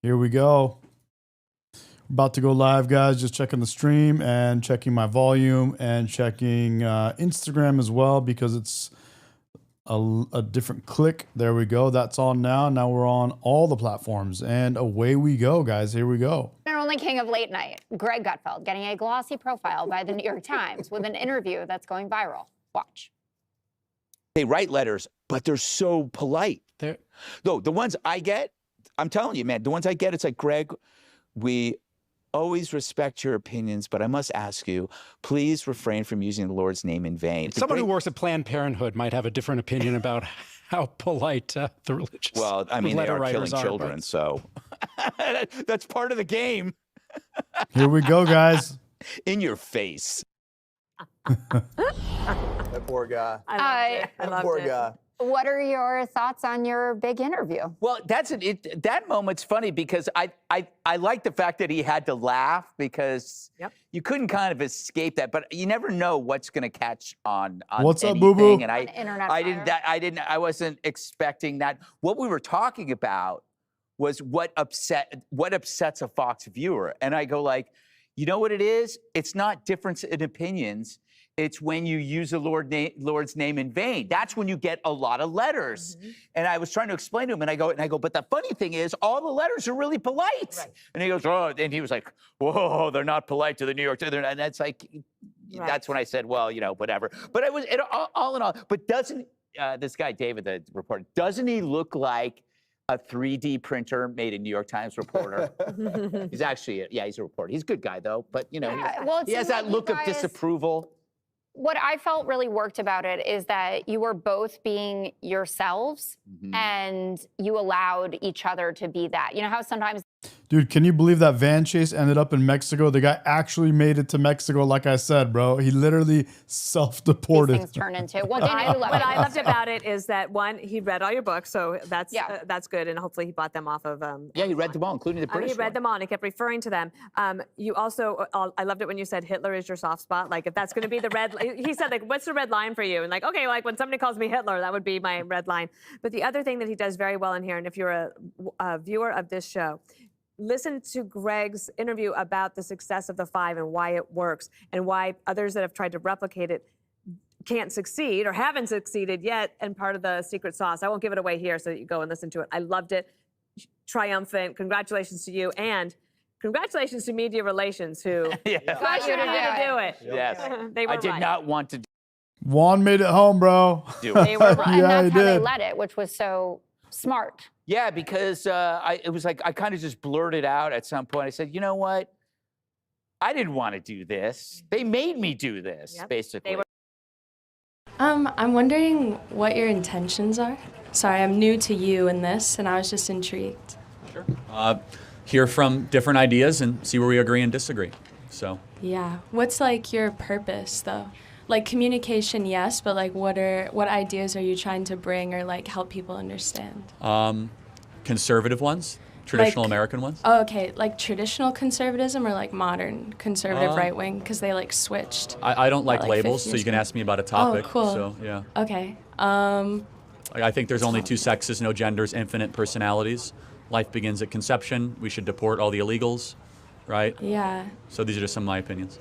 Here we go. About to go live, guys. Just checking the stream and checking my volume and checking Instagram as well because it's a different click. There we go. That's on now. Now we're on all the platforms and away we go, guys. Here we go. Our only king of late night, Greg Gutfeld, getting a glossy profile by the New York Times with an interview that's going viral. Watch. They write letters, but they're so polite. No, the ones I get, I'm telling you, man, the ones I get, it's like, Greg, we always respect your opinions, but I must ask you, please refrain from using the Lord's name in vain. Someone who works at Planned Parenthood might have a different opinion about how polite the religious Well, I mean, they are killing children, but... so that's part of the game. Here we go, guys. In your face. That poor guy. I That poor guy. What are your thoughts on your big interview? Well, that moment's funny because I like the fact that he had to laugh because you couldn't kind of escape that, but you never know what's going to catch on What's anything. up, boo-boo? And I wasn't expecting that. What we were talking about was what upsets a Fox viewer, and I go like, you know what it is? It's not difference in opinions. It's when you use the Lord's name in vain. That's when you get a lot of letters. And I was trying to explain to him, and I go, but the funny thing is, all the letters are really polite. Right. And he goes, oh, and he was like, whoa, they're not polite to the New York Times. And that's like, that's when I said, well, you know, whatever. But all in all, but doesn't this guy, David, the reporter, doesn't he look like a 3D printer made a New York Times reporter? He's actually, he's a reporter. He's a good guy, though. But, you know, he has that look of disapproval. What I felt really worked about it is that you were both being yourselves and you allowed each other to be that. You know how sometimes... Dude, can you believe that van chase ended up in Mexico? The guy actually made it to Mexico, like I said, bro. He literally self-deported. These things turn into... What I loved about it is that, one, he read all your books, so that's good, and hopefully he bought them off of... he read them all, including the British He read them all, and he kept referring to them. You also... I loved it when you said Hitler is your soft spot. Like, if that's going to be the red... He said, like, what's the red line for you? And like, okay, like, when somebody calls me Hitler, that would be my red line. But the other thing that he does very well in here, and if you're a viewer of this show, listen to Greg's interview about the success of the five and why it works and why others that have tried to replicate it can't succeed or haven't succeeded yet, and part of the secret sauce. I won't give it away here so that you go and listen to it. I loved it. Triumphant. Congratulations to you, and congratulations to media relations who got you to do it. Yes. They were I did not want to do Juan made it home, bro. They were right. And that's how they led it, which was so smart. Yeah, because it was like I kind of just blurted out at some point. I said, you know what? I didn't want to do this. They made me do this, basically. I'm wondering what your intentions are. Sorry, I'm new to you in this, and I was just intrigued. Sure. Hear from different ideas and see where we agree and disagree. So. Yeah. What's like your purpose, though? Like communication, yes, but like what ideas are you trying to bring or like help people understand? Conservative ones, traditional American ones. Oh, okay. Like traditional conservatism or like modern conservative right wing, because they like switched. I don't like labels, so you can ask me about a topic. Oh, cool. So yeah. Okay. I think there's only two sexes, no genders, infinite personalities. Life begins at conception. We should deport all the illegals. Right? Yeah. So these are just some of my opinions.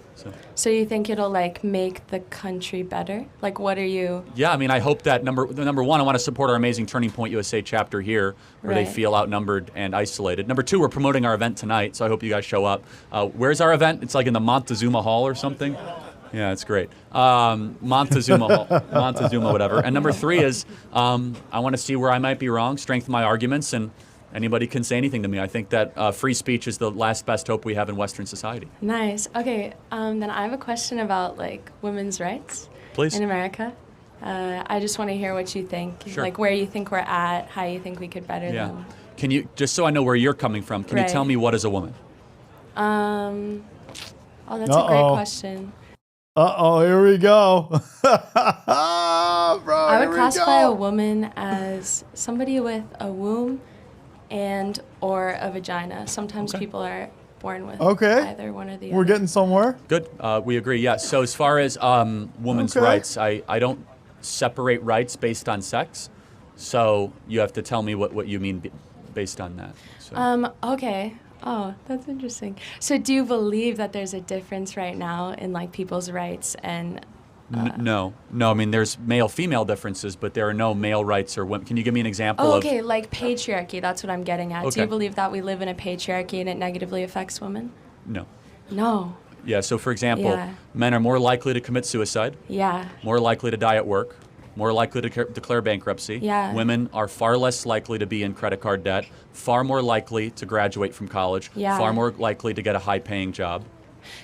So you think it'll like make the country better? Like what are you? Yeah, I mean, I hope that number one, I want to support our amazing Turning Point USA chapter here, where they feel outnumbered and isolated. Number two, we're promoting our event tonight, so I hope you guys show up. Where's our event? It's like in the Montezuma Hall or something. Yeah, it's great. Montezuma Hall, Montezuma, whatever. And number three is I want to see where I might be wrong, strengthen my arguments, and anybody can say anything to me. I think that free speech is the last best hope we have in Western society. Nice. Okay, then I have a question about like women's rights. Please. In America. I just want to hear what you think. Sure. Like where you think we're at, how you think we could better them. Can you, just so I know where you're coming from, can you tell me what is a woman? Oh, that's a great question. Here we go. Bro, I would classify a woman as somebody with a womb and or a vagina. Sometimes people are born with either one or the other. We're getting somewhere. Good. We agree, yes. So as far as women's rights, I don't separate rights based on sex. So you have to tell me what you mean based on that. So. Okay. Oh, that's interesting. So do you believe that there's a difference right now in like people's rights and No. I mean, there's male-female differences, but there are no male rights or women. Can you give me an example of? Okay, like patriarchy. That's what I'm getting at. Okay. Do you believe that we live in a patriarchy and it negatively affects women? No. No. Yeah. So, for example, men are more likely to commit suicide. Yeah. More likely to die at work. More likely to declare bankruptcy. Yeah. Women are far less likely to be in credit card debt. Far more likely to graduate from college. Yeah. Far more likely to get a high-paying job.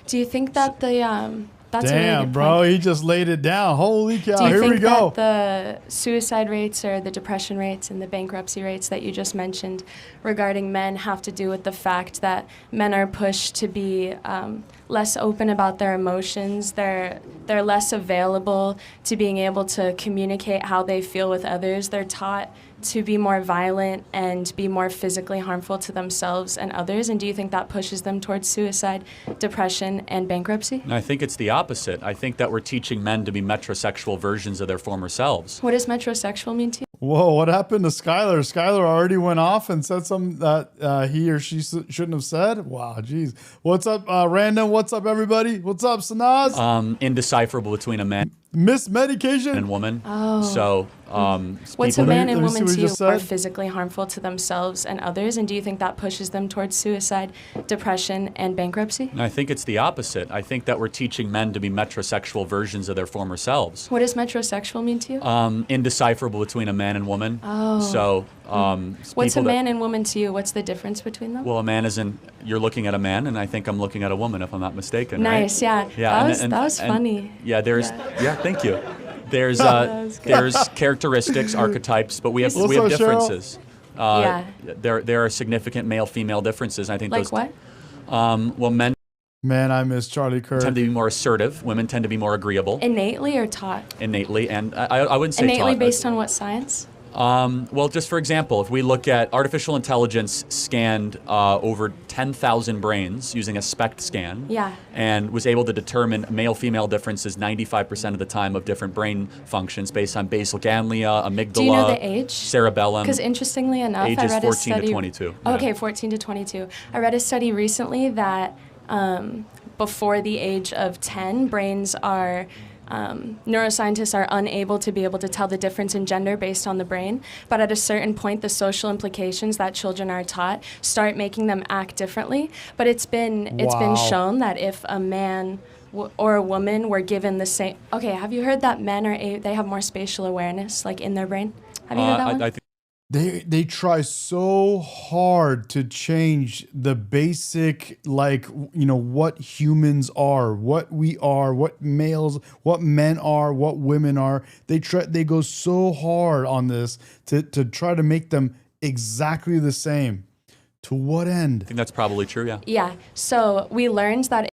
Do you think that the that's a really Damn, good bro, point. he just laid it down. Holy cow! Do you Here think we go. that the suicide rates or the depression rates and the bankruptcy rates that you just mentioned regarding men have to do with the fact that men are pushed to be less open about their emotions? They're less available to being able to communicate how they feel with others. They're taught to be more violent and be more physically harmful to themselves and others? And do you think that pushes them towards suicide, depression, and bankruptcy? I think it's the opposite. I think that we're teaching men to be metrosexual versions of their former selves. What does metrosexual mean to you? Whoa, what happened to Skylar? Skylar already went off and said something that he or she shouldn't have said? Wow, geez. What's up, Random? What's up, everybody? What's up, Sanaz? Indecipherable between a man Miss Medication and woman. Oh. So, What's a man and Let me see woman what to you you just who are said. physically harmful to themselves and others? And do you think that pushes them towards suicide, depression, and bankruptcy? I think it's the opposite. I think that we're teaching men to be metrosexual versions of their former selves. What does metrosexual mean to you? Indecipherable between a man and woman. Oh. So, What's a people that- man and woman to you? What's the difference between them? Well, a man isn't. You're looking at a man, and I think I'm looking at a woman, if I'm not mistaken. Nice, right? yeah. and- That was and- funny. Yeah, there's. Yeah, thank you. There's was good. there's characteristics, archetypes, but we have What's up, Cheryl? differences. Yeah. There are significant male-female differences. I think Like those. what? Well, men Man, I miss Charlie Kirk. tend to be more assertive. Women tend to be more agreeable Innately or taught? innately, and I wouldn't say Innately taught. based on what science? Well, just for example, if we look at artificial intelligence scanned over 10,000 brains using a SPECT scan, Yeah. and was able to determine male-female differences 95% of the time of different brain functions based on basal ganglia, amygdala, Do you know the age? cerebellum. Because interestingly enough, I Ages read 14 a to study. 22. Okay, Yeah. 14 to 22. I read a study recently that before the age of 10, brains are neuroscientists are unable to be able to tell the difference in gender based on the brain, but at a certain point, the social implications that children are taught start making them act differently. But it's been Wow. shown that if a man or a woman were given the same. Okay, have you heard that men they have more spatial awareness, like in their brain? Have you heard that one? I think They try so hard to change the basic, like, you know, what humans are, what we are, what males, what men are, what women are. They go so hard on this to try to make them exactly the same. To what end? I think that's probably true, yeah. Yeah. So we learned that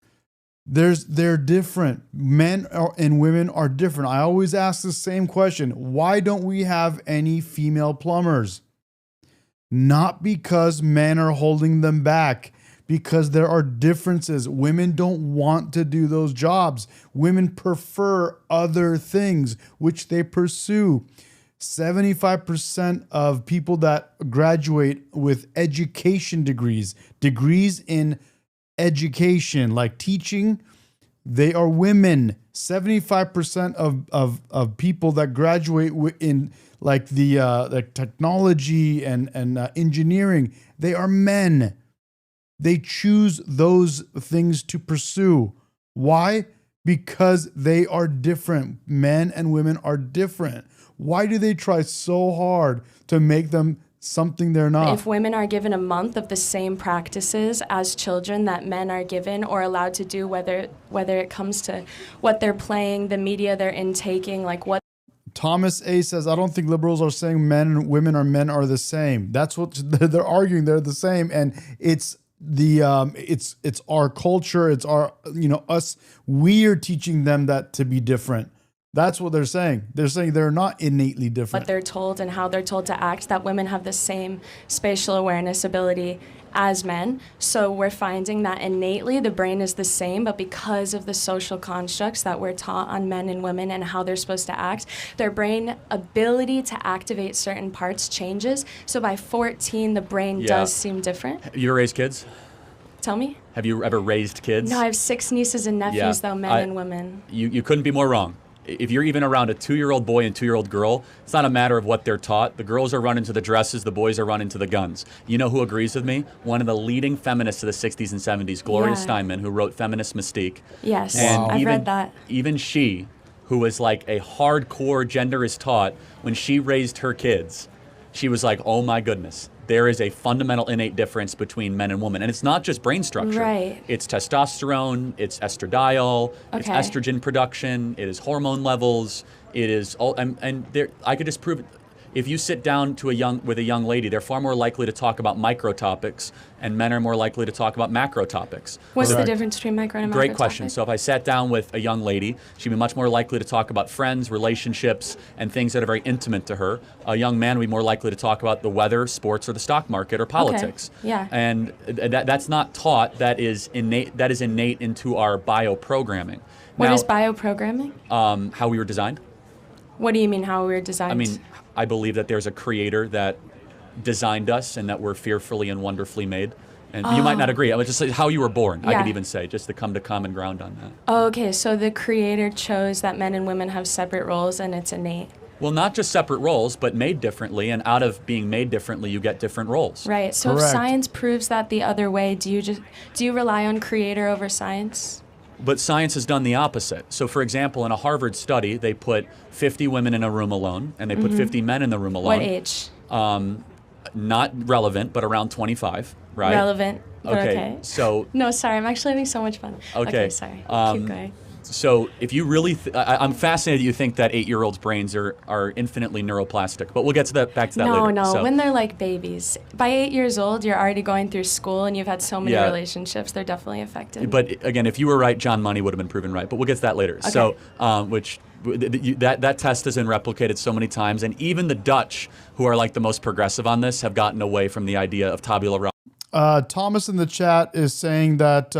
They're different. Men and women are different. I always ask the same question. Why don't we have any female plumbers? Not because men are holding them back, because there are differences. Women don't want to do those jobs. Women prefer other things, which they pursue. 75% of people that graduate with education degrees in education, like teaching, they are women. 75% of people that graduate in like the technology and engineering, they are men. They choose those things to pursue. Why? Because they are different. Men and women are different. Why do they try so hard to make them something they're not? if women are given a month of the same practices as children that men are given or allowed to do, whether it comes to what they're playing, the media they're intaking, like what. Thomas A says, I don't think liberals are saying men and women are the same. That's what they're arguing. They're the same. And it's it's our culture. It's our, us. We are teaching them that to be different. That's what they're saying. They're saying they're not innately different. What they're told and how they're told to act, that women have the same spatial awareness ability as men. So we're finding that innately the brain is the same, but because of the social constructs that we're taught on men and women and how they're supposed to act, their brain ability to activate certain parts changes. So by 14, the brain does seem different. You ever raised kids? Tell me? Have you ever raised kids? No, I have 6 nieces and nephews, though, men and women. You couldn't be more wrong. If you're even around a 2-year-old boy and 2-year-old girl, it's not a matter of what they're taught. The girls are running to the dresses, the boys are running to the guns. You know who agrees with me? One of the leading feminists of the 60s and 70s, Gloria Steinman, who wrote Feminist Mystique. Yes, And I've read that. Even she, who was like a hardcore gender is taught, when she raised her kids, she was like, oh my goodness. There is a fundamental innate difference between men and women. And it's not just brain structure. Right. It's testosterone, it's estradiol, it's estrogen production, it is hormone levels, it is all, and there, I could just prove it. If you sit down with a young lady, they're far more likely to talk about micro topics, and men are more likely to talk about macro topics. What's the difference between micro and macro? Great question. So if I sat down with a young lady, she'd be much more likely to talk about friends, relationships, and things that are very intimate to her. A young man would be more likely to talk about the weather, sports, or the stock market, or politics. Yeah. And that's not taught. That is innate. That is innate into our bioprogramming. What now, is bioprogramming? How we were designed. What do you mean, how we were designed? I mean, I believe that there's a creator that designed us and that we're fearfully and wonderfully made. And you might not agree. I would just say how you were born, I could even say, just to come to common ground on that. Oh, okay, so the creator chose that men and women have separate roles and it's innate. Well, not just separate roles, but made differently. And out of being made differently, you get different roles. Right, so if science proves that the other way, do you rely on creator over science? But science has done the opposite. So, for example, in a Harvard study, they put 50 women in a room alone, and they put 50 men in the room alone. What age? Not relevant, but around 25, right? Relevant, but okay. So. No, sorry, I'm actually having so much fun. Okay, sorry. Keep going. So if you really, I'm fascinated that you think that 8-year-olds' brains are infinitely neuroplastic, but we'll get to that back to that later. No, when they're like babies. By 8 years old, you're already going through school and you've had so many relationships, they're definitely affected. But again, if you were right, John Money would have been proven right, but we'll get to that later. Okay. So, that test has been replicated so many times, and even the Dutch, who are like the most progressive on this, have gotten away from the idea of tabula rasa. Thomas in the chat is saying that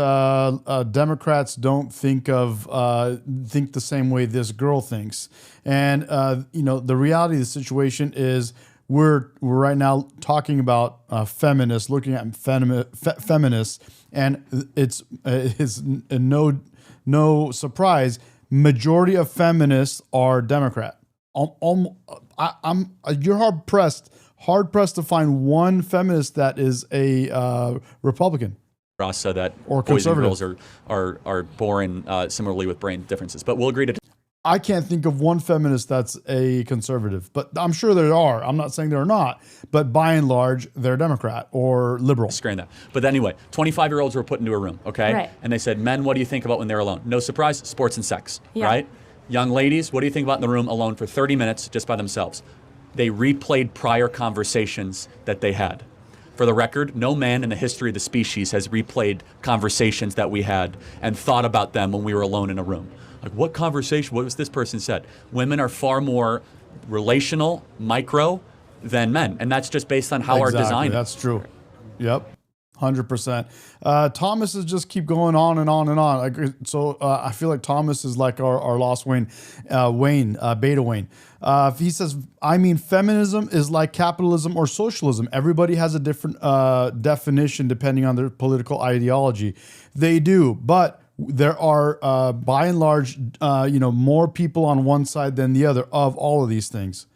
Democrats don't think the same way this girl thinks, and the reality of the situation is we're right now talking about feminists, looking at feminists, and it's no surprise. Majority of feminists are Democrat. You're hard pressed to find one feminist that is a Republican. Rasa that or boys and girls are born similarly with brain differences. But we'll agree to. I can't think of one feminist that's a conservative, but I'm sure there are. I'm not saying there are not, but by and large, they're Democrat or liberal. Screen that. But anyway, 25-year-olds were put into a room, okay? Right. And they said, men, what do you think about when they're alone? No surprise, sports and sex, Yeah. right? Young ladies, what do you think about in the room alone for 30 minutes just by themselves? They replayed prior conversations that they had. For the record, no man in the history of the species has replayed conversations that we had and thought about them when we were alone in a room. Like, what conversation, what was this person said? Women are far more relational, micro, than men. And that's just based on how our design is. That's true. Yep. 100%. Thomas is just keep going on and on and on. So I feel like Thomas is like our lost Wayne, Beta Wayne. He says, I mean, feminism is like capitalism or socialism. Everybody has a different definition depending on their political ideology. They do, but there are, by and large, more people on one side than the other of all of these things.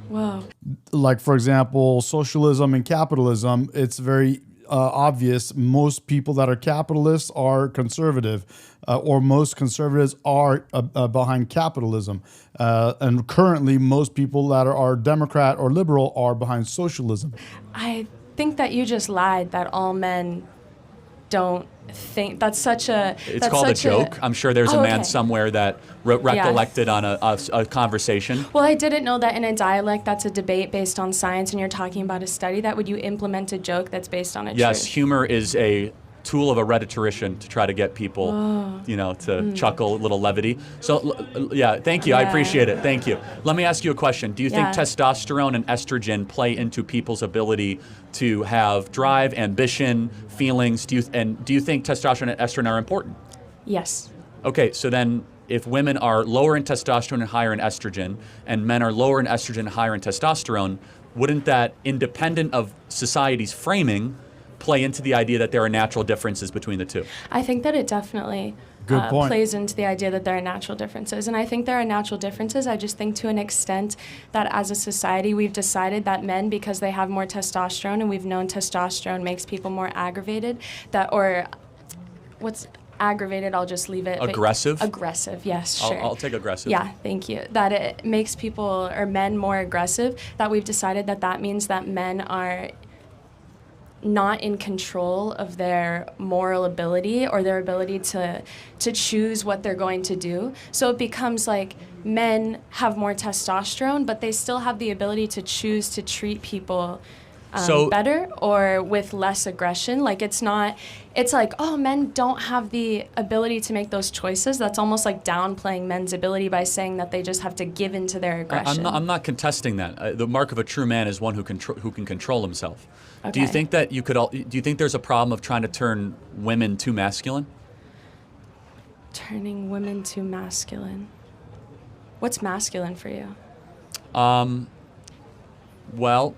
Wow. Like, for example, socialism and capitalism, it's very obvious. Most people that are capitalists are conservative, or most conservatives are behind capitalism. And currently, most people that are Democrat or liberal are behind socialism. I think that you just lied that all men don't think. That's such a... It's called a joke. I'm sure there's a man somewhere that recollected on a conversation. Well, I didn't know that in a dialect that's a debate based on science and you're talking about a study, that would you implement a joke that's based on a Yes, truth? humor is a tool of a rhetorician to try to get people, to chuckle, a little levity. So, yeah, thank you. I appreciate it. Thank you. Let me ask you a question. Do you think testosterone and estrogen play into people's ability to have drive, ambition, feelings? Do you think testosterone and estrogen are important? Yes. Okay, so then if women are lower in testosterone and higher in estrogen, and men are lower in estrogen and higher in testosterone, wouldn't that, independent of society's framing, play into the idea that there are natural differences between the two? I think that it definitely plays into the idea that there are natural differences. And I think there are natural differences. I just think to an extent that as a society, we've decided that men, because they have more testosterone, and we've known testosterone makes people more aggravated, aggravated, I'll just leave it. Aggressive? Aggressive, yes, sure. I'll take aggressive. Yeah, thank you. That it makes people, or men, more aggressive, that we've decided that means that men are not in control of their moral ability or their ability to choose what they're going to do. So it becomes like men have more testosterone, but they still have the ability to choose to treat people better or with less aggression. Like it's like, oh, men don't have the ability to make those choices. That's almost like downplaying men's ability by saying that they just have to give in to their aggression. I'm not contesting that. The mark of a true man is one who can control himself. Okay. Do you think that do you think there's a problem of trying to turn women too masculine? Turning women too masculine. What's masculine for you? Well,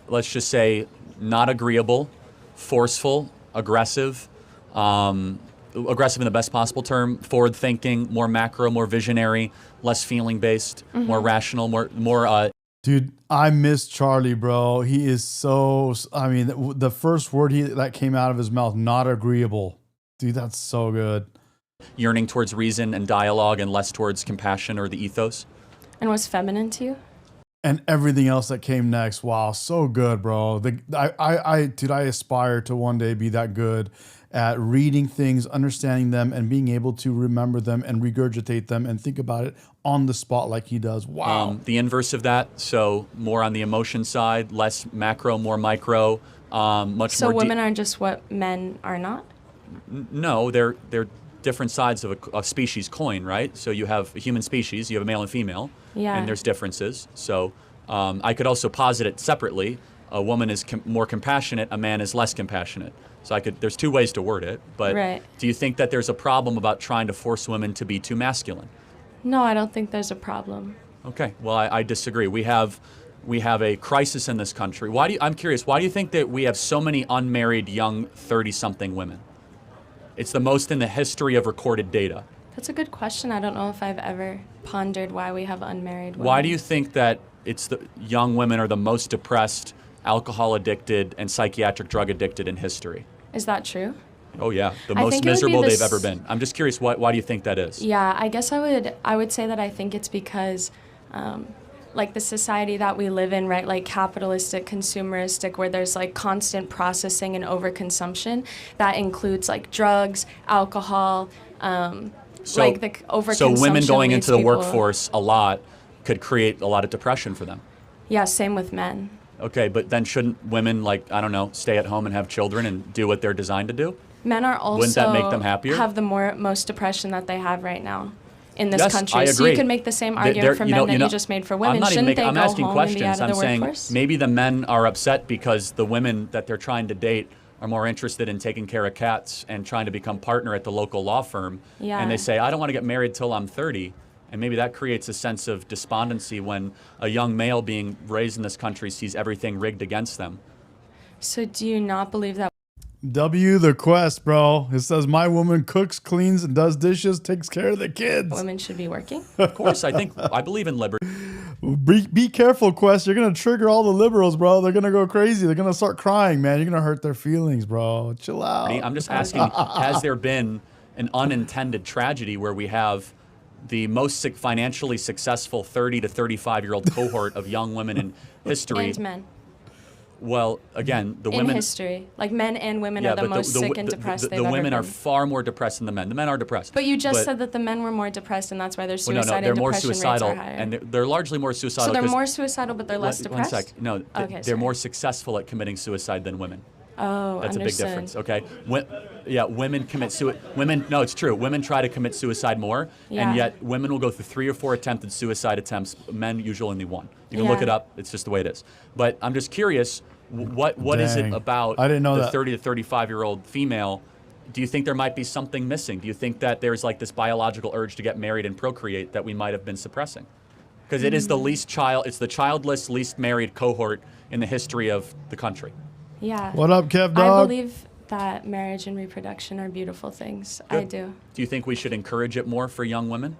let's just say not agreeable, forceful, aggressive, aggressive in the best possible term, forward-thinking, more macro, more visionary, less feeling-based, more rational, more. Dude, I miss Charlie, bro. He is so. I mean, the first word that came out of his mouth, not agreeable. Dude, that's so good. Yearning towards reason and dialogue, and less towards compassion or the ethos. And what's feminine to you? And everything else that came next. Wow, so good, bro. I aspire to one day be that good at reading things, understanding them, and being able to remember them and regurgitate them and think about it on the spot like he does. Wow. The inverse of that, so more on the emotion side, less macro, more micro, much so more. So women are just what men are not? No, they're different sides of a species coin, right? So you have a human species, you have a male and female, and there's differences. So I could also posit it separately. A woman is more compassionate, a man is less compassionate. So there's two ways to word it, but do you think that there's a problem about trying to force women to be too masculine? No, I don't think there's a problem. Okay, well, I disagree. We have a crisis in this country. I'm curious, why do you think that we have so many unmarried young 30-something women? It's the most in the history of recorded data. That's a good question. I don't know if I've ever pondered why we have unmarried women. Why do you think that it's the young women are the most depressed, alcohol addicted, and psychiatric drug addicted in history? Is that true? Oh yeah, the most miserable they've ever been. I'm just curious, why do you think that is? Yeah, I guess I would say that I think it's because like the society that we live in, right, like capitalistic, consumeristic, where there's like constant processing and overconsumption that includes like drugs, alcohol, like the overconsumption. So women going into the workforce a lot could create a lot of depression for them. Yeah, same with men. Okay, but then shouldn't women, like, I don't know, stay at home and have children and do what they're designed to do? Men are also Wouldn't that make them happier? Have the most depression that they have right now in this yes, country. I agree. So you could make the same argument for men that you just made for women. Shouldn't they go asking home questions. and be out of the saying workforce? Maybe the men are upset because the women that they're trying to date are more interested in taking care of cats and trying to become partner at the local law firm. Yeah. And they say, I don't want to get married till I'm 30. And maybe that creates a sense of despondency when a young male being raised in this country sees everything rigged against them. So do you not believe that? W the quest, bro. It says my woman cooks, cleans, and does dishes, takes care of the kids. Women should be working? Of course, I believe in liberty. Be careful, Quest. You're going to trigger all the liberals, bro. They're going to go crazy. They're going to start crying, man. You're going to hurt their feelings, bro. Chill out. I'm just asking, has there been an unintended tragedy where we have the most financially successful 30 to 35-year-old cohort of young women in history? And men. Well, again, the women... In history. Like men and women are the most sick and depressed they've ever been. The women are far more depressed than the men. The men are depressed. But you just said that the men were more depressed, and that's why their suicide they're and more depression suicidal, rates are higher. and they're largely more suicidal. So they're more suicidal, but they're less depressed? One sec. No, they're more successful at committing suicide than women. Oh, That's understood. a big difference, okay? Women commit suicide. No, it's true. Women try to commit suicide more, Yeah. and yet women will go through 3 or 4 attempted suicide attempts. Men usually only 1. You can look Yeah. it up. It's just the way it is. But I'm just curious, what is it Dang. about I didn't know the that. 30 to 35-year-old female? Do you think there might be something missing? Do you think that there's like this biological urge to get married and procreate that we might have been suppressing? Because it is the it's the childless, least married cohort in the history of the country. Yeah. What up, Kev I Dog? believe that marriage and reproduction are beautiful things. I Good. do. Do you think we should encourage it more for young women?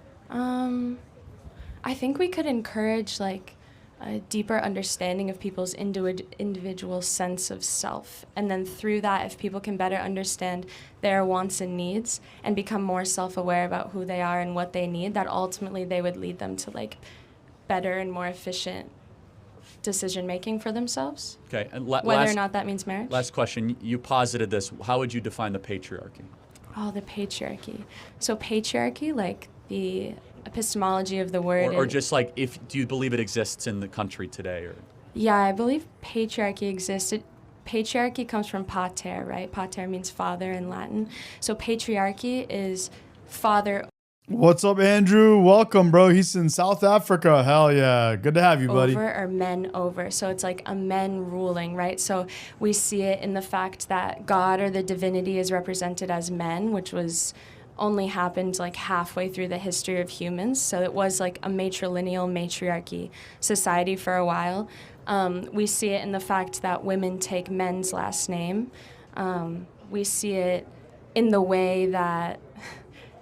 I think we could encourage like a deeper understanding of people's individual sense of self. And then through that, if people can better understand their wants and needs and become more self-aware about who they are and what they need, that ultimately they would lead them to like better and more efficient decision-making for themselves. Okay, and Whether or not that means marriage. Last question. You posited this. How would you define the patriarchy? Oh, the patriarchy. So patriarchy, like the epistemology of the word. Or just like, do you believe it exists in the country today? Or Yeah, I believe patriarchy exists. Patriarchy comes from pater, right? Pater means father in Latin. So patriarchy is father What's up, Andrew? Welcome, bro. He's in South Africa. Hell yeah. Good to have you, buddy. over or men over. So it's like a men ruling, right? So we see it in the fact that God or the divinity is represented as men, which was only happened like halfway through the history of humans. So it was like a matrilineal matriarchy society for a while. We see it in the fact that women take men's last name. We see it in the way that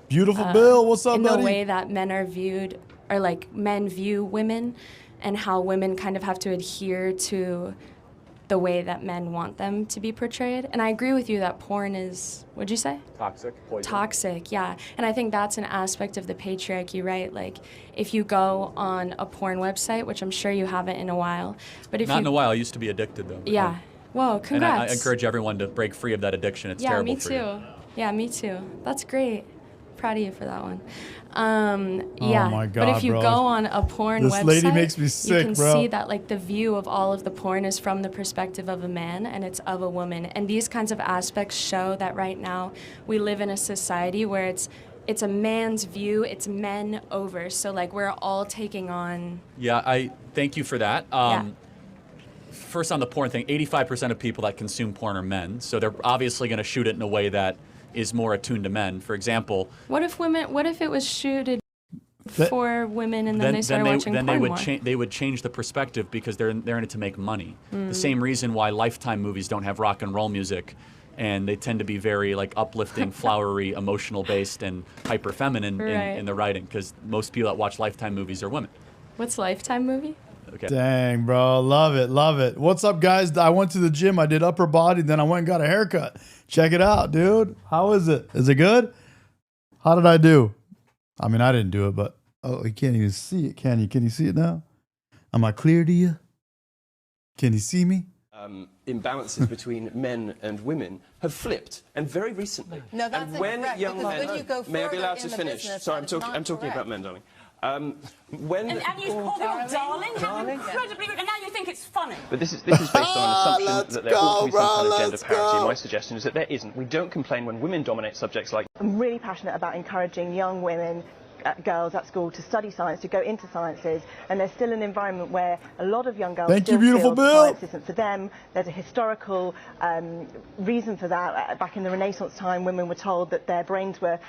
Beautiful Bill. What's up, in buddy? the way that men are viewed, or like men view women, and how women kind of have to adhere to the way that men want them to be portrayed. And I agree with you that porn is, what'd you say? toxic, poison. Toxic, yeah. And I think that's an aspect of the patriarchy, right? Like, if you go on a porn website, which I'm sure you haven't in a while, but if Not you... in a while. I used to be addicted, though. Yeah. Whoa, And congrats. I encourage everyone to break free of that addiction. It's Yeah, terrible me for too. you. Yeah, me too. That's great. Proud of you for that one. Yeah. my But God, if you bro. go on a porn This website, lady makes me sick, you can bro. see that like the view of all of the porn is from the perspective of a man and it's of a woman. And these kinds of aspects show that right now we live in a society where it's a man's view, it's men over. So like we're all taking on. Yeah, I thank you for that. Yeah. First on the porn thing, 85% of people that consume porn are men, so they're obviously going to shoot it in a way that is more attuned to men. For example, What if it was shooted for women and then they started watching then porn they would more? they would change the perspective because they're in it to make money. The same reason why Lifetime movies don't have rock and roll music, and they tend to be very like uplifting, flowery, emotional based, and hyper feminine Right. in the writing. Because most people that watch Lifetime movies are women. What's Lifetime movie? Okay. Dang, bro. Love it. Love it. What's up, guys? I went to the gym. I did upper body. Then I went and got a haircut. Check it out, dude. How is it? Is it good? How did I do? I mean, I didn't do it, but oh, you can't even see it, can you? Can you see it now? Am I clear to you? Can you see me? Imbalances between men and women have flipped, and very recently. No, that's and when incorrect, young because men, when you go may I be further allowed to in the finish? business, Sorry, that is not I'm talking correct. about men, darling. When And you called her darling? How incredibly rude. And now you think it's funny. But this is based on an assumption Let's that there ought to be some go, kind of bro, gender let's parity. go. My suggestion is that there isn't. We don't complain when women dominate subjects like. I'm really passionate about encouraging young women, girls at school to study science, to go into sciences, and there's still an environment where a lot of young girls Thank you, still beautiful feel Bill. science isn't for them. There's a historical reason for that. Back in the Renaissance time, women were told that their brains were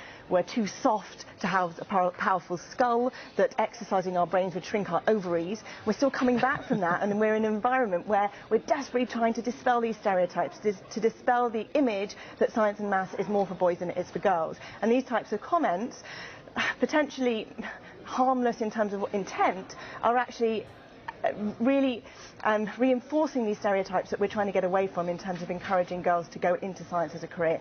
too soft to house a powerful skull, that exercising our brains would shrink our ovaries. We're still coming back from that, and we're in an environment where we're desperately trying to dispel these stereotypes, to dispel the image that science and maths is more for boys than it is for girls. And these types of comments, potentially harmless in terms of intent, are actually really reinforcing these stereotypes that we're trying to get away from in terms of encouraging girls to go into science as a career.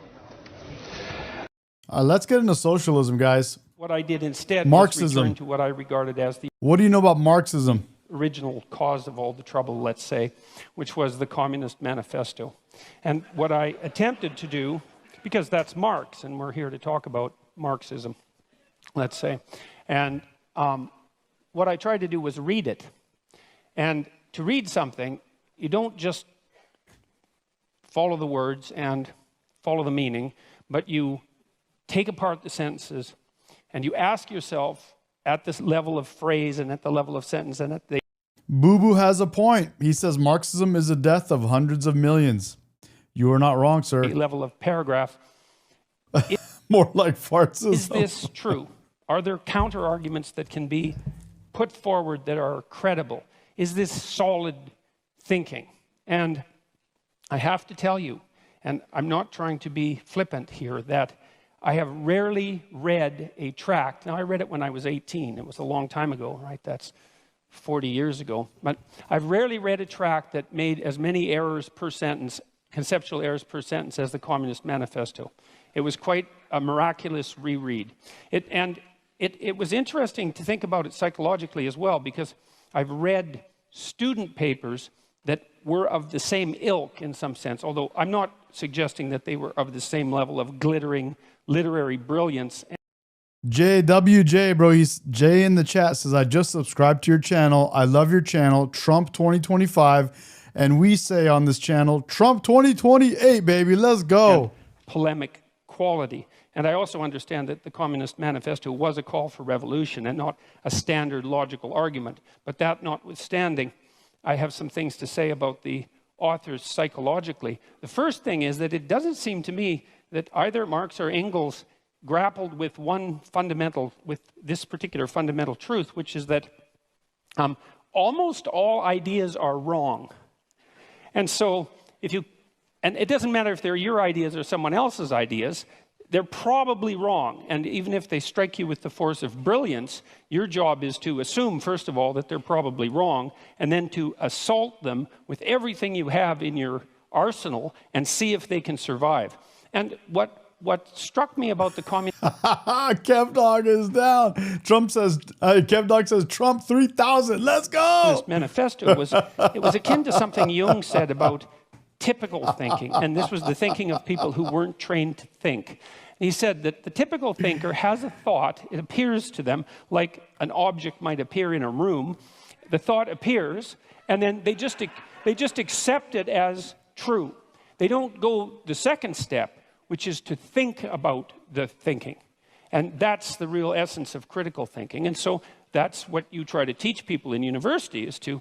Let's get into socialism, guys. What I did instead Marxism. was return to what I regarded as the What do you know about Marxism? original cause of all the trouble, let's say, which was the Communist Manifesto. And what I attempted to do, because that's Marx, and we're here to talk about Marxism, let's say, and what I tried to do was read it. And to read something, you don't just follow the words and follow the meaning, but you take apart the sentences and you ask yourself at this level of phrase and at the level of sentence and at the Boo Boo has a point. He says Marxism is the death of hundreds of millions. You are not wrong, sir. level of paragraph. More like farts. Is this true? Are there counter arguments that can be put forward that are credible? Is this solid thinking? And I have to tell you, and I'm not trying to be flippant here, that I have rarely read a tract. Now, I read it when I was 18. It was a long time ago, right? That's 40 years ago. But I've rarely read a tract that made as many errors per sentence, conceptual errors per sentence, as the Communist Manifesto. It was quite a miraculous reread. It was interesting to think about it psychologically as well, because I've read student papers that were of the same ilk in some sense, although I'm not suggesting that they were of the same level of glittering literary brilliance. JWJ, bro, Jay in the chat says, I just subscribed to your channel. I love your channel, Trump 2025. And we say on this channel, Trump 2028, baby, let's go. And polemic quality. And I also understand that the Communist Manifesto was a call for revolution and not a standard logical argument. But that notwithstanding, I have some things to say about the authors psychologically. The first thing is that it doesn't seem to me that either Marx or Engels grappled with this particular fundamental truth, which is that almost all ideas are wrong. And so and it doesn't matter if they're your ideas or someone else's ideas, they're probably wrong. And even if they strike you with the force of brilliance, your job is to assume, first of all, that they're probably wrong, and then to assault them with everything you have in your arsenal and see if they can survive. And what struck me about the communist... Kev Dog is down. Kev Dog says, Trump 3000, let's go! Manifesto was akin to something Jung said about typical thinking, and this was the thinking of people who weren't trained to think. He said that the typical thinker has a thought, it appears to them like an object might appear in a room. The thought appears, and then they just accept it as true. They don't go the second step, which is to think about the thinking. And that's the real essence of critical thinking. And so that's what you try to teach people in university, is to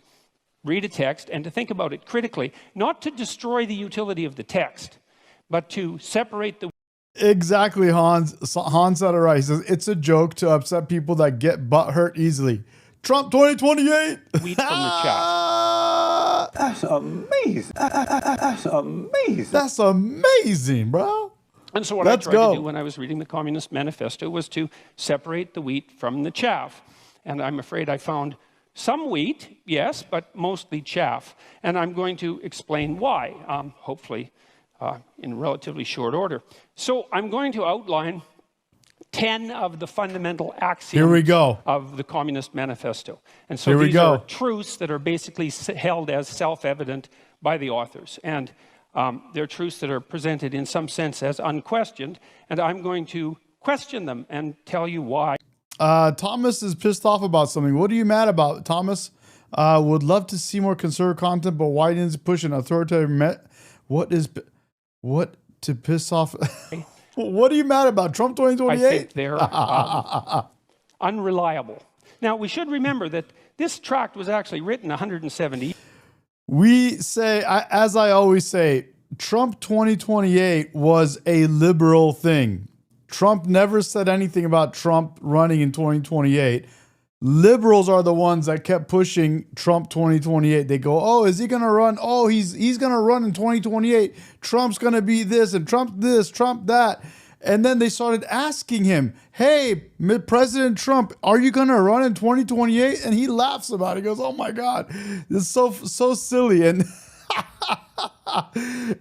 read a text and to think about it critically, not to destroy the utility of the text, but to separate the... Exactly, Hans. Hans said it right. He says, it's a joke to upset people that get butt hurt easily. Trump 2028! Wheat from the chaff. That's amazing. That's amazing. That's amazing, bro. And so what I tried to do when I was reading the Communist Manifesto was to separate the wheat from the chaff. And I'm afraid I found some wheat, yes, but mostly chaff. And I'm going to explain why, hopefully in relatively short order. So I'm going to outline 10 of the fundamental axioms of the Communist Manifesto. And so these are truths that are basically held as self-evident by the authors. And they're truths that are presented in some sense as unquestioned. And I'm going to question them and tell you why. Thomas is pissed off about something. What are you mad about, Thomas? Would love to see more conservative content, but why didn't it push an authoritarian what to piss off? What are you mad about? Trump 2028? I think they're unreliable. Now, we should remember that this tract was actually written 170. We say, as I always say, Trump 2028 was a liberal thing. Trump never said anything about Trump running in 2028. Liberals are the ones that kept pushing Trump 2028. They go, oh, is he going to run? Oh, he's going to run in 2028. Trump's going to be this and Trump this, Trump that. And then they started asking him, hey, President Trump, are you going to run in 2028? And he laughs about it. He goes, oh, my God, this is so silly. And,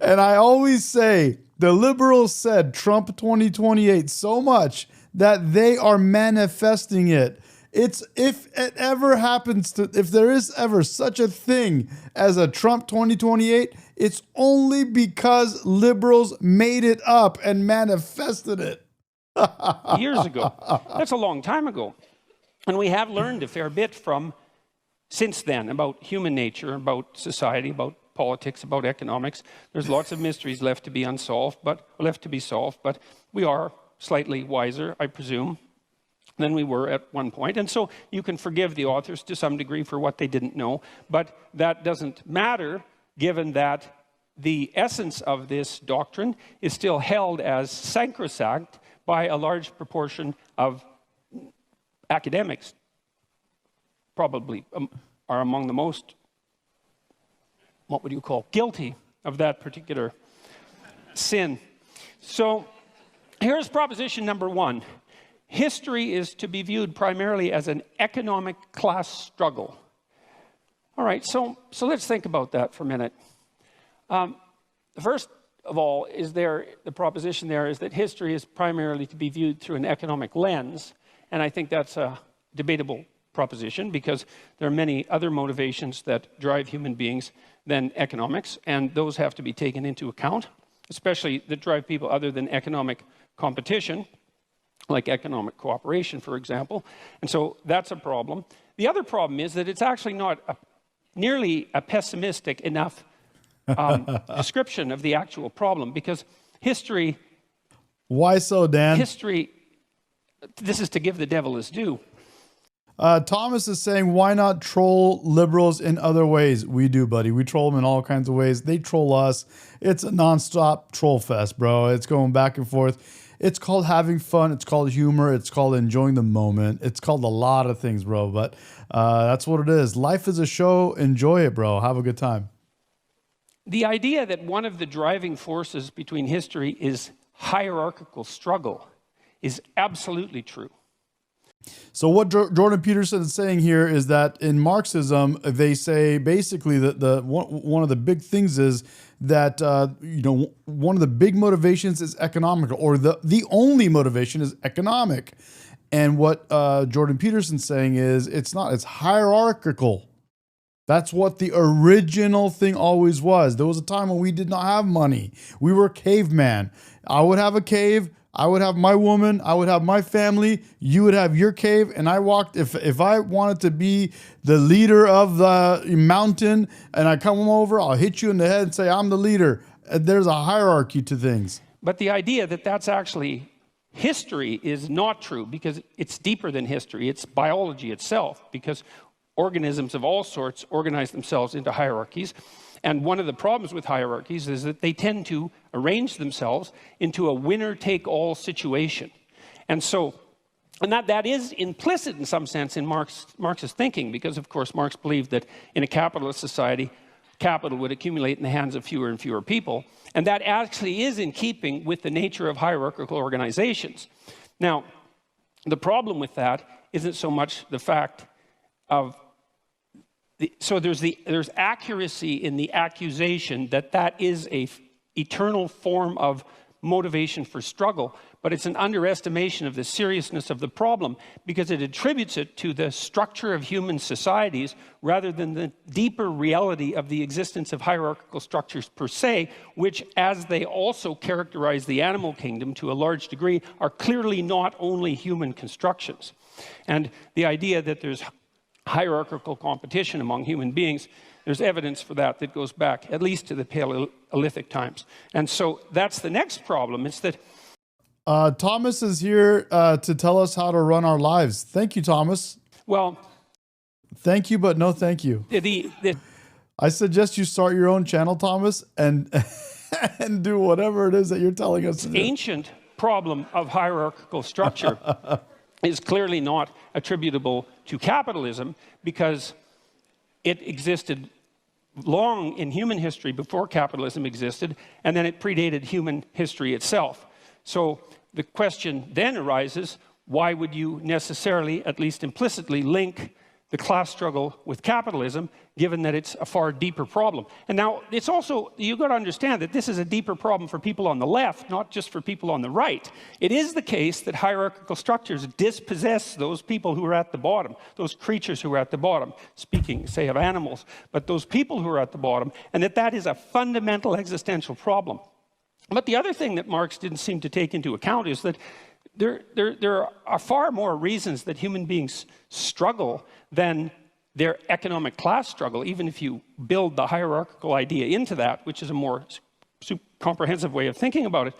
and I always say, the liberals said Trump 2028 so much that they are manifesting it. It's if it ever happens to, if there is ever such a thing as a Trump 2028, it's only because liberals made it up and manifested it. Years ago. That's a long time ago. And we have learned a fair bit from since then about human nature, about society, about politics, about economics. There's lots of mysteries left to be solved, but we are slightly wiser, I presume, than we were at one point. And so you can forgive the authors to some degree for what they didn't know, but that doesn't matter given that the essence of this doctrine is still held as sacrosanct by a large proportion of academics, probably are among the most, what would you call, guilty of that particular sin. So here's proposition number one. History is to be viewed primarily as an economic class struggle. All right, so let's think about that for a minute. First of all, the proposition there is that history is primarily to be viewed through an economic lens, and I think that's a debatable proposition because there are many other motivations that drive human beings than economics, and those have to be taken into account, especially that drive people other than economic competition, like economic cooperation, for example. And so that's a problem. The other problem is that it's actually not nearly a pessimistic enough description of the actual problem, because history... Why so, Dan? History, this is to give the devil his due. Thomas is saying, why not troll liberals in other ways? We do, buddy. We troll them in all kinds of ways. They troll us. It's a nonstop troll fest, bro. It's going back and forth. It's called having fun. It's called humor. It's called enjoying the moment. It's called a lot of things, bro. But that's what it is. Life is a show. Enjoy it, bro. Have a good time. The idea that one of the driving forces between history is hierarchical struggle is absolutely true. So what Jordan Peterson is saying here is that in Marxism, they say basically that one of the big things is that one of the big motivations is economical, or the only motivation is economic. And what Jordan Peterson's saying is it's not, it's hierarchical. That's what the original thing always was. There was a time when we did not have money. We were caveman. I would have a cave. I would have my woman. I would have my family. You would have your cave. And I walked, if I wanted to be the leader of the mountain and I come over, I'll hit you in the head and say, I'm the leader. There's a hierarchy to things. But the idea that that's actually history is not true, because it's deeper than history. It's biology itself, because organisms of all sorts organize themselves into hierarchies. And one of the problems with hierarchies is that they tend to arrange themselves into a winner-take-all situation. And so, that is implicit in some sense in Marxist thinking, because of course Marx believed that in a capitalist society, capital would accumulate in the hands of fewer and fewer people. And that actually is in keeping with the nature of hierarchical organizations. Now, the problem with that isn't so much the fact of so there's accuracy in the accusation that that is a eternal form of motivation for struggle, but it's an underestimation of the seriousness of the problem, because it attributes it to the structure of human societies rather than the deeper reality of the existence of hierarchical structures per se, which, as they also characterize the animal kingdom to a large degree, are clearly not only human constructions. And the idea that there's hierarchical competition among human beings, there's evidence for that that goes back at least to the Paleolithic times. And so that's the next problem. It's that Thomas is here to tell us how to run our lives. Thank you, Thomas. Well, thank you, but no thank you. I suggest you start your own channel, Thomas, and and do whatever it is that you're telling us to do. The ancient problem of hierarchical structure is clearly not attributable to capitalism, because it existed long in human history before capitalism existed, and then it predated human history itself. So the question then arises, why would you necessarily, at least implicitly, link the class struggle with capitalism, given that it's a far deeper problem? And now, it's also, you've got to understand that this is a deeper problem for people on the left, not just for people on the right. It is the case that hierarchical structures dispossess those people who are at the bottom, those creatures who are at the bottom, speaking, say, of animals, but those people who are at the bottom, and that is a fundamental existential problem. But the other thing that Marx didn't seem to take into account is that there are far more reasons that human beings struggle than their economic class struggle, even if you build the hierarchical idea into that, which is a more comprehensive way of thinking about it,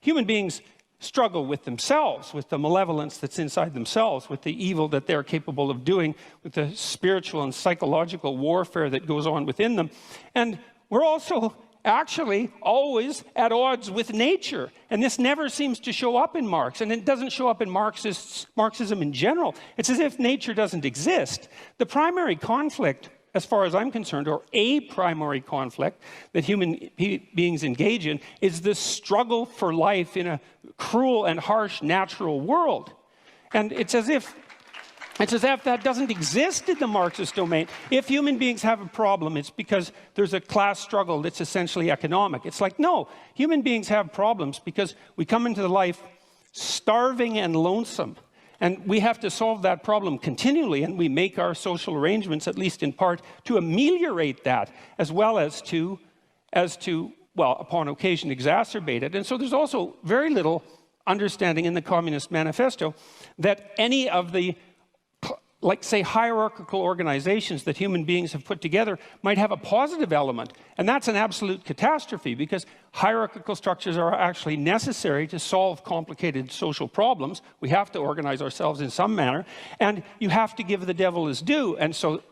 human beings struggle with themselves, with the malevolence that's inside themselves, with the evil that they're capable of doing, with the spiritual and psychological warfare that goes on within them. And we're also actually always at odds with nature. And this never seems to show up in Marx. And it doesn't show up in Marxism in general. It's as if nature doesn't exist. The primary conflict, as far as I'm concerned, or a primary conflict that human beings engage in, is the struggle for life in a cruel and harsh natural world. And it's as if that doesn't exist in the Marxist domain. If human beings have a problem, it's because there's a class struggle that's essentially economic. It's like, no, human beings have problems because we come into life starving and lonesome. And we have to solve that problem continually, and we make our social arrangements, at least in part, to ameliorate that, as well as to, well, upon occasion, exacerbate it. And so there's also very little understanding in the Communist Manifesto that any of the, like, say, hierarchical organizations that human beings have put together might have a positive element. And that's an absolute catastrophe, because hierarchical structures are actually necessary to solve complicated social problems. We have to organize ourselves in some manner, and you have to give the devil his due. And so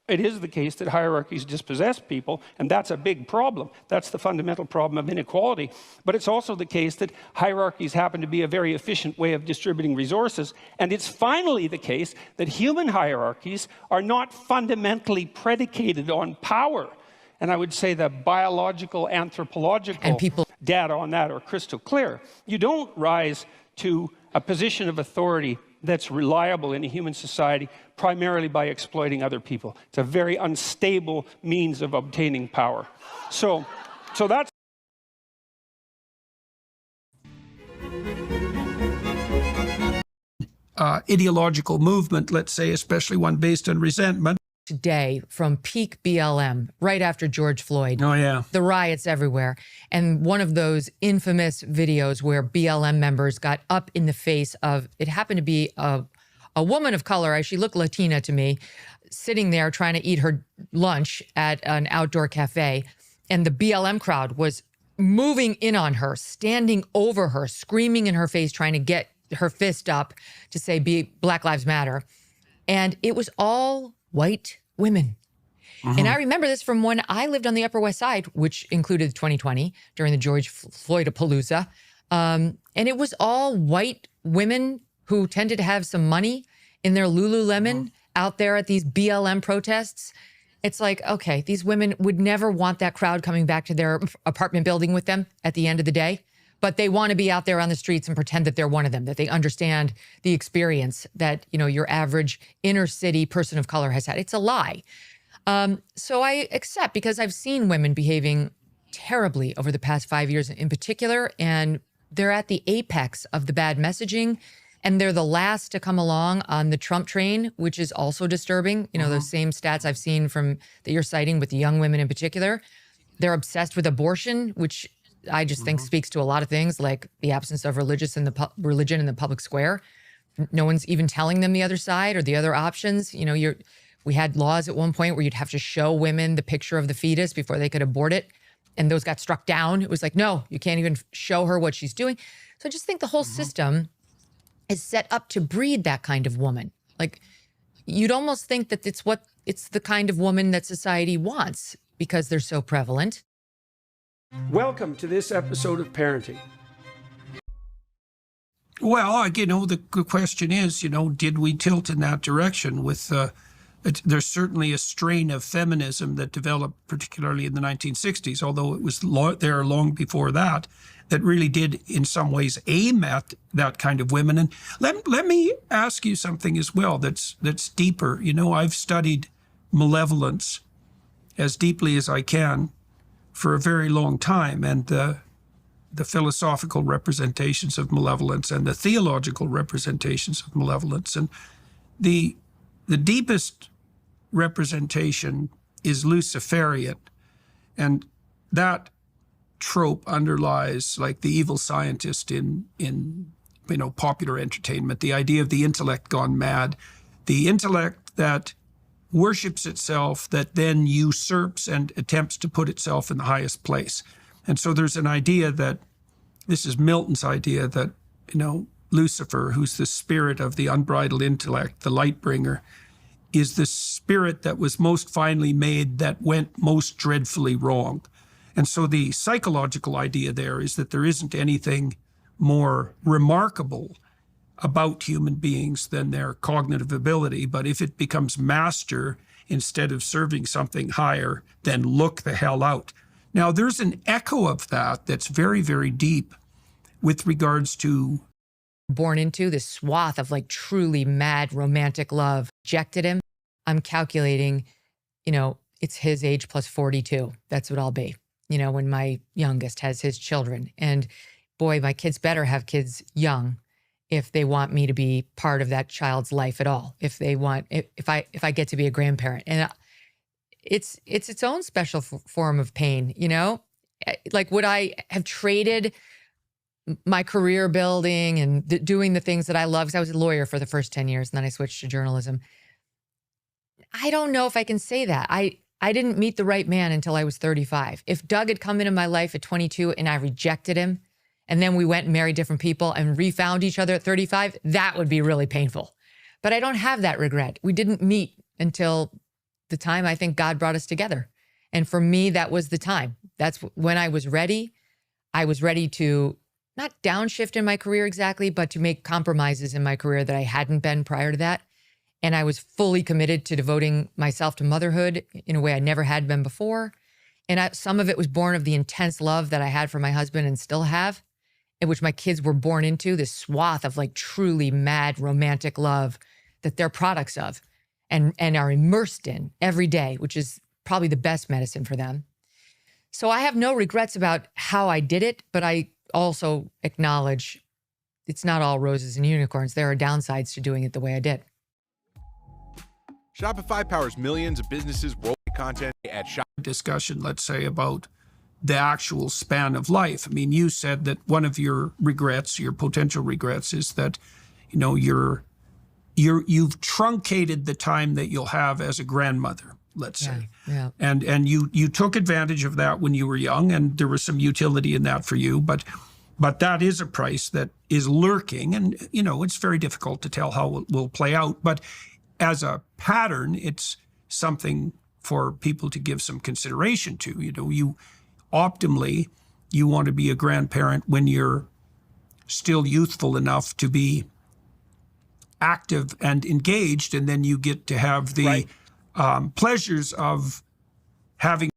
it is the case that hierarchies dispossess people, and that's a big problem. That's the fundamental problem of inequality. But it's also the case that hierarchies happen to be a very efficient way of distributing resources. And it's finally the case that human hierarchies are not fundamentally predicated on power. And I would say the biological, anthropological data on that are crystal clear. You don't rise to a position of authority that's reliable in a human society primarily by exploiting other people. It's a very unstable means of obtaining power. So that's ideological movement, let's say, especially one based on resentment. Today, from peak BLM, right after George Floyd. Oh, yeah. The riots everywhere. And one of those infamous videos where BLM members got up in the face of, it happened to be a woman of color, she looked Latina to me, sitting there trying to eat her lunch at an outdoor cafe. And the BLM crowd was moving in on her, standing over her, screaming in her face, trying to get her fist up to say, Black Lives Matter. And it was all white women. And I remember this from when I lived on the Upper West Side, which included 2020 during the George Floyd-a-palooza. And it was all white women who tended to have some money in their Lululemon out there at these BLM protests. It's like, okay, these women would never want that crowd coming back to their apartment building with them at the end of the day. But they want to be out there on the streets and pretend that they're one of them, that they understand the experience that, you know, your average inner city person of color has had. It's a lie. So I accept, because I've seen women behaving terribly over the past 5 years in particular, and they're at the apex of the bad messaging, and they're the last to come along on the Trump train, which is also disturbing. You know, those same stats I've seen from that you're citing with the young women in particular. They're obsessed with abortion, which I just think speaks to a lot of things, like the absence of religion in the public square. No one's even telling them the other side or the other options. You know, we had laws at one point where you'd have to show women the picture of the fetus before they could abort it. And those got struck down. It was like, no, you can't even show her what she's doing. So I just think the whole system is set up to breed that kind of woman. Like, you'd almost think that it's the kind of woman that society wants because they're so prevalent. Welcome to this episode of Parenting. Well, you know, the question is, you know, did we tilt in that direction with, there's certainly a strain of feminism that developed particularly in the 1960s, although it was there long before that really did in some ways aim at that kind of women. And let me ask you something as well that's deeper. You know, I've studied malevolence as deeply as I can for a very long time, and the philosophical representations of malevolence and the theological representations of malevolence. And the deepest representation is Luciferian, and that trope underlies, like, the evil scientist in you know, popular entertainment, the idea of the intellect gone mad, the intellect that worships itself that then usurps and attempts to put itself in the highest place. And so there's an idea that, this is Milton's idea, that, you know, Lucifer, who's the spirit of the unbridled intellect, the light bringer, is the spirit that was most finely made that went most dreadfully wrong. And so the psychological idea there is that there isn't anything more remarkable about human beings than their cognitive ability, but if it becomes master instead of serving something higher, then look the hell out. Now, there's an echo of that that's very, very deep with regards to born into this swath of like truly mad romantic love. Rejected him. I'm calculating, you know, it's his age plus 42. That's what I'll be, you know, when my youngest has his children. And boy, my kids better have kids young if they want me to be part of that child's life at all. If they want, if I get to be a grandparent. And it's its own special form of pain, you know? Like, would I have traded my career building and doing the things that I love? Because I was a lawyer for the first 10 years and then I switched to journalism. I don't know if I can say that. I didn't meet the right man until I was 35. If Doug had come into my life at 22 and I rejected him, and then we went and married different people and refound each other at 35, that would be really painful. But I don't have that regret. We didn't meet until the time I think God brought us together. And for me, that was the time. That's when I was ready. I was ready to not downshift in my career exactly, but to make compromises in my career that I hadn't been prior to that. And I was fully committed to devoting myself to motherhood in a way I never had been before. And some of it was born of the intense love that I had for my husband and still have, in which my kids were born into, this swath of like truly mad romantic love that they're products of and are immersed in every day, which is probably the best medicine for them. So I have no regrets about how I did it, but I also acknowledge it's not all roses and unicorns. There are downsides to doing it the way I did. Shopify powers millions of businesses worldwide content at Shopify. Discussion, let's say, about the actual span of life. I mean, you said that one of your regrets, your potential regrets, is that, you know, you've truncated the time that you'll have as a grandmother, let's say. Yeah. And you took advantage of that when you were young, and there was some utility in that for you, but that is a price that is lurking, and, you know, it's very difficult to tell how it will play out. But as a pattern, it's something for people to give some consideration to. You know, optimally, you want to be a grandparent when you're still youthful enough to be active and engaged, and then you get to have the pleasures of having.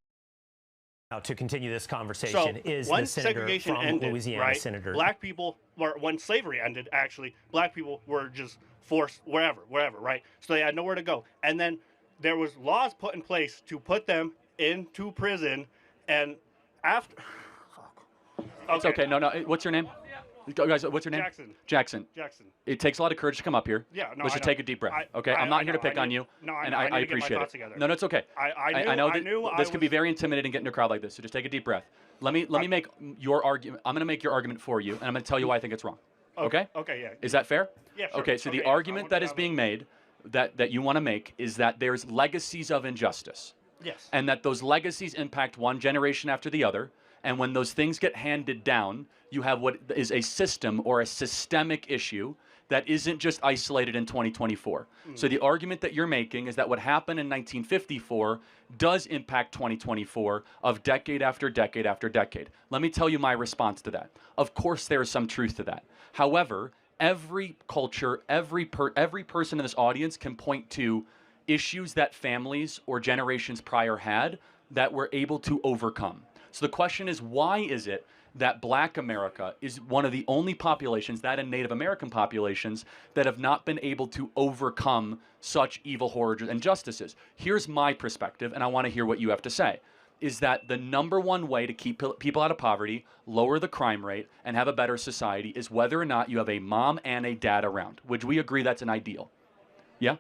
Now, to continue this conversation, is the senator from Louisiana, right? Senator. Black people, or when slavery ended, actually, black people were just forced wherever, right? So they had nowhere to go. And then there was laws put in place to put them into prison, and after... It's okay. No. What's your name? Guys, what's your name? Jackson. It takes a lot of courage to come up here. Yeah, no, Let's just take a deep breath. Okay, I'm not here to pick on you. No, and I appreciate it. No, it's okay. I know this can be very intimidating getting into a crowd like this, so just take a deep breath. Let me make your argument. I'm going to make your argument for you, and I'm going to tell you why I think it's wrong. Okay? Okay, yeah. Is that fair? Yeah, sure. Okay, so the argument that is being made, that you want to make, is that there's legacies of injustice. Yes. And that those legacies impact one generation after the other. And when those things get handed down, you have what is a system or a systemic issue that isn't just isolated in 2024. So the argument that you're making is that what happened in 1954 does impact 2024 of decade after decade after decade. Let me tell you my response to that. Of course, there is some truth to that. However, every culture, every person in this audience can point to issues that families or generations prior had that were able to overcome. So the question is, why is it that Black America is one of the only populations, that and Native American populations, that have not been able to overcome such evil, horrors, and injustices? Here's my perspective, and I want to hear what you have to say, is that the number one way to keep people out of poverty, lower the crime rate, and have a better society is whether or not you have a mom and a dad around. Would we agree that's an ideal? Yeah?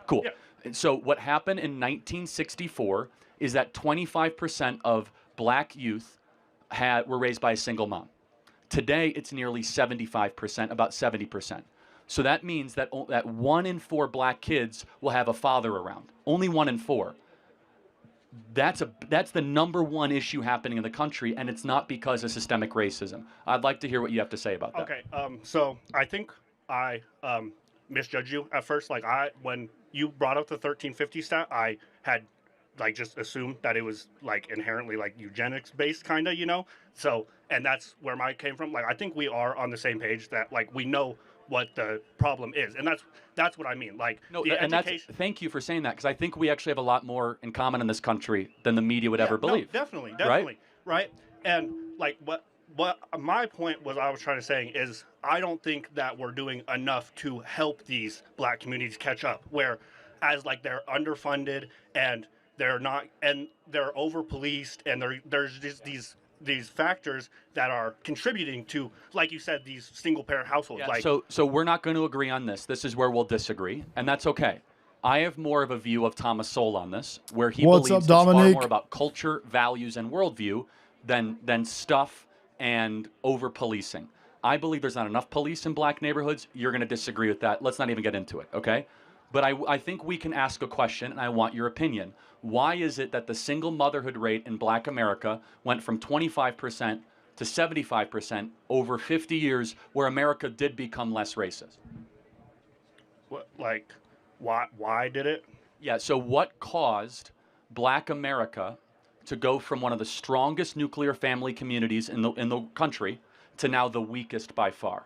Cool. Yeah. And so what happened in 1964 is that 25% of Black youth were raised by a single mom. Today, it's nearly 75%, about 70%. So that means that that 1 in 4 black kids will have a father around. Only 1 in 4. That's the #1 issue happening in the country, and it's not because of systemic racism. I'd like to hear what you have to say about that. Okay, so I think I misjudged you at first. Like when you brought up the 1350 stat, I had like just assumed that it was like inherently like eugenics based kind of, you know? So, and that's where mine came from. Like I think we are on the same page that like we know what the problem is. And that's what I mean. Like no, the and education. Thank you for saying that, because I think we actually have a lot more in common in this country than the media would ever believe. No, definitely, right? And like what my point was, I was trying to say is I don't think that we're doing enough to help these black communities catch up, where as like they're underfunded and they're not, and they're over policed, and there's just these factors that are contributing to, like you said, these single parent households. Yeah, like so we're not going to agree on this. This is where we'll disagree, and that's okay. I have more of a view of Thomas Sowell on this, where he believes it's far more about culture, values, and worldview than stuff and over-policing. I believe there's not enough police in black neighborhoods. You're going to disagree with that. Let's not even get into it, okay? But I think we can ask a question, and I want your opinion. Why is it that the single motherhood rate in black America went from 25% to 75% over 50 years, where America did become less racist? Why did it? Yeah, so what caused black America to go from one of the strongest nuclear family communities in the country to now the weakest by far?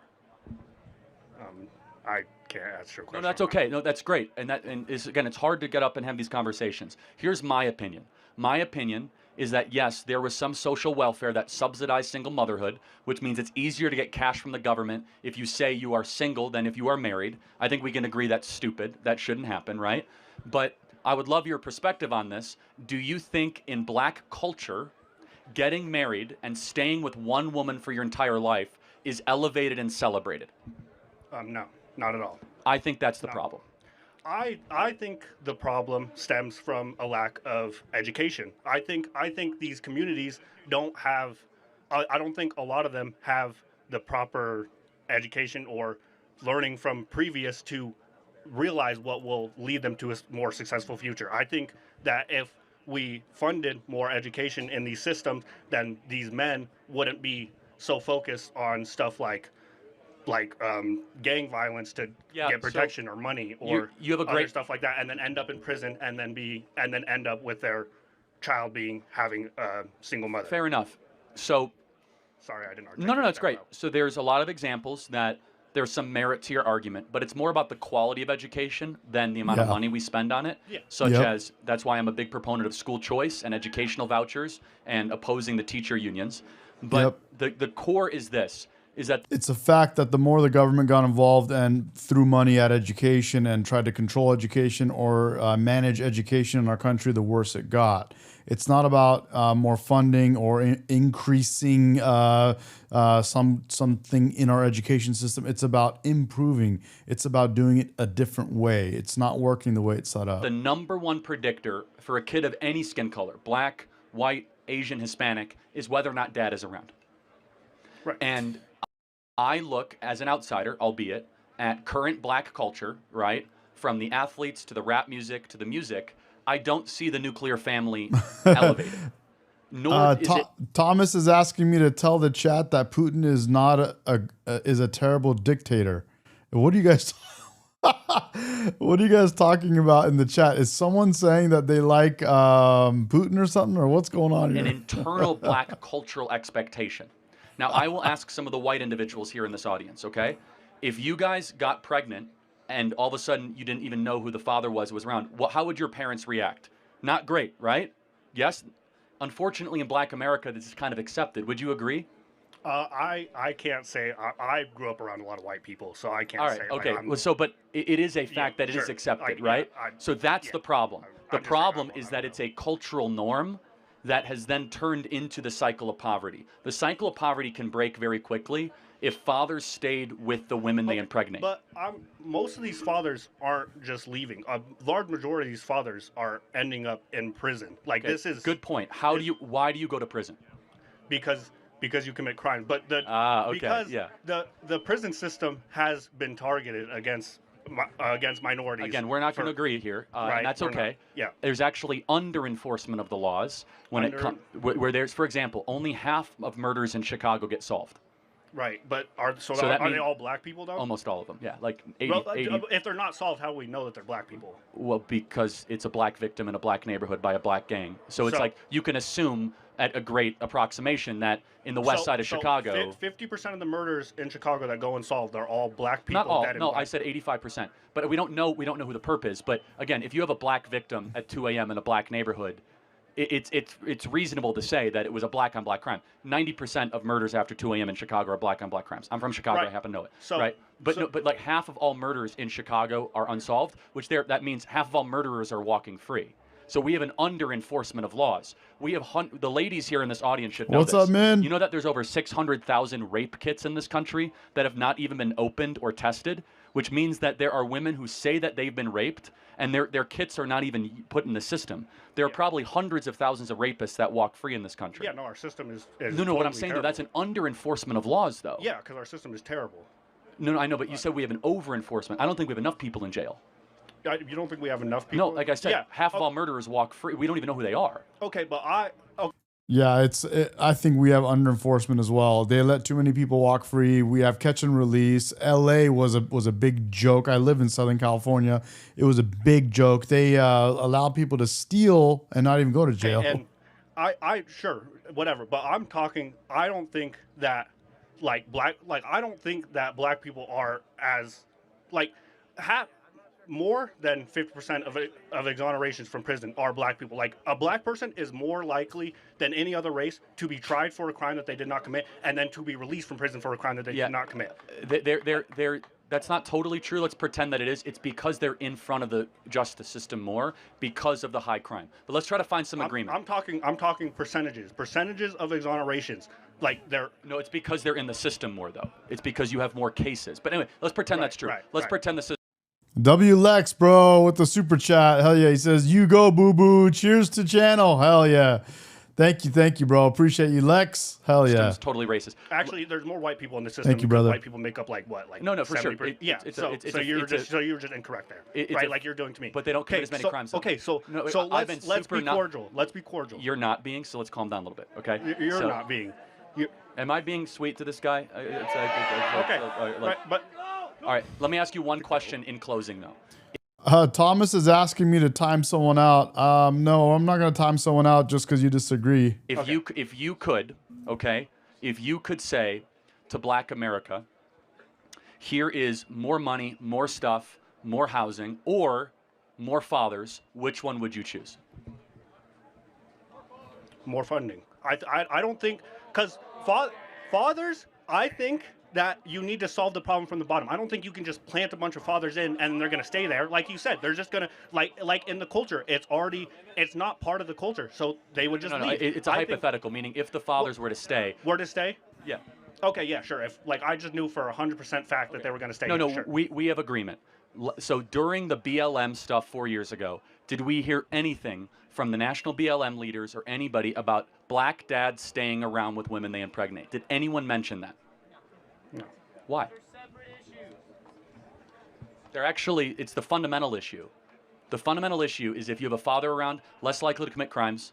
I can't answer your question. No, that's okay. No, that's great. And again, it's hard to get up and have these conversations. Here's my opinion. My opinion is that, yes, there was some social welfare that subsidized single motherhood, which means it's easier to get cash from the government if you say you are single than if you are married. I think we can agree that's stupid. That shouldn't happen, right? But I would love your perspective on this. Do you think in black culture, getting married and staying with one woman for your entire life is elevated and celebrated? No, not at all. I think that's the problem. I think the problem stems from a lack of education. I think these communities don't have, I don't think a lot of them have the proper education or learning from previous to realize what will lead them to a more successful future. I think that if we funded more education in these systems, then these men wouldn't be so focused on stuff like gang violence to get protection or money or you have a other great stuff like that, and then end up in prison and then end up with their child having a single mother. Fair enough. So sorry, I didn't articulate. No, it's great. Well. So there's a lot of examples that there's some merit to your argument, but it's more about the quality of education than the amount of money we spend on it. Yeah. Such as, that's why I'm a big proponent of school choice and educational vouchers and opposing the teacher unions. But the core is this. Is that it's a fact that the more the government got involved and threw money at education and tried to control education or manage education in our country, the worse it got. It's not about more funding or increasing something in our education system. It's about improving. It's about doing it a different way. It's not working the way it's set up. The #1 predictor for a kid of any skin color, black, white, Asian, Hispanic, is whether or not dad is around. Right. And I look, as an outsider, albeit, at current black culture, right? From the athletes to the rap music to the music, I don't see the nuclear family elevated. Nor is it... Thomas is asking me to tell the chat that Putin is not is a terrible dictator. What are you guys what are you guys talking about in the chat? Is someone saying that they like Putin or something, or what's going on here? An internal black cultural expectation. Now, I will ask some of the white individuals here in this audience, okay? If you guys got pregnant and all of a sudden you didn't even know who the father was around, how would your parents react? Not great, right? Yes? Unfortunately, in black America, this is kind of accepted. Would you agree? I can't say. I grew up around a lot of white people, so I can't say. All right, okay. Well, but it is a fact that it is accepted, right? So that's the problem. The problem is that it's a cultural norm that has then turned into the cycle of poverty. The cycle of poverty can break very quickly if fathers stayed with the women they impregnate. But most of these fathers aren't just leaving. A large majority of these fathers are ending up in prison. Like this is good point. Why do you go to prison? Because because you commit crimes. But the okay, because yeah. the prison system has been targeted against minorities. Again, we're not going to agree here, right, and that's okay. Yeah. There's actually under enforcement of the laws when it comes where there's, for example, only half of murders in Chicago get solved. Right, but are they all black people though? Almost all of them, yeah. Like 80, Well, 80 if they're not solved, how do we know that they're black people? Well, because it's a black victim in a black neighborhood by a black gang. So it's like you can assume at a great approximation that in the west side of Chicago, 50% of the murders in Chicago that go unsolved are all black people. not all. Dead No, black. I said 85%. But we don't know who the perp is. But again, if you have a black victim at 2 a.m. in a black neighborhood, it's reasonable to say that it was a black on black crime. 90% of murders after 2 a.m. in Chicago are black on black crimes. I'm from Chicago. Right. I happen to know it. So, right. But like half of all murders in Chicago are unsolved, which that means half of all murderers are walking free. So we have an under enforcement of laws. We have the ladies here in this audience should know What's this. up, man? You know that there's over 600,000 rape kits in this country that have not even been opened or tested, which means that there are women who say that they've been raped and their kits are not even put in the system. There are probably hundreds of thousands of rapists that walk free in this country. Yeah, no, our system is No, totally what I'm saying though, terrible. that's an under enforcement of laws though. Yeah, because our system is terrible. No, I know, but you said we have an over enforcement. I don't think we have enough people in jail. You don't think we have enough people? No, like I said, half of all murderers walk free. We don't even know who they are. Okay, but Yeah, I think we have under enforcement as well. They let too many people walk free. We have catch and release. L.A. was a big joke. I live in Southern California. It was a big joke. They allowed people to steal and not even go to jail. And I sure whatever, but I'm talking. I don't think that I don't think that black people are as more than 50% of exonerations from prison are black people. Like a black person is more likely than any other race to be tried for a crime that they did not commit and then to be released from prison for a crime that they did not commit. That's not totally true. Let's pretend that it is. It's because they're in front of the justice system more because of the high crime. But let's try to find some agreement. I'm talking percentages of exonerations. No, it's because they're in the system more though. It's because you have more cases. But anyway, let's pretend that's true. Let's pretend the system. W Lex, bro, with the super chat. Hell yeah. He says, "You go, boo boo. Cheers to channel." Hell yeah. Thank you, bro. Appreciate you, Lex. Hell yeah. It's totally racist. Actually, there's more white people in the system. Thank you, brother. White people make up no, for sure. 70%. So you were just incorrect there, right? Like you're doing to me. But they don't commit as many crimes. Okay, so let's be cordial. Let's be cordial. You're not being, so let's calm down a little bit, okay? You're not being. Am I being sweet to this guy? Okay. All right. Let me ask you one question in closing, though. Thomas is asking me to time someone out. No, I'm not going to time someone out just because you disagree. If you could say to Black America, here is more money, more stuff, more housing, or more fathers, which one would you choose? More funding. I don't think, because fathers, I think that you need to solve the problem from the bottom. I don't think you can just plant a bunch of fathers in and they're going to stay there. Like you said, they're just going to, like in the culture, it's not part of the culture. So they would just leave. It's a hypothetical, meaning if the fathers were to stay. Were to stay? Yeah. Okay, yeah, sure. If I just knew for 100% fact that they were going to stay. No, sure. we have agreement. So during the BLM stuff 4 years ago, did we hear anything from the national BLM leaders or anybody about black dads staying around with women they impregnate? Did anyone mention that? No. Why? It's the fundamental issue. The fundamental issue is if you have a father around, less likely to commit crimes,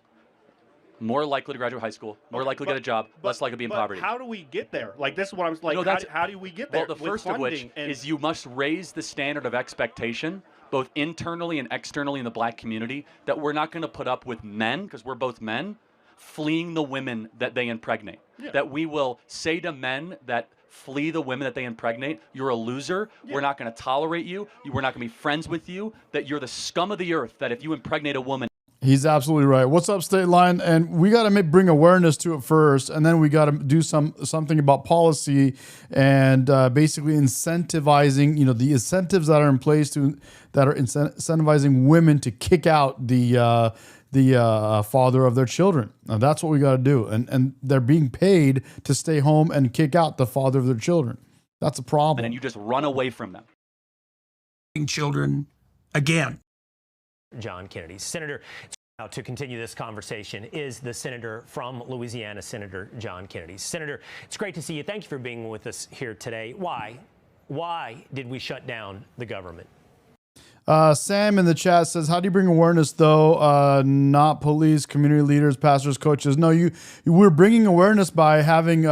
more likely to graduate high school, more likely to get a job, less likely to be in poverty. How do we get there? Like, this is what I'm like. No, how do we get there? Well, the first of which is you must raise the standard of expectation, both internally and externally in the black community, that we're not going to put up with men, because we're both men, fleeing the women that they impregnate. Yeah. That we will say to men that flee the women that they impregnate, you're a loser, we're not going to tolerate you, we're not going to be friends with you, that you're the scum of the earth, that if you impregnate a woman. He's absolutely right. What's up, State Line? And we got to bring awareness to it first, and then we got to do something about policy and basically incentivizing, the incentives that are in place that are incentivizing women to kick out the father of their children. Now, that's what we got to do. And they're being paid to stay home and kick out the father of their children. That's a problem. And then you just run away from them. Children again. John Kennedy. Senator, Now, to continue this conversation is the senator from Louisiana, Senator John Kennedy. Senator, it's great to see you. Thank you for being with us here today. Why did we shut down the government? Sam in the chat says, how do you bring awareness, though? Not police, community leaders, pastors, coaches. No, we're bringing awareness by having,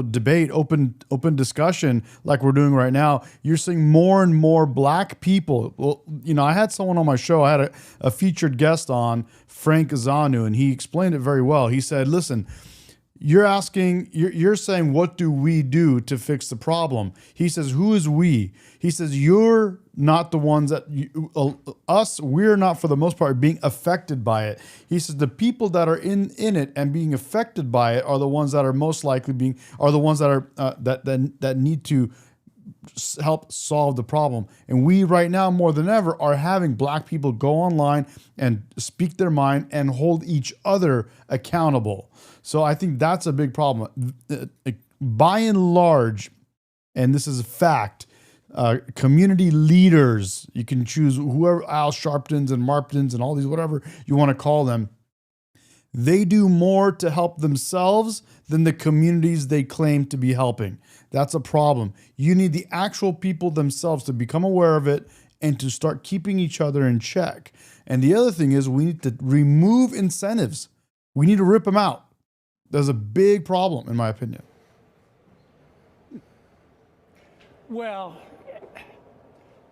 debate, open discussion like we're doing right now. You're seeing more and more black people. Well, I had someone on my show. I had a featured guest on, Frank Zanu, and he explained it very well. He said, listen, you're saying, what do we do to fix the problem? He says, who is we? He says, you're not the ones that, we're not for the most part being affected by it. He says, the people that are in it and being affected by it are the ones that are most likely are the ones that are, that need to help solve the problem. And we right now, more than ever, are having black people go online and speak their mind and hold each other accountable. So I think that's a big problem. By and large, and this is a fact, community leaders, you can choose whoever, Al Sharptons and Marptons and all these, whatever you want to call them, they do more to help themselves than the communities they claim to be helping. That's a problem. You need the actual people themselves to become aware of it and to start keeping each other in check. And the other thing is we need to remove incentives. We need to rip them out. There's a big problem, in my opinion. Well,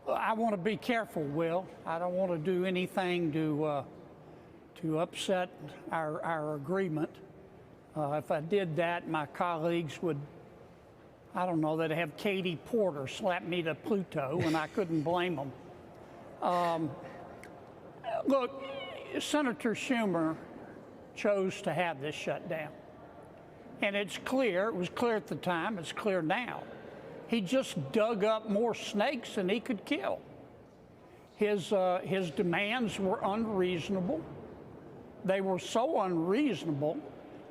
I want to be careful, Will. I don't want to do anything to upset our agreement. If I did that, my colleagues would, I don't know, they'd have Katie Porter slap me to Pluto, and I couldn't blame them. Look, Senator Schumer chose to have this shut down. And it's clear, it was clear at the time, it's clear now. He just dug up more snakes than he could kill. His demands were unreasonable. They were so unreasonable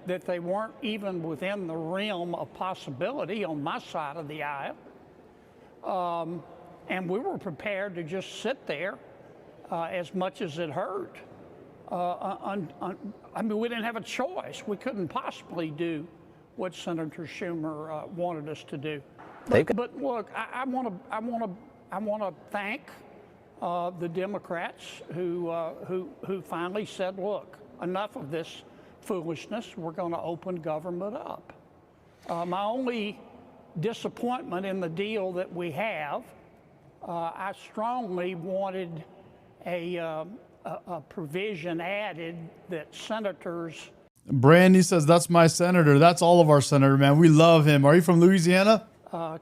that they weren't even within the realm of possibility on my side of the aisle. And we were prepared to just sit there as much as it hurt. I mean, we didn't have a choice. We couldn't possibly do what Senator Schumer wanted us to do. But look, I want to thank the Democrats who finally said, look, enough of this foolishness. We're going to open government up. My only disappointment in the deal that we have, I strongly wanted a provision added that senators. Brandy says, that's my senator. That's all of our senator, man. We love him. Are you from Louisiana?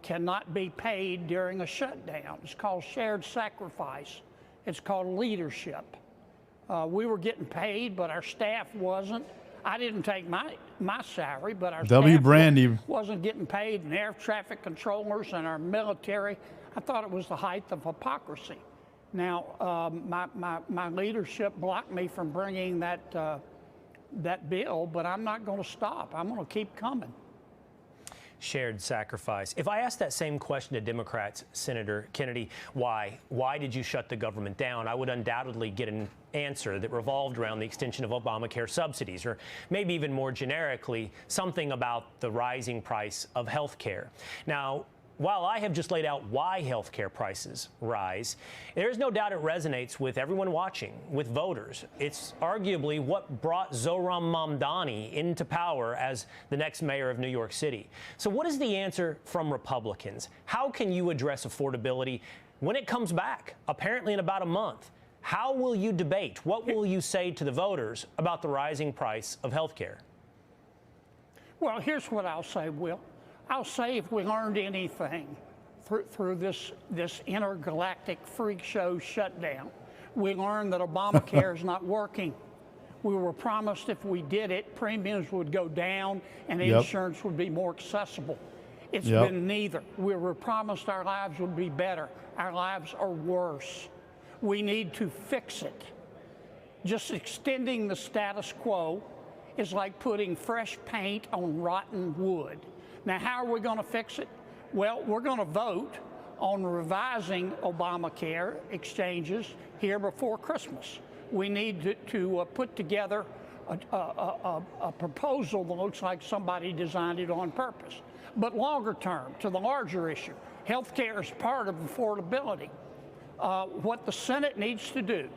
Cannot be paid during a shutdown. It's called shared sacrifice. It's called leadership. We were getting paid, but our staff wasn't. I didn't take my salary, but our staff wasn't getting paid, and air traffic controllers and our military. I thought it was the height of hypocrisy. Now, my leadership blocked me from bringing that bill, but I'm not going to stop. I'm going to keep coming. Shared sacrifice. If I asked that same question to Democrats, Senator Kennedy, why did you shut the government down? I would undoubtedly get an answer that revolved around the extension of Obamacare subsidies, or maybe even more generically, something about the rising price of health care. Now, while I have just laid out why healthcare prices rise, there is no doubt it resonates with everyone watching, with voters. It's arguably what brought Zohran Mamdani into power as the next mayor of New York City. So what is the answer from Republicans? How can you address affordability when it comes back, apparently in about a month? How will you debate? What will you say to the voters about the rising price of healthcare? Well, here's what I'll say, Will. I'll say if we learned anything through this intergalactic freak show shutdown, we learned that Obamacare is not working. We were promised if we did it, premiums would go down and insurance would be more accessible. It's been neither. We were promised our lives would be better. Our lives are worse. We need to fix it. Just extending the status quo is like putting fresh paint on rotten wood. Now, how are we going to fix it? Well, we're going to vote on revising Obamacare exchanges here before Christmas. We need to put together a proposal that looks like somebody designed it on purpose. But longer term, to the larger issue, healthcare is part of affordability. What the Senate needs to do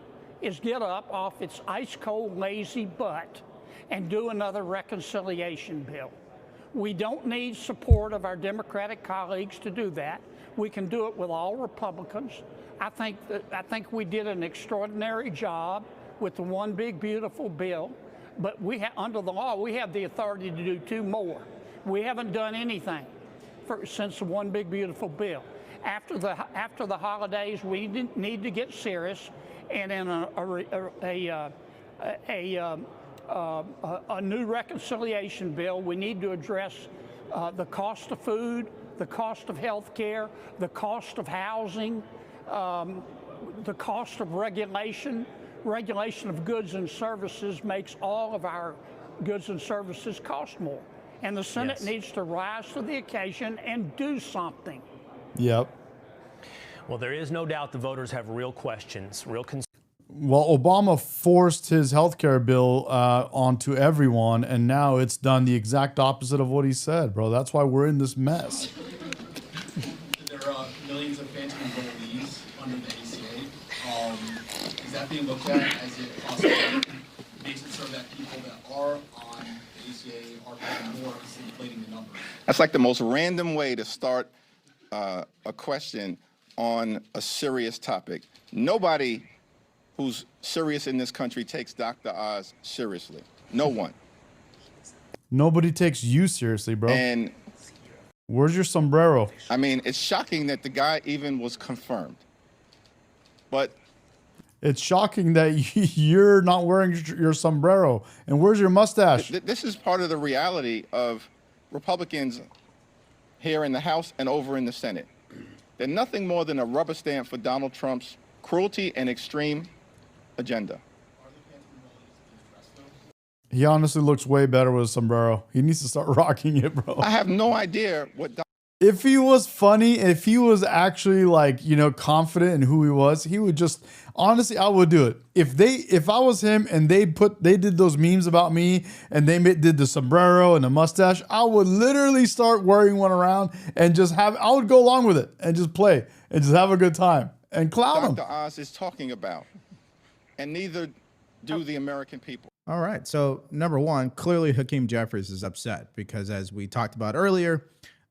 is get up off its ice-cold, lazy butt and do another reconciliation bill. We don't need support of our Democratic colleagues to do that. We can do it with all Republicans. I think we did an extraordinary job with the one big beautiful bill, but under the law we have the authority to do 2 more. We haven't done anything since the one big beautiful bill. After the holidays, we need to get serious, and in a new reconciliation bill, we need to address the cost of food, the cost of health care, the cost of housing, the cost of regulation. Regulation of goods and services makes all of our goods and services cost more. And the Senate needs to rise to the occasion and do something. Yep. Well, there is no doubt the voters have real questions, real concerns. Well, Obama forced his healthcare bill onto everyone, and now it's done the exact opposite of what he said, bro. That's why we're in this mess. There are millions of phantom enrollees under the ACA. Is that being looked at as it possibly makes it so that people that are on the ACA are paying more, it's inflating the numbers? That's like the most random way to start a question on a serious topic. Nobody who's serious in this country takes Dr. Oz seriously. No one. Nobody takes you seriously, bro. And where's your sombrero? I mean, it's shocking that the guy even was confirmed. But it's shocking that you're not wearing your sombrero. And where's your mustache? This is part of the reality of Republicans here in the House and over in the Senate. They're nothing more than a rubber stamp for Donald Trump's cruelty and extreme agenda. He honestly looks way better with a sombrero. He needs to start rocking it, bro. I have no idea what... If he was funny, if he was actually like, you know, confident in who he was, he would just, honestly, I would do it. If I was him and they did those memes about me and they did the sombrero and the mustache, I would literally start wearing one around and I would go along with it and just play and just have a good time and clown him. Dr. Oz is talking about, and neither do the American people. All right. So number one, clearly Hakeem Jeffries is upset because as we talked about earlier,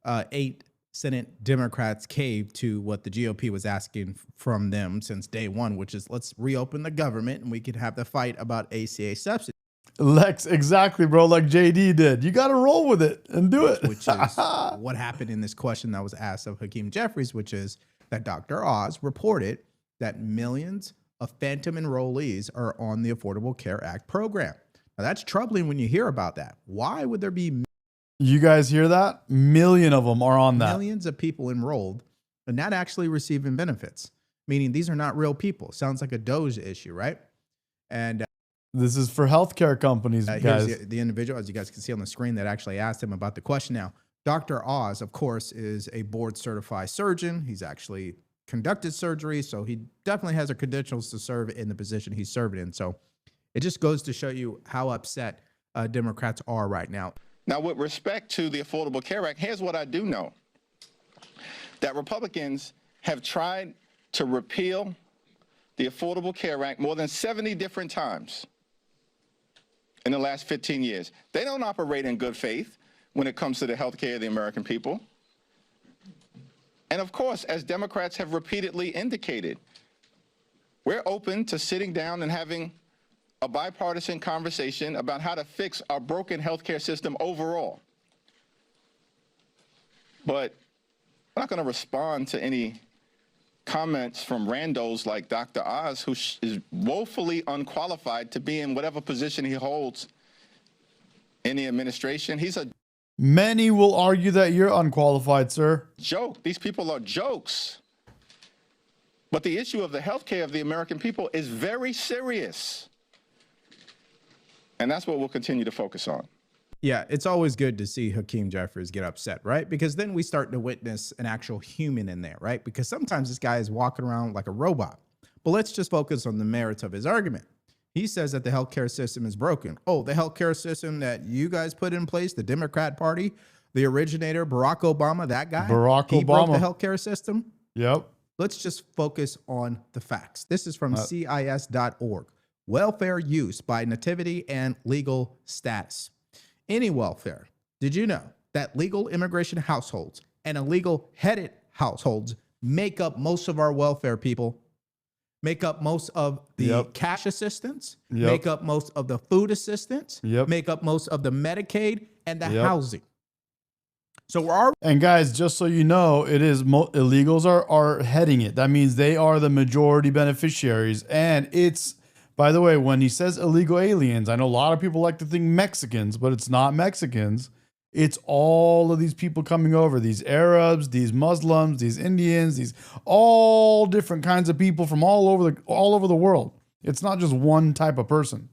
8 Senate Democrats caved to what the GOP was asking from them since day one, which is let's reopen the government and we can have the fight about ACA subsidy. Lex, exactly, bro, like JD did. You got to roll with it and do it. Which is what happened in this question that was asked of Hakeem Jeffries, which is that Dr. Oz reported that millions of phantom enrollees are on the Affordable Care Act program. Now, that's troubling when you hear about that. Why would there be... You guys hear that? Million of them are on that. Millions of people enrolled and not actually receiving benefits, meaning these are not real people. Sounds like a Doge issue, right? And this is for healthcare companies, guys. Here's the individual, as you guys can see on the screen, that actually asked him about the question. Now, Dr. Oz, of course, is a board-certified surgeon. He's actually conducted surgery, so he definitely has the credentials to serve in the position he's served in. So it just goes to show you how upset Democrats are right now. Now, with respect to the Affordable Care Act, here's what I do know. That Republicans have tried to repeal the Affordable Care Act more than 70 different times in the last 15 years. They don't operate in good faith when it comes to the health care of the American people. And of course, as Democrats have repeatedly indicated, we're open to sitting down and having a bipartisan conversation about how to fix our broken healthcare system overall. But I'm not going to respond to any comments from randos like Dr. Oz, who is woefully unqualified to be in whatever position he holds in the administration. He's a Many will argue that you're unqualified, sir. Joke. These people are jokes. But the issue of the healthcare of the American people is very serious. And that's what we'll continue to focus on. Yeah, it's always good to see Hakeem Jeffries get upset, right? Because then we start to witness an actual human in there, right? Because sometimes this guy is walking around like a robot. But let's just focus on the merits of his argument. He says that the healthcare system is broken. Oh, the healthcare system that you guys put in place, the Democrat Party, the originator, Barack Obama, that guy, he broke the healthcare system. Yep. Let's just focus on the facts. This is from CIS.org. Welfare use by nativity and legal status. Any welfare. Did you know that legal immigration households and illegal headed households make up most of our welfare people, make up most of the cash assistance, make up most of the food assistance, make up most of the Medicaid and the housing. So and guys, just so you know, it is illegals are heading it. That means they are the majority beneficiaries. And it's, by the way, when he says illegal aliens, I know a lot of people like to think Mexicans, but it's not Mexicans. It's all of these people coming over, these Arabs, these Muslims, these Indians, these all different kinds of people from all over the world. It's not just one type of person.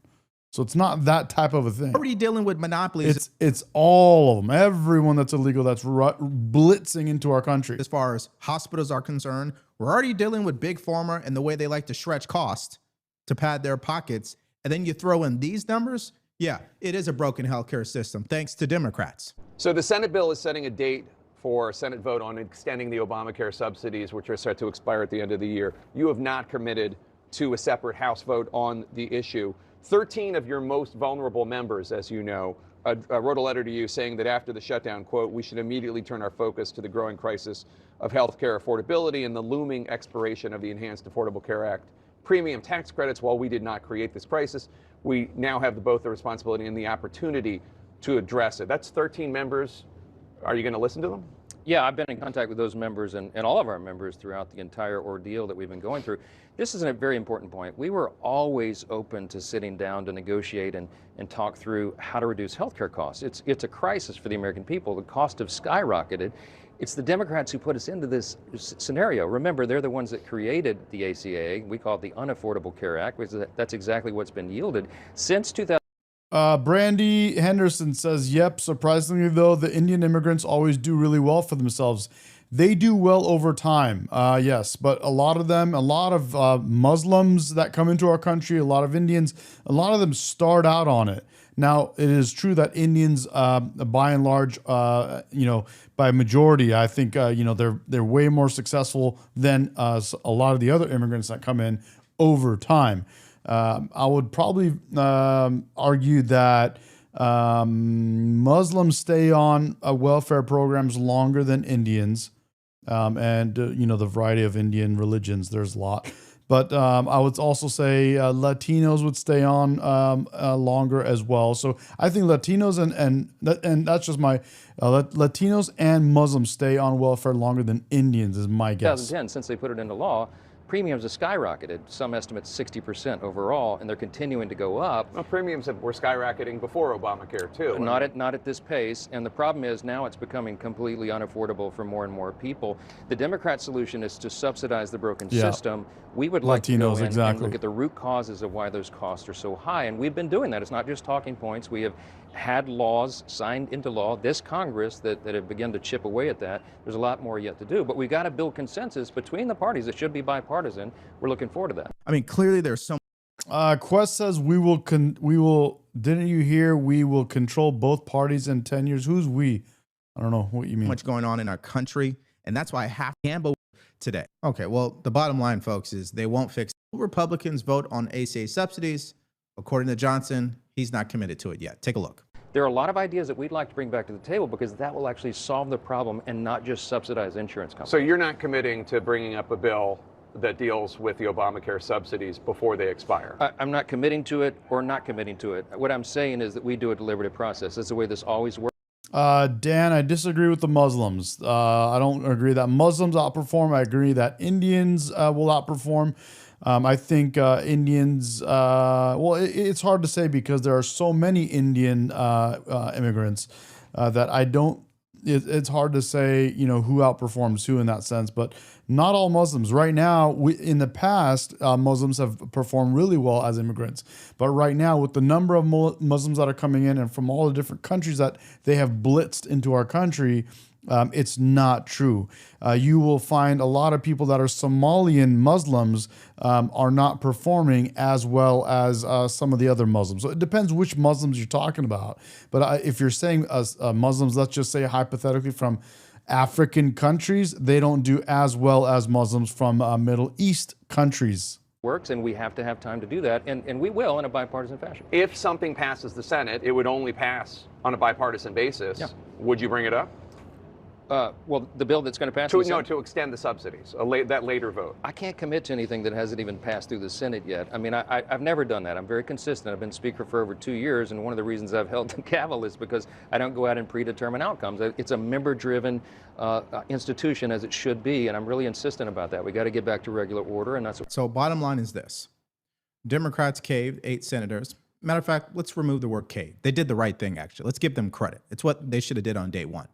So it's not that type of a thing. Already dealing with monopolies. It's all of them. Everyone that's illegal that's blitzing into our country. As far as hospitals are concerned, we're already dealing with big pharma and the way they like to stretch cost to pad their pockets. And then you throw in these numbers. Yeah, it is a broken healthcare system, thanks to Democrats. So the Senate bill is setting a date for a Senate vote on extending the Obamacare subsidies, which are set to expire at the end of the year. You have not committed to a separate House vote on the issue. 13 of your most vulnerable members, as you know, wrote a letter to you saying that after the shutdown, quote, we should immediately turn our focus to the growing crisis of health care affordability and the looming expiration of the Enhanced Affordable Care Act premium tax credits. While we did not create this crisis, we now have both the responsibility and the opportunity to address it. That's 13 members. Are you going to listen to them? Yeah, I've been in contact with those members and all of our members throughout the entire ordeal that we've been going through. This is a very important point. We were always open to sitting down to negotiate and talk through how to reduce healthcare costs. It's a crisis for the American people. The cost have skyrocketed. It's the Democrats who put us into this scenario. Remember, they're the ones that created the ACA. We call it the Unaffordable Care Act, which that's exactly what's been yielded since 2000. Brandy Henderson says, yep, surprisingly though, the Indian immigrants always do really well for themselves. They do well over time, yes, but a lot of Muslims that come into our country, a lot of Indians, a lot of them start out on it. Now, it is true that Indians, by and large, by majority, I think, they're way more successful than a lot of the other immigrants that come in over time. I would probably argue that Muslims stay on welfare programs longer than Indians, and the variety of Indian religions. There's a lot, but I would also say Latinos would stay on longer as well. So I think Latinos and that's just my Latinos and Muslims stay on welfare longer than Indians is my guess. 2010, since they put it into law, premiums have skyrocketed. Some estimates 60% overall, and they're continuing to go up. Well, premiums were skyrocketing before Obamacare too. Not at this pace, and the problem is now it's becoming completely unaffordable for more and more people. The Democrat solution is to subsidize the broken system. We would like to go in and look at the root causes of why those costs are so high, and we've been doing that. It's not just talking points. We have had laws signed into law, this Congress, that have begun to chip away at that. There's a lot more yet to do, but we've got to build consensus between the parties. It should be bipartisan. We're looking forward to that. I mean, clearly there's so Quest says we will didn't you hear we will control both parties in 10 years? Who's we? I don't know what you mean. Much going on in our country, and that's why I have Gambo today. Okay, well, the bottom line, folks, is they won't fix it. Republicans vote on ACA subsidies. According to Johnson, he's not committed to it yet. Take a look. There are a lot of ideas that we'd like to bring back to the table because that will actually solve the problem and not just subsidize insurance companies. So you're not committing to bringing up a bill that deals with the Obamacare subsidies before they expire? I'm not committing to it or not committing to it. What I'm saying is that we do a deliberative process. That's the way this always works. Dan, I disagree with the Muslims. I don't agree that Muslims outperform. I agree that Indians will outperform. I think Indians, it's hard to say because there are so many Indian immigrants that I don't, it's hard to say, who outperforms who in that sense, but not all Muslims. Right now, in the past, Muslims have performed really well as immigrants. But right now, with the number of Muslims that are coming in and from all the different countries that they have blitzed into our country, It's not true. You will find a lot of people that are Somalian Muslims are not performing as well as some of the other Muslims. So it depends which Muslims you're talking about. But if you're saying Muslims, let's just say hypothetically from African countries, they don't do as well as Muslims from Middle East countries. Works, and we have to have time to do that, and we will in a bipartisan fashion. If something passes the Senate, it would only pass on a bipartisan basis. Yeah. Would you bring it up? Well, the bill that's going to pass to extend the subsidies, that later vote. I can't commit to anything that hasn't even passed through the Senate yet. I mean, I've never done that. I'm very consistent. I've been Speaker for over 2 years, and one of the reasons I've held the gavel is because I don't go out and predetermine outcomes. It's a member-driven institution, as it should be, and I'm really insistent about that. We got to get back to regular order, and that's what. So bottom line is this. Democrats caved 8 senators. Matter of fact, let's remove the word cave. They did the right thing, actually. Let's give them credit. It's what they should have did on day one.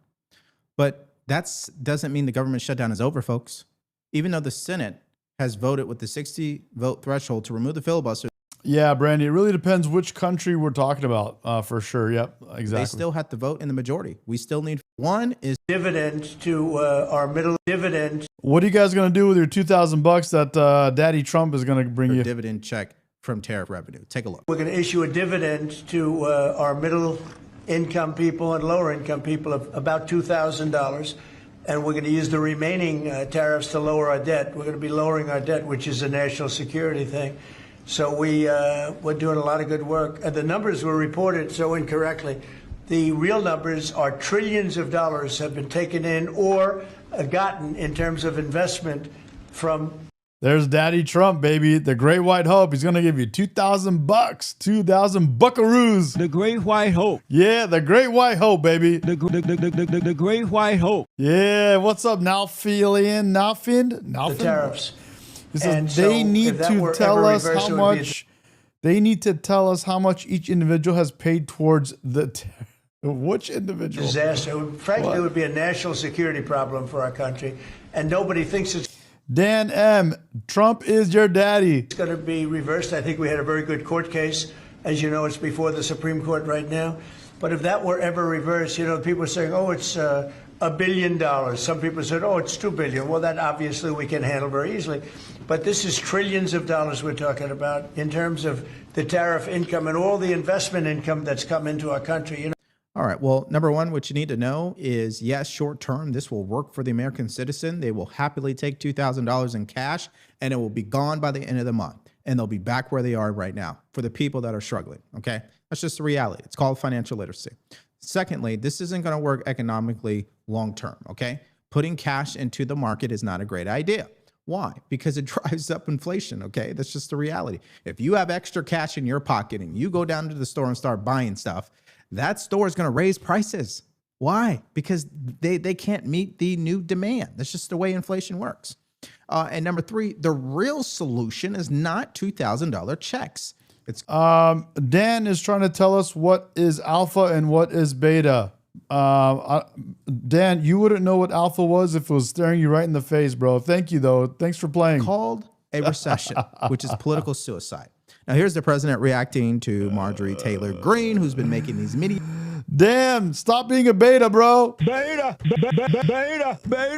But that doesn't mean the government shutdown is over, folks. Even though the Senate has voted with the 60-vote threshold to remove the filibuster. Yeah, Brandy, it really depends which country we're talking about, for sure. Yep, exactly. They still have to vote in the majority. We still need one is dividend to our middle dividend. What are you guys going to do with your $2,000 that Daddy Trump is going to bring you? Dividend check from tariff revenue. Take a look. We're going to issue a dividend to our middle income people and lower income people of about $2,000, and we're going to use the remaining tariffs to lower our debt. We're going to be lowering our debt, which is a national security thing. So we're doing a lot of good work. And the numbers were reported so incorrectly. The real numbers are trillions of dollars have been taken in or gotten in terms of investment from. There's Daddy Trump, baby. The Great White Hope. He's going to give you $2,000. 2,000 buckaroos. The Great White Hope. Yeah, the Great White Hope, baby. The Great White Hope. Yeah, what's up, Nalfield? The tariffs. He says they need to tell us how much. They need to tell us how much each individual has paid towards the. Which individual? Disaster. Frankly, it would be a national security problem for our country, and nobody thinks it's. Dan M. Trump is your daddy. It's going to be reversed. I think we had a very good court case. As you know, it's before the Supreme Court right now. But if that were ever reversed, you know, people are saying, oh, it's $1 billion. Some people said, oh, it's $2 billion. Well, that obviously we can handle very easily. But this is trillions of dollars we're talking about in terms of the tariff income and all the investment income that's come into our country. You know. All right. Well, number one, what you need to know is, yes, short term, this will work for the American citizen. They will happily take $2,000 in cash, and it will be gone by the end of the month. And they'll be back where they are right now for the people that are struggling. Okay. That's just the reality. It's called financial literacy. Secondly, this isn't going to work economically long term. Okay. Putting cash into the market is not a great idea. Why? Because it drives up inflation. Okay. That's just the reality. If you have extra cash in your pocket and you go down to the store and start buying stuff, that store is going to raise prices. Why? Because they can't meet the new demand. That's just the way inflation works. And number three, the real solution is not $2,000 checks. It's Dan is trying to tell us what is alpha and what is beta. Dan, you wouldn't know what alpha was if it was staring you right in the face, bro. Thank you, though. Thanks for playing. Called a recession, which is political suicide. Now, here's the president reacting to Marjorie Taylor Greene, who's been making these mini. Damn, stop being a beta, bro. Beta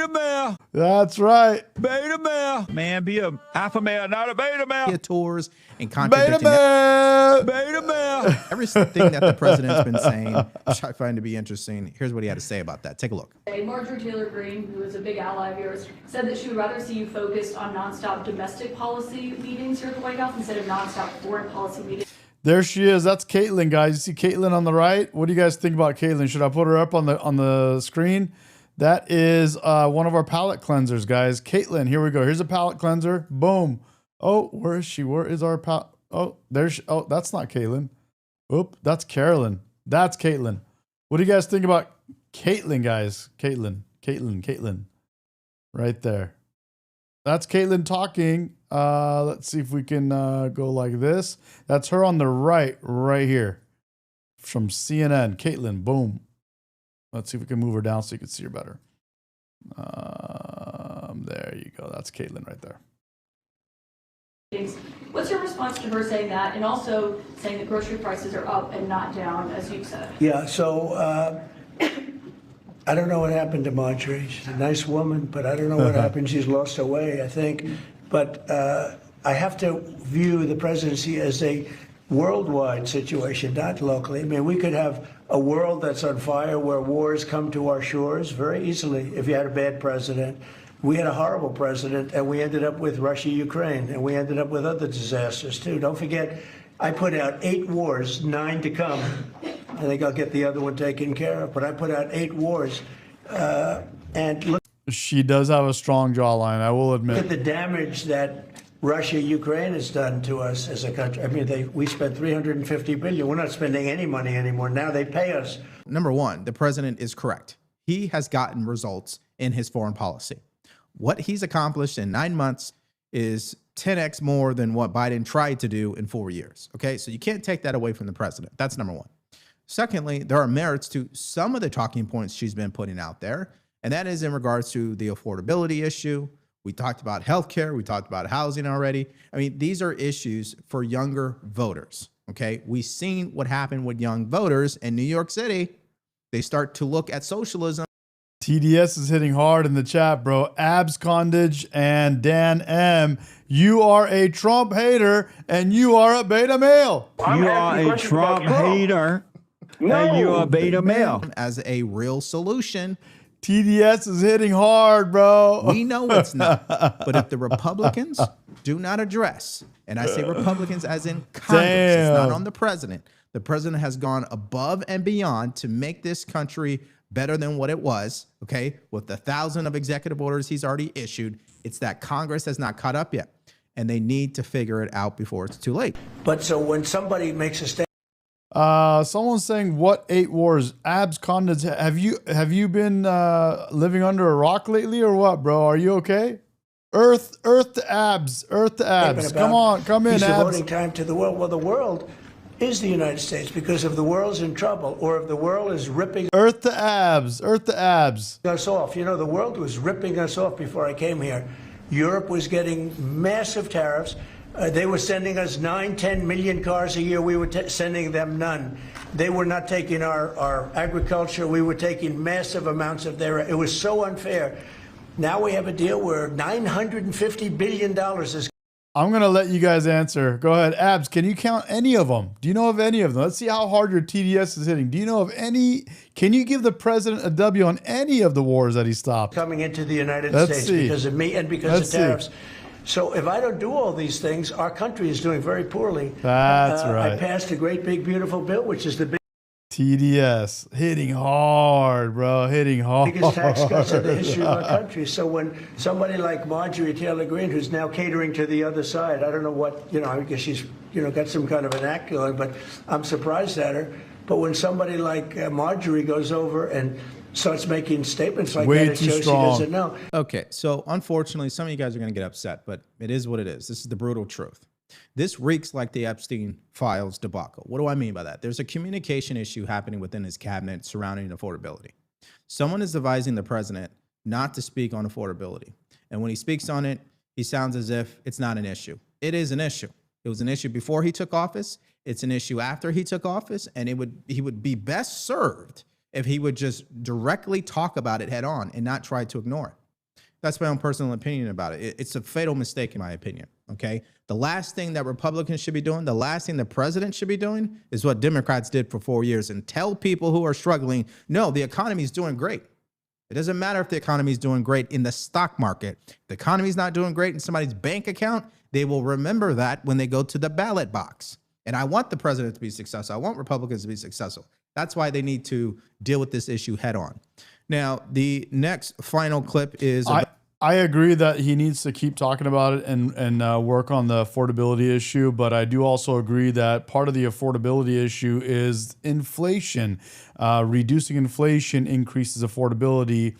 male. That's right. Beta male. Man, be a alpha male, not a beta male. Tours and contradicting Beta male. everything that the president's been saying, which I find to be interesting. Here's what he had to say about that. Take a look. Marjorie Taylor Greene, who is a big ally of yours, said that she would rather see you focused on nonstop domestic policy meetings here at the White House instead of nonstop foreign policy meetings. There she is. That's Caitlin, guys. You see Caitlin on the right? What do you guys think about Caitlin? Should I put her up on the screen? That is one of our palate cleansers, guys. Caitlin, here we go. Here's a palate cleanser. Boom. Oh, where is she? Where is our palate? Oh, there's. Oh, that's not Caitlin. Oop, that's Carolyn. That's Caitlin. What do you guys think about Caitlin, guys? Caitlin. Right there. That's Caitlin talking. Let's see if we can go like this. That's her on the right here. From CNN. Caitlin, boom. Let's see if we can move her down so you can see her better. There you go. That's Caitlin right there. What's your response to her saying that, and also saying that grocery prices are up and not down, as you've said? Yeah, so I don't know what happened to Marjorie. She's a nice woman, but I don't know what happened. She's lost her way, I think. But I have to view the presidency as a worldwide situation, not locally. I mean, we could have a world that's on fire where wars come to our shores very easily if you had a bad president. We had a horrible president, and we ended up with Russia, Ukraine, and we ended up with other disasters, too. Don't forget, I put out 8 wars, 9 to come. I think I'll get the other one taken care of, but I put out 8 wars. And look. She does have a strong jawline, I will admit. Look at the damage that Russia, Ukraine has done to us as a country. I mean, we spent $350 billion. We're not spending any money anymore. Now they pay us. Number one, the president is correct. He has gotten results in his foreign policy. What he's accomplished in 9 months is 10x more than what Biden tried to do in 4 years. Okay, so you can't take that away from the president. That's number one. Secondly, there are merits to some of the talking points she's been putting out there, and that is in regards to the affordability issue. We talked about healthcare. We talked about housing already. I mean, these are issues for younger voters. Okay, we've seen what happened with young voters in New York City. They start to look at socialism. TDS is hitting hard in the chat, bro. Abs Condage and Dan M. You are a Trump hater and you are a beta male. You are a Trump hater and you are a beta male. As a real solution. TDS is hitting hard, bro. We know it's not. But if the Republicans do not address, and I say Republicans as in Congress, it's not on the president. The president has gone above and beyond to make this country better than what it was, okay? With the 1,000 of executive orders he's already issued, it's that Congress has not caught up yet. And they need to figure it out before it's too late. But so when somebody makes a statement, someone's saying, what 8 wars? Abs Condens, have you been living under a rock lately or what, bro? Are you okay? Earth to abs. Come on, come in, he's abs. devoting time to the world. Well, the world is the United States, because if the world's in trouble or if the world is ripping Earth to abs us off. You know, the world was ripping us off before I came here. Europe was getting massive tariffs. They were sending us 9-10 million cars a year. We were sending them none. They were not taking our agriculture. We were taking massive amounts of their. It was so unfair. Now we have a deal where $950 billion is. I'm going to let you guys answer. Go ahead. Abs, can you count any of them? Do you know of any of them? Let's see how hard your TDS is hitting. Do you know of any? Can you give the president a W on any of the wars that he stopped? Coming into the United States because of me and because of tariffs. So if I don't do all these things, our country is doing very poorly. That's right. I passed a great, big, beautiful bill, which is the big TDS hitting hard, bro. Hitting hard. biggest tax cuts in the history of our country. So when somebody like Marjorie Taylor Greene, who's now catering to the other side, I don't know what, I guess she's, got some kind of an act going, but I'm surprised at her. But when somebody like Marjorie goes over and starts making statements like that, it shows she doesn't know. Okay, so unfortunately, some of you guys are going to get upset, but it is what it is. This is the brutal truth. This reeks like the Epstein files debacle. What do I mean by that? There's a communication issue happening within his cabinet surrounding affordability. Someone is advising the president not to speak on affordability. And when he speaks on it, he sounds as if it's not an issue. It is an issue. It was an issue before he took office. It's an issue after he took office. And he would be best served if he would just directly talk about it head on and not try to ignore it. That's my own personal opinion about it. It's a fatal mistake, in my opinion, okay? The last thing that Republicans should be doing, the last thing the president should be doing is what Democrats did for 4 years and tell people who are struggling, no, the economy is doing great. It doesn't matter if the economy is doing great in the stock market. If the economy is not doing great in somebody's bank account, they will remember that when they go to the ballot box. And I want the president to be successful. I want Republicans to be successful. That's why they need to deal with this issue head on. Now, the next final clip is... I agree that he needs to keep talking about it and work on the affordability issue, but I do also agree that part of the affordability issue is inflation. Reducing inflation increases affordability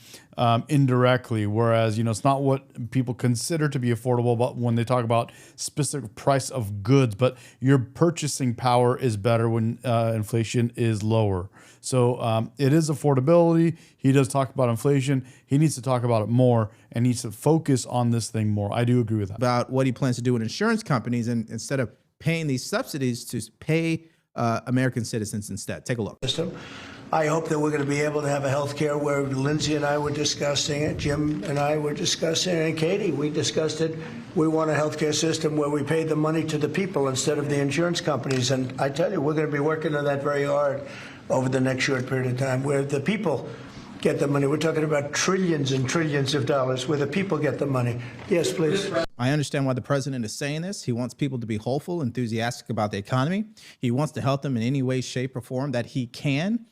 indirectly, whereas it's not what people consider to be affordable, but when they talk about specific price of goods, but your purchasing power is better when inflation is lower. So it is affordability. He does talk about inflation. He needs to talk about it more and needs to focus on this thing more. I do agree with that. About what he plans to do with insurance companies, and instead of paying these subsidies, to pay American citizens instead. Take a look. I hope that we're going to be able to have a health care where Lindsay and I were discussing it, Jim and I were discussing it, and Katie, we discussed it. We want a health care system where we pay the money to the people instead of the insurance companies. And I tell you, we're going to be working on that very hard over the next short period of time, where the people get the money. We're talking about trillions and trillions of dollars where the people get the money. Yes, please. I understand why the president is saying this. He wants people to be hopeful, enthusiastic about the economy. He wants to help them in any way, shape, or form that he can.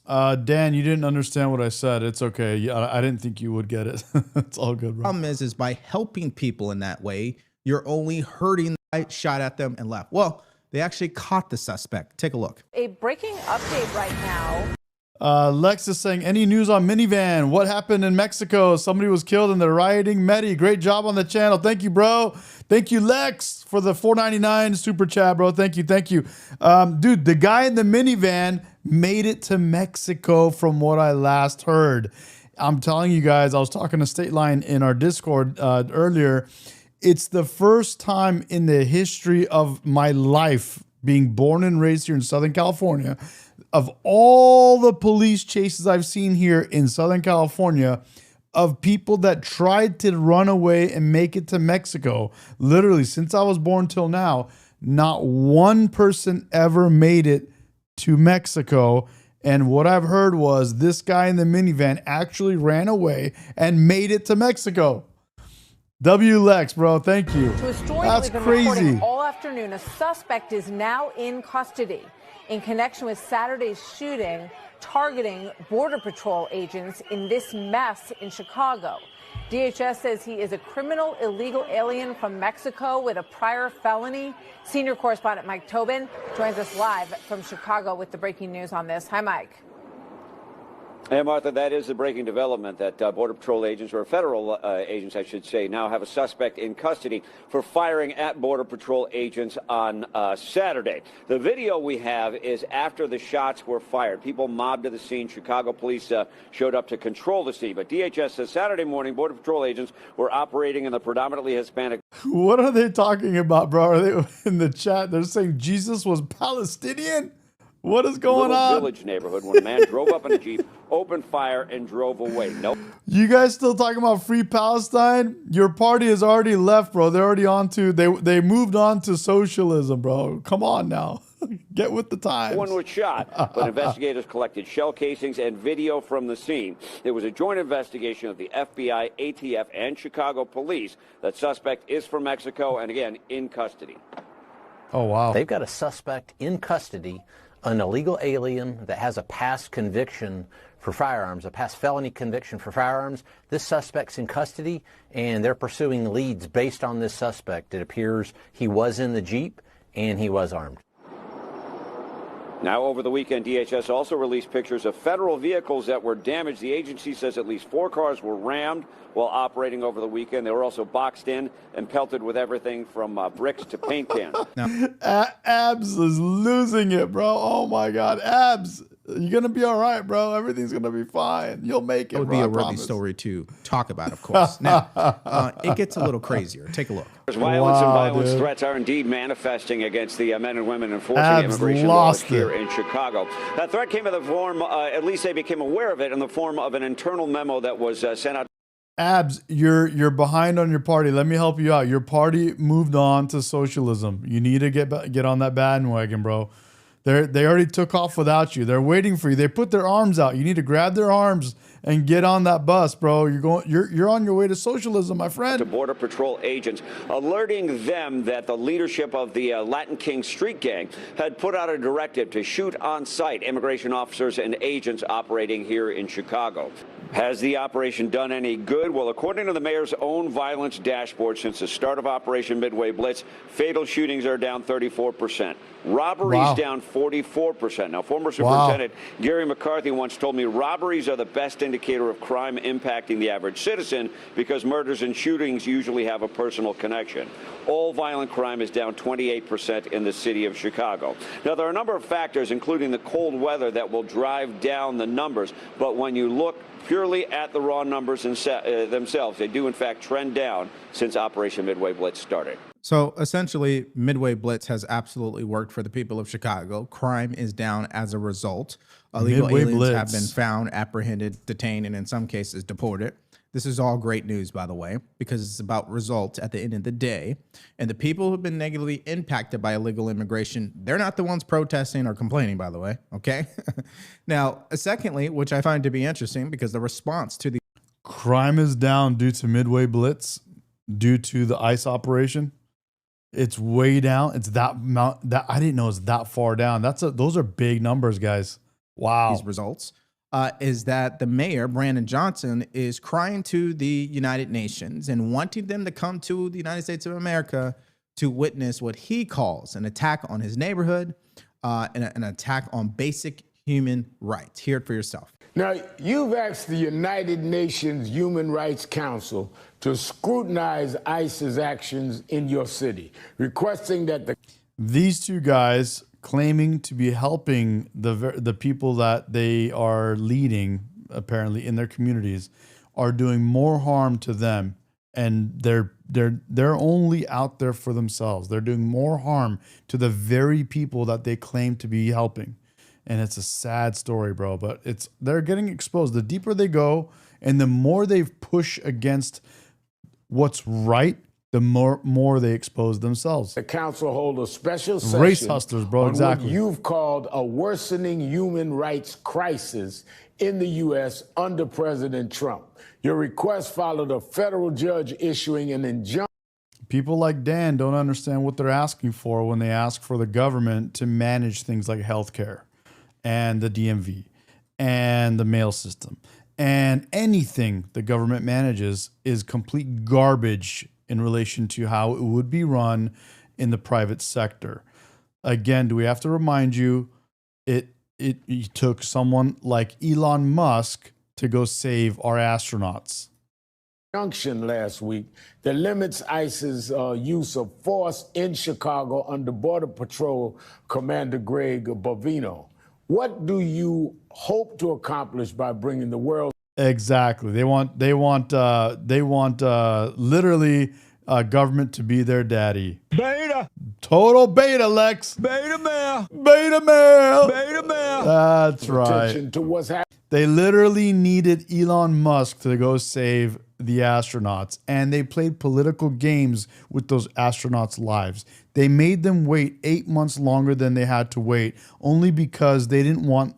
Dan, you didn't understand what I said. It's okay. I didn't think you would get it. It's all good, bro. Problem is by helping people in that way, you're only hurting. I shot at them and left. Well, they actually caught the suspect. Take a look. A breaking update right now. Lex is saying, any news on Minivan? What happened in Mexico? Somebody was killed in the rioting. Medi, great job on the channel. Thank you, bro. Thank you, Lex, for the $4.99 super chat, bro. Thank you. Thank you. Dude, the guy in the minivan made it to Mexico from what I last heard. I'm telling you guys, I was talking to State Line in our Discord earlier. It's the first time in the history of my life, being born and raised here in Southern California, of all the police chases I've seen here in Southern California, of people that tried to run away and make it to Mexico, literally since I was born till now, not one person ever made it to Mexico. And what I've heard was this guy in the minivan actually ran away and made it to Mexico. W Lex, bro, thank you. To a story That's we've been crazy. reporting all afternoon, a suspect is now in custody in connection with Saturday's shooting targeting Border Patrol agents in this mess in Chicago. DHS says he is a criminal illegal alien from Mexico with a prior felony. Senior correspondent Mike Tobin joins us live from Chicago with the breaking news on this. Hi, Mike. Hey, Martha, that is the breaking development that Border Patrol agents, or federal agents, I should say, now have a suspect in custody for firing at Border Patrol agents on Saturday. The video we have is after the shots were fired. People mobbed to the scene. Chicago police showed up to control the scene. But DHS says Saturday morning, Border Patrol agents were operating in the predominantly Hispanic. What are they talking about, bro? Are they in the chat? They're saying Jesus was Palestinian? What is going on? Village neighborhood when a man drove up in a Jeep, opened fire, and drove away. Nope. You guys still talking about free Palestine? Your party has already left, bro. They're already on to, they moved on to socialism, bro. Come on now. Get with the times. One was shot, but investigators collected shell casings and video from the scene. It was a joint investigation of the FBI, ATF, and Chicago police. That suspect is from Mexico and, again, in custody. Oh, wow. They've got a suspect in custody, an illegal alien that has a past conviction for firearms, a past felony conviction for firearms. This suspect's in custody, and they're pursuing leads based on this suspect. It appears he was in the Jeep, and he was armed. Now, over the weekend, DHS also released pictures of federal vehicles that were damaged. The agency says at least 4 cars were rammed while operating over the weekend. They were also boxed in and pelted with everything from bricks to paint cans. Abs is losing it, bro. Oh, my God. Abs, you're going to be all right, bro. Everything's going to be fine. You'll make it, It would bro, be I a worthy promise. story to talk about, of course. Now, it gets a little crazier. Take a look. Violence and violence dude. threats are indeed manifesting against the men and women enforcing Abs immigration laws lost here it. in Chicago. That threat came in the form, at least they became aware of it, in the form of an internal memo that was sent out. Abs, you're behind on your party. Let me help you out. Your party moved on to socialism. You need to get on that bandwagon, bro. They already took off without you. They're waiting for you. They put their arms out. You need to grab their arms and get on that bus, bro. You're on your way to socialism, my friend. To Border Patrol agents, alerting them that the leadership of the Latin King street gang had put out a directive to shoot on site immigration officers and agents operating here in Chicago. Has the operation done any good? Well, according to the mayor's own violence dashboard, since the start of Operation Midway Blitz, fatal shootings are down 34%. Robberies down 44%. Now, former Superintendent Gary McCarthy once told me robberies are the best indicator of crime impacting the average citizen because murders and shootings usually have a personal connection. All violent crime is down 28% in the city of Chicago. Now, there are a number of factors, including the cold weather, that will drive down the numbers. But when you look purely at the raw numbers themselves, they do, in fact, trend down since Operation Midway Blitz started. So essentially, Midway Blitz has absolutely worked for the people of Chicago. Crime is down as a result. Illegal Midway aliens have Blitz. been found, apprehended, detained, and in some cases deported. This is all great news, by the way, because it's about results at the end of the day. And the people who've been negatively impacted by illegal immigration, they're not the ones protesting or complaining, by the way, okay? Now, secondly, which I find to be interesting, because the response to the Crime is down due to Midway Blitz, due to the ICE operation. It's way down. It's that amount that I didn't know it's that far down. Those are big numbers, guys. Wow. these results is that the mayor, Brandon Johnson, is crying to the United Nations and wanting them to come to the United States of America to witness what he calls an attack on his neighborhood, and an attack on basic human rights. Hear it for yourself. Now, you've asked the United Nations Human Rights Council to scrutinize ICE's actions in your city, requesting that These two guys claiming to be helping the people that they are leading, apparently in their communities, are doing more harm to them, and they're only out there for themselves. They're doing more harm to the very people that they claim to be helping. And it's a sad story, bro, but they're getting exposed. The deeper they go and the more they push against what's right, the more they expose themselves. the council hold a special session Race hustlers, bro, on exactly. what you've called a worsening human rights crisis in the U.S. under President Trump. Your request followed a federal judge issuing an injunction. People like Dan don't understand what they're asking for when they ask for the government to manage things like healthcare and the DMV and the mail system. And anything the government manages is complete garbage in relation to how it would be run in the private sector. Again, do we have to remind you, it took someone like Elon Musk to go save our astronauts. Injunction last week that limits ICE's use of force in Chicago under Border Patrol Commander Greg Bovino. What do you hope to accomplish by bringing the world? Exactly. They want literally government to be their daddy. Beta. Total beta, Lex. Beta male. Beta male. Beta male. That's right. Attention to what's happening. They literally needed Elon Musk to go save the astronauts, and they played political games with those astronauts' lives. They made them wait 8 months longer than they had to wait, only because they didn't want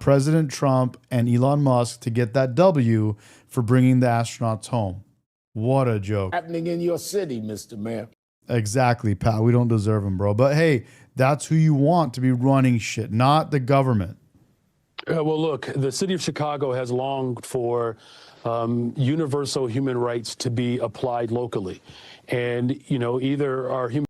President Trump and Elon Musk to get that W for bringing the astronauts home. What a joke. Happening in your city, Mr. Mayor. Exactly, pal. We don't deserve him, bro. But hey, that's who you want to be running shit, not the government. Well, look, the city of Chicago has longed for universal human rights to be applied locally. And, either our human...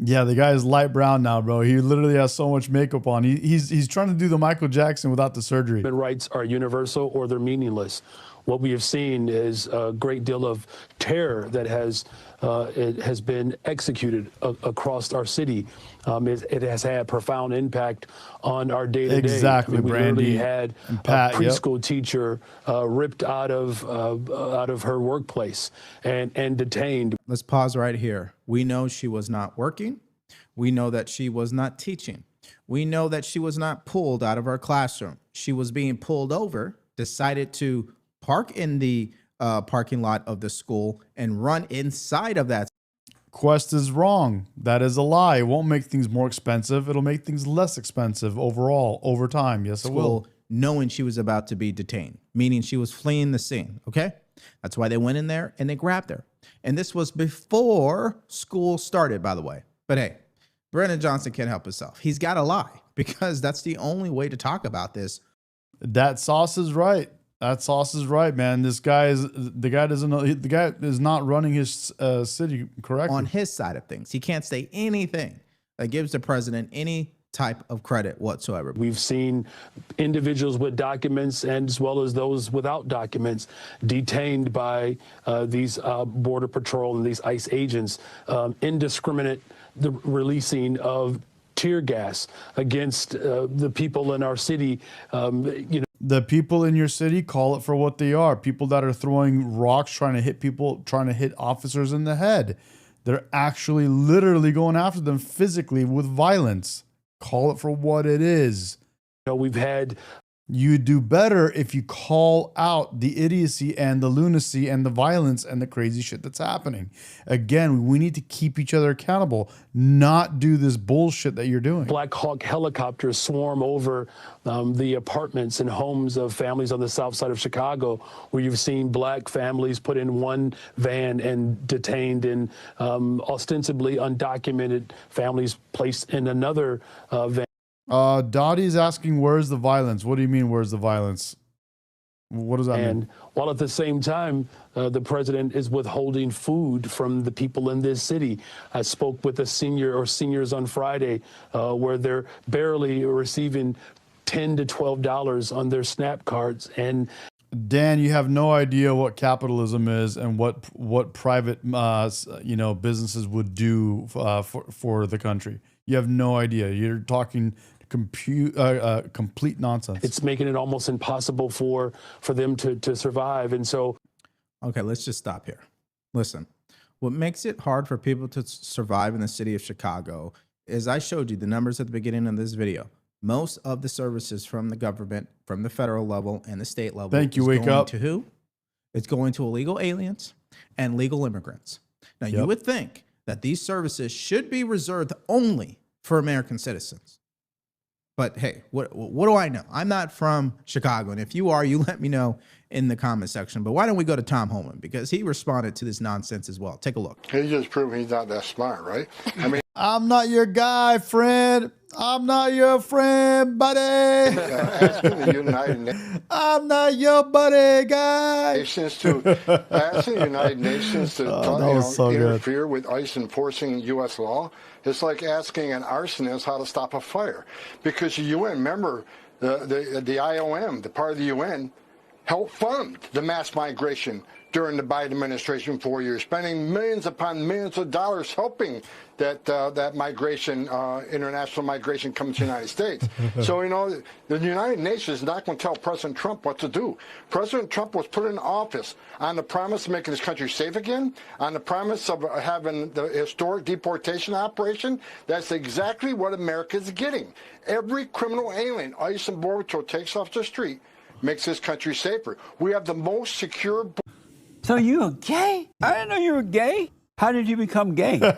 Yeah, the guy is light brown now, bro. He literally has so much makeup on. He's trying to do the Michael Jackson without the surgery. Human rights are universal or they're meaningless. What we have seen is a great deal of terror that has been executed across our city. It has had profound impact on our day-to-day. Exactly, we Brandy literally had and Pat, a preschool teacher ripped out of her workplace and detained. Let's pause right here. We know she was not working. We know that she was not teaching. We know that she was not pulled out of her classroom. She was being pulled over, decided to park in the parking lot of the school and run inside of that. Quest is wrong. That is a lie. It won't make things more expensive. It'll make things less expensive overall, over time. Yes, it will. Knowing she was about to be detained, meaning she was fleeing the scene, okay? That's why they went in there and they grabbed her. And this was before school started, by the way. But hey, Brandon Johnson can't help himself. He's got to lie because that's the only way to talk about this. That sauce is right. That sauce is right, man. The guy is not running his city correctly. On his side of things, he can't say anything that gives the president any type of credit whatsoever. We've seen individuals with documents and as well as those without documents detained by these Border Patrol and these ICE agents, indiscriminate the releasing of tear gas against the people in our city. The people in your city, call it for what they are. People that are throwing rocks, trying to hit people, trying to hit officers in the head. They're actually literally going after them physically with violence. Call it for what it is. We've had... You do better if you call out the idiocy and the lunacy and the violence and the crazy shit that's happening. Again, we need to keep each other accountable, not do this bullshit that you're doing. Black Hawk helicopters swarm over the apartments and homes of families on the south side of Chicago, where you've seen black families put in one van and detained, and ostensibly undocumented families placed in another van. Dottie's asking, where's the violence? What do you mean, where's the violence? What does that mean? And while at the same time, the president is withholding food from the people in this city. I spoke with a seniors on Friday, where they're barely receiving $10 to $12 on their SNAP cards. And Dan, you have no idea what capitalism is and what private businesses would do for the country. You have no idea. You're talking complete nonsense. It's making it almost impossible for them to survive. And so... Okay, let's just stop here. Listen, what makes it hard for people to survive in the city of Chicago is, I showed you the numbers at the beginning of this video. Most of the services from the government, from the federal level and the state level, Thank you, wake up. To who? It's going to illegal aliens and legal immigrants. Now, you would think that these services should be reserved only for American citizens. But hey, what do I know? I'm not from Chicago, and if you are, you let me know in the comment section. But why don't we go to Tom Holman, because he responded to this nonsense as well. Take a look. He just proved he's not that smart, right? I mean, I'm not your guy, friend. I'm not your friend, buddy. asking the United Nations. I'm not your buddy, guy. Asking the United Nations to interfere with ICE enforcing U.S. law. It's like asking an arsonist how to stop a fire, because the UN, remember, the IOM, the part of the UN, helped fund the mass migration during the Biden administration 4 years, spending millions upon millions of dollars helping that migration, international migration, come to the United States. So, the United Nations is not going to tell President Trump what to do. President Trump was put in office on the promise of making this country safe again, on the promise of having the historic deportation operation. That's exactly what America is getting. Every criminal alien ICE and Border Patrol takes off the street makes this country safer. We have the most secure... So you're gay? I didn't know you were gay. How did you become gay? What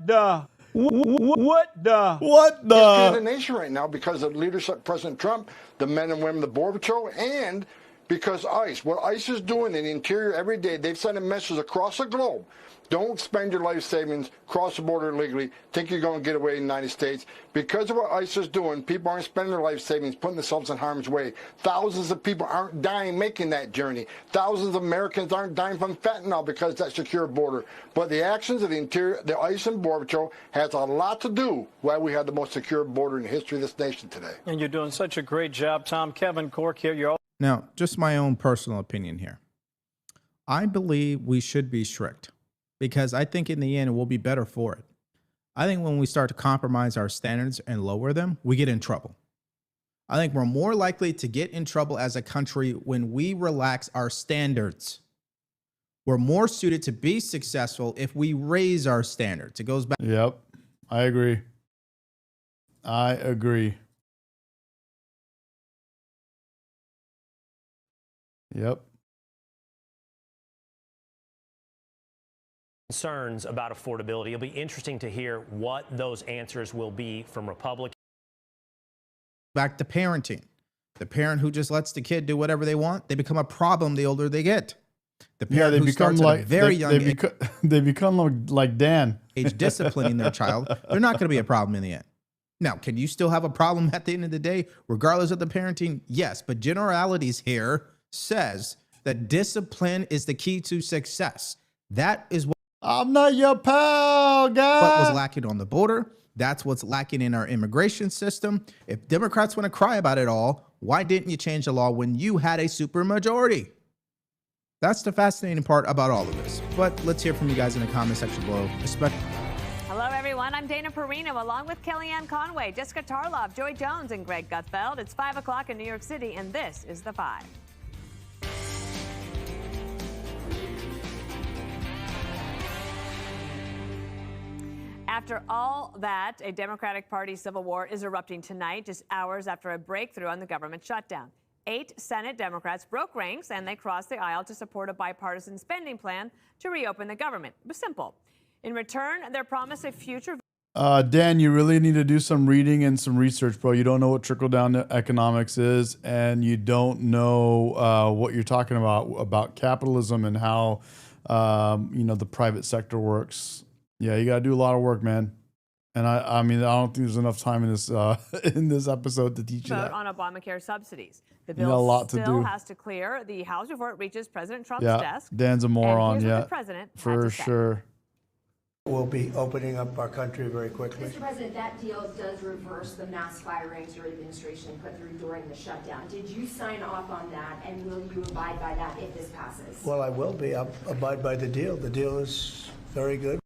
the? It's the nation right now because of leadership of President Trump, the men and women of the Border Patrol, and because ICE. What ICE is doing in the interior every day, they've sent a message across the globe. Don't spend your life savings, cross the border illegally, think you're going to get away in the United States. Because of what ICE is doing, people aren't spending their life savings, putting themselves in harm's way. Thousands of people aren't dying making that journey. Thousands of Americans aren't dying from fentanyl because of that secure border. But the actions of the interior, the ICE and Border Patrol, has a lot to do why we have the most secure border in the history of this nation today. And you're doing such a great job, Tom. Kevin Cork here. Now, just my own personal opinion here. I believe we should be strict, because I think in the end, we'll be better for it. I think when we start to compromise our standards and lower them, we get in trouble. I think we're more likely to get in trouble as a country when we relax our standards. We're more suited to be successful if we raise our standards. It goes back. Yep, I agree. I agree. Yep. Concerns about affordability. It'll be interesting to hear what those answers will be from Republicans. Back to parenting. The parent who just lets the kid do whatever they want, they become a problem the older they get. The parent who starts at a very young age, they become like Dan. Age disciplining their child, they're not going to be a problem in the end. Now, can you still have a problem at the end of the day, regardless of the parenting? Yes, but generalities here says that discipline is the key to success. That is what I'm not your pal, guy. What was lacking on the border. That's what's lacking in our immigration system. If Democrats want to cry about it all, why didn't you change the law when you had a supermajority? That's the fascinating part about all of this. But let's hear from you guys in the comment section below. Hello, everyone. I'm Dana Perino, along with Kellyanne Conway, Jessica Tarlov, Joy Jones, and Greg Gutfeld. It's 5 o'clock in New York City, and this is The 5. After all that, a Democratic Party civil war is erupting tonight, just hours after a breakthrough on the government shutdown. 8 Senate Democrats broke ranks and they crossed the aisle to support a bipartisan spending plan to reopen the government. It was simple. In return, their promise of future... Dan, you really need to do some reading and some research, bro. You don't know what trickle-down economics is, and you don't know what you're talking about capitalism and how the private sector works. Yeah, you got to do a lot of work, man. And I mean, I don't think there's enough time in this episode to teach you vote that. on Obamacare subsidies. The You got a bill lot to still do. has to clear the House before it reaches President Trump's Yeah, desk. Dan's a moron. And here's what Yeah, the president had for to say. sure. We'll be opening up our country very quickly. Mr. President, that deal does reverse the mass firings your administration put through during the shutdown. Did you sign off on that, and will you abide by that if this passes? Well, I will be. I'll abide by the deal. The deal is very good.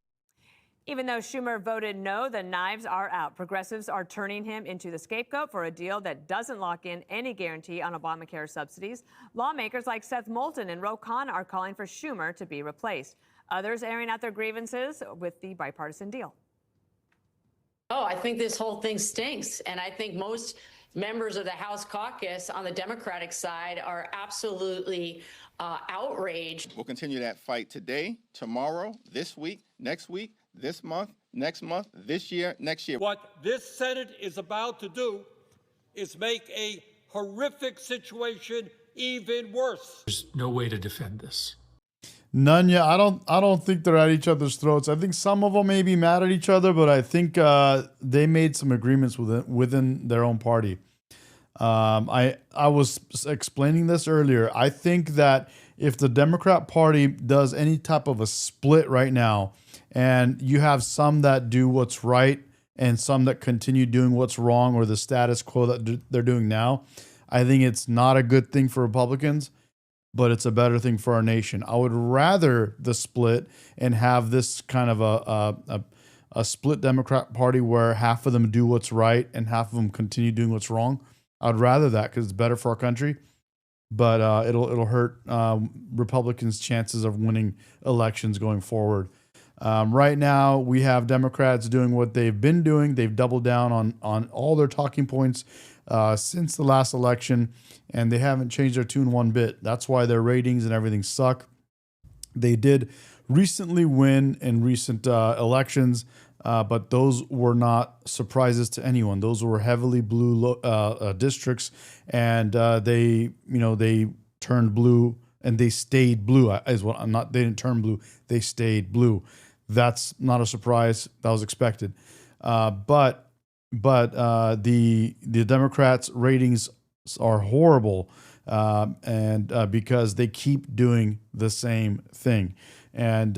Even though Schumer voted no, the knives are out. Progressives are turning him into the scapegoat for a deal that doesn't lock in any guarantee on Obamacare subsidies. Lawmakers like Seth Moulton and Ro Khanna are calling for Schumer to be replaced. Others airing out their grievances with the bipartisan deal. Oh, I think this whole thing stinks. And I think most members of the House caucus on the Democratic side are absolutely outraged. We'll continue that fight today, tomorrow, this week, next week, this month, next month, this year, next year. What this Senate is about to do is make a horrific situation even worse. There's no way to defend this. None yet. I don't think they're at each other's throats. I think some of them may be mad at each other, but I think they made some agreements within their own party. I was explaining this earlier. I think that if the Democrat Party does any type of a split right now, and you have some that do what's right and some that continue doing what's wrong or the status quo that they're doing now, I think it's not a good thing for Republicans, but it's a better thing for our nation. I would rather the split and have this kind of a split Democrat Party where half of them do what's right and half of them continue doing what's wrong. I'd rather that because it's better for our country, but it'll hurt Republicans' chances of winning elections going forward. Right now, we have Democrats doing what they've been doing. They've doubled down on all their talking points since the last election, and they haven't changed their tune one bit. That's why their ratings and everything suck. They did recently win in recent elections, but those were not surprises to anyone. Those were heavily blue districts, and they turned blue and they stayed blue. They didn't turn blue. They stayed blue. That's not a surprise. That was expected. But the Democrats' ratings are horrible, and because they keep doing the same thing. And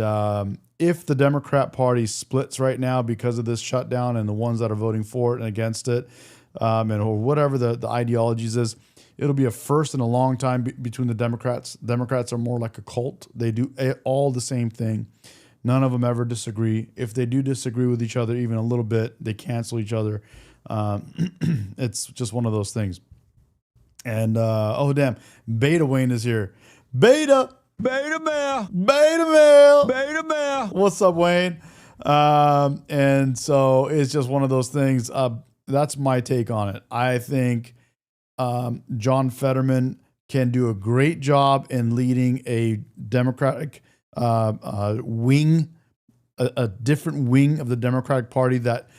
if the Democrat Party splits right now because of this shutdown and the ones that are voting for it and against it, or whatever the ideologies is, it'll be a first in a long time between the Democrats. Democrats are more like a cult. They do all the same thing. None of them ever disagree. If they do disagree with each other even a little bit, they cancel each other. It's just one of those things. And, oh, damn, Beta Wayne is here. Beta male. What's up, Wayne? And so it's just one of those things. That's my take on it. I think John Fetterman can do a great job in leading a Democratic wing, a different wing of the Democratic Party that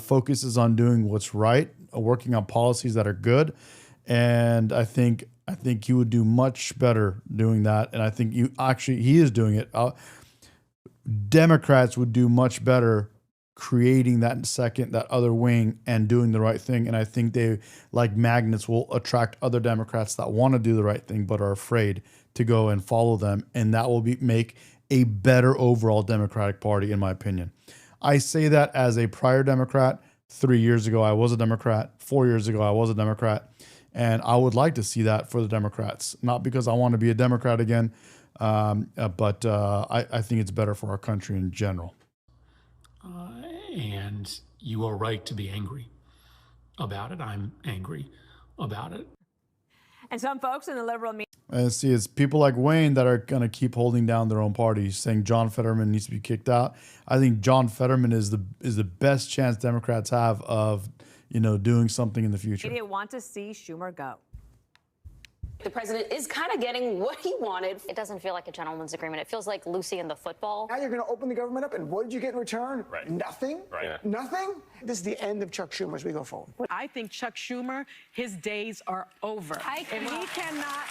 focuses on doing what's right, working on policies that are good. And I think he would do much better doing that. And I think he is doing it. Democrats would do much better creating that other wing and doing the right thing. And I think they, like magnets, will attract other Democrats that want to do the right thing but are afraid to go and follow them. And that will make a better overall Democratic Party, in my opinion. I say that as a prior Democrat. 3 years ago, I was a Democrat. 4 years ago, I was a Democrat. And I would like to see that for the Democrats, not because I want to be a Democrat again, but I think it's better for our country in general. And you are right to be angry about it. I'm angry about it. And some folks in the liberal media. And see, it's people like Wayne that are going to keep holding down their own party, saying John Fetterman needs to be kicked out. I think John Fetterman is the best chance Democrats have of, doing something in the future. Media want to see Schumer go. The president is kind of getting what he wanted. It doesn't feel like a gentleman's agreement. It feels like Lucy and the football. Now you're going to open the government up, and what did you get in return? Right. Nothing? Right. Nothing? This is the end of Chuck Schumer as we go forward. I think Chuck Schumer, his days are over. If he cannot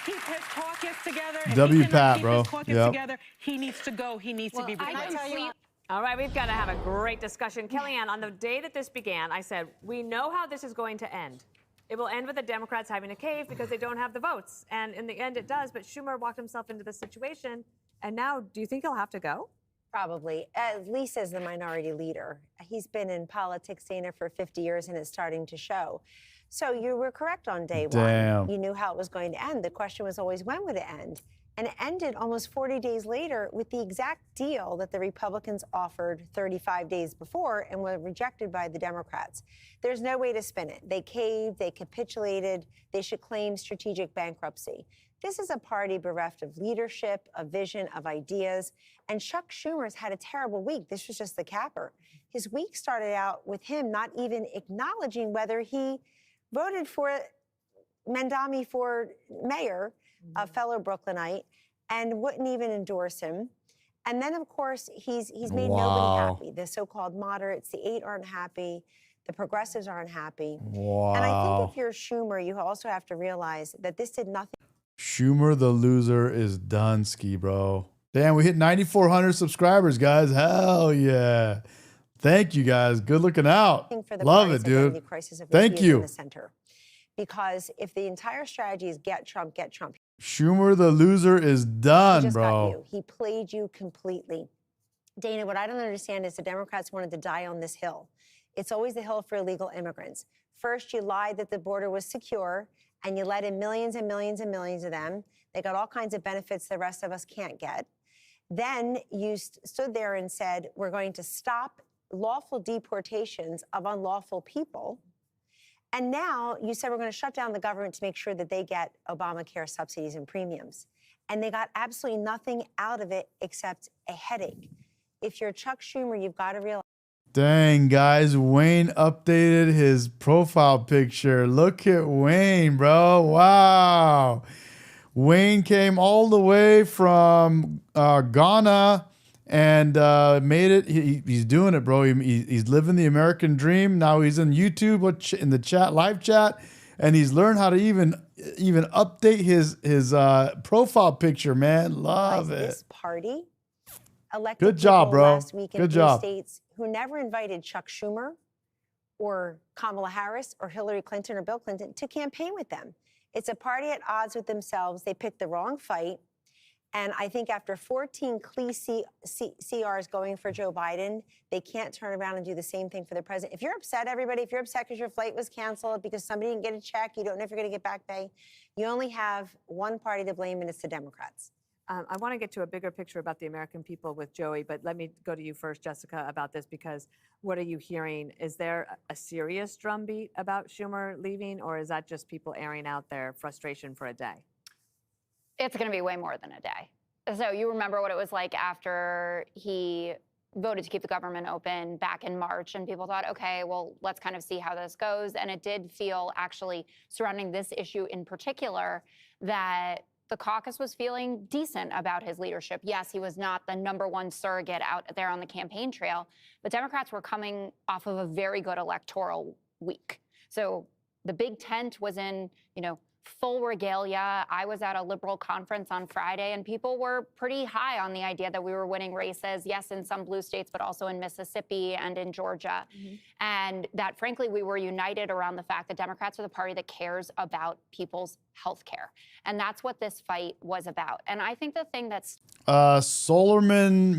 keep his caucus together, together, he needs to go. He needs to be replaced. All right, we've got to have a great discussion. Kellyanne, on the day that this began, I said, we know how this is going to end. It will end with the Democrats having a cave because they don't have the votes. And in the end, it does. But Schumer walked himself into this situation. And now, do you think he'll have to go? Probably, at least as the minority leader. He's been in politics, Dana, for 50 years, and it's starting to show. So you were correct on day one. You knew how it was going to end. The question was always, when would it end? And it ended almost 40 days later with the exact deal that the Republicans offered 35 days before and were rejected by the Democrats. There's no way to spin it. They caved, they capitulated, they should claim strategic bankruptcy. This is a party bereft of leadership, of vision, of ideas. And Chuck Schumer's had a terrible week. This was just the capper. His week started out with him not even acknowledging whether he voted for Mandami for mayor, a fellow Brooklynite, and wouldn't even endorse him. And then, of course, he's made nobody happy. The so-called moderates, the 8 aren't happy. The progressives aren't happy. And I think if you're Schumer, you also have to realize that this did nothing. Schumer the loser is done, ski bro. Damn, we hit 9,400 subscribers, guys. Hell yeah. Thank you, guys. Good looking out. Love it, dude. Thank you. In the center. Because if the entire strategy is get Trump, Schumer the loser is done, he just bro. got you. He played you completely. Dana, what I don't understand is the Democrats wanted to die on this hill. It's always the hill for illegal immigrants. First, you lied that the border was secure, and you let in millions and millions and millions of them. They got all kinds of benefits the rest of us can't get. Then you stood there and said, we're going to stop lawful deportations of unlawful people. And now you said we're going to shut down the government to make sure that they get Obamacare subsidies and premiums. And they got absolutely nothing out of it except a headache. If you're Chuck Schumer, you've got to realize. Dang, guys, Wayne updated his profile picture. Look at Wayne, bro. Wow. Wayne came all the way from Ghana and made it. He's doing it, bro. He's living the American dream. Now he's in YouTube in the chat, live chat, and he's learned how to even update his profile picture. Man, love it. This party elected good job, bro. Last week in good 3 job. States who never invited Chuck Schumer or Kamala Harris or Hillary Clinton or Bill Clinton to campaign with them. It's a party at odds with themselves. They picked the wrong fight. And I think after 14 CRs going for Joe Biden, they can't turn around and do the same thing for the president. If you're upset, everybody, if you're upset because your flight was canceled, because somebody didn't get a check, you don't know if you're going to get back pay, you only have one party to blame, and it's the Democrats. I want to get to a bigger picture about the American people with Joey, but let me go to you first, Jessica, about this, because what are you hearing? Is there a serious drumbeat about Schumer leaving, or is that just people airing out their frustration for a day? It's going to be way more than a day. So you remember what it was like after he voted to keep the government open back in March, and people thought, okay, well, let's kind of see how this goes. And it did feel actually surrounding this issue in particular that the caucus was feeling decent about his leadership. Yes, he was not the #1 surrogate out there on the campaign trail, but Democrats were coming off of a very good electoral week. So the big tent was in, full regalia. I was at a liberal conference on Friday, and people were pretty high on the idea that we were winning races, yes, in some blue states, but also in Mississippi and in Georgia. And that, frankly, we were united around the fact that Democrats are the party that cares about people's health care. And that's what this fight was about. And I think the thing that's... Solarman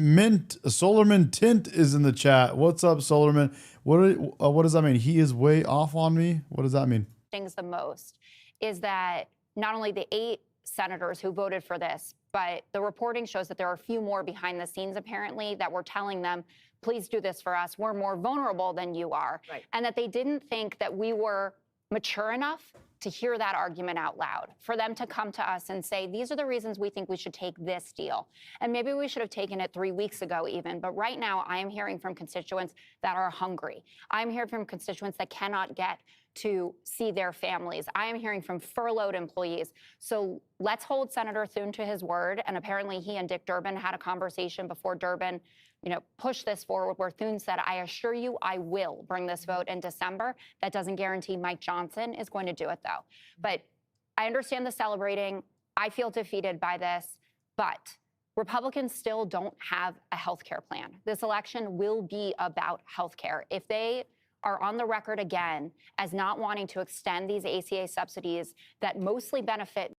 Tint is in the chat. What's up, Solarman? What does that mean? He is way off on me? What does that mean? Things the most is that not only the 8 senators who voted for this, but the reporting shows that there are a few more behind the scenes, apparently, that were telling them, please do this for us. We're more vulnerable than you are. Right. And that they didn't think that we were mature enough to hear that argument out loud, for them to come to us and say, these are the reasons we think we should take this deal. And maybe we should have taken it 3 weeks ago even, but right now I am hearing from constituents that are hungry. I'm hearing from constituents that cannot get to see their families. I am hearing from furloughed employees. So let's hold Senator Thune to his word. And apparently he and Dick Durbin had a conversation before Durbin, push this forward, where Thune said, I assure you I will bring this vote in December. That doesn't guarantee Mike Johnson is going to do it, though. But I understand the celebrating. I feel defeated by this. But Republicans still don't have a health care plan. This election will be about health care. If they are on the record again as not wanting to extend these ACA subsidies that mostly benefit.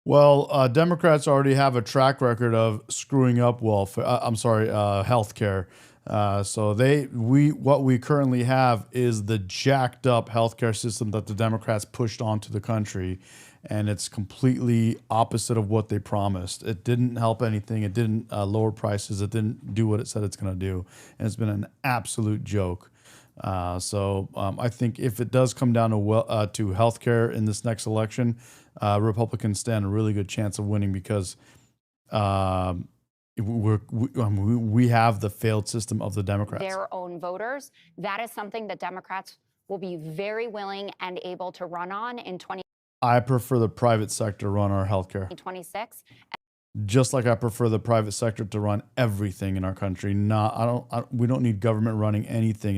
Well, Democrats already have a track record of screwing up welfare. Healthcare. So what we currently have is the jacked up healthcare system that the Democrats pushed onto the country, and it's completely opposite of what they promised. It didn't help anything. It didn't lower prices. It didn't do what it said it's going to do, and it's been an absolute joke. So I think if it does come down to healthcare in this next election, Republicans stand a really good chance of winning because we have the failed system of the Democrats. Their own voters. That is something that Democrats will be very willing and able to run on in I prefer the private sector to run our healthcare. 2026. Just like I prefer the private sector to run everything in our country. We don't need government running anything.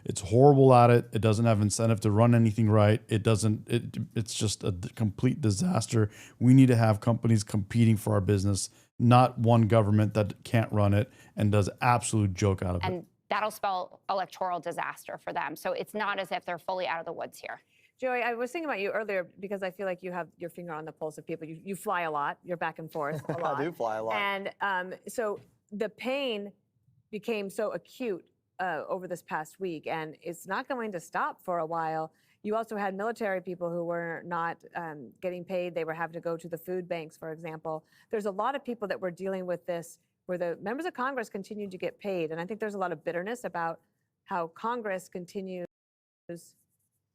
It's horrible at it. It doesn't have incentive to run anything right. It's just a complete disaster. We need to have companies competing for our business, not one government that can't run it and does absolute joke out of it. And that'll spell electoral disaster for them. So it's not as if they're fully out of the woods here. Joey, I was thinking about you earlier because I feel like you have your finger on the pulse of people. You fly a lot. You're back and forth a lot. I do fly a lot. And so the pain became so acute over this past week, and it's not going to stop for a while. You also had military people who were not getting paid. They were having to go to the food banks, for example. There's a lot of people that were dealing with this where the members of Congress continued to get paid. And I think there's a lot of bitterness about how Congress continues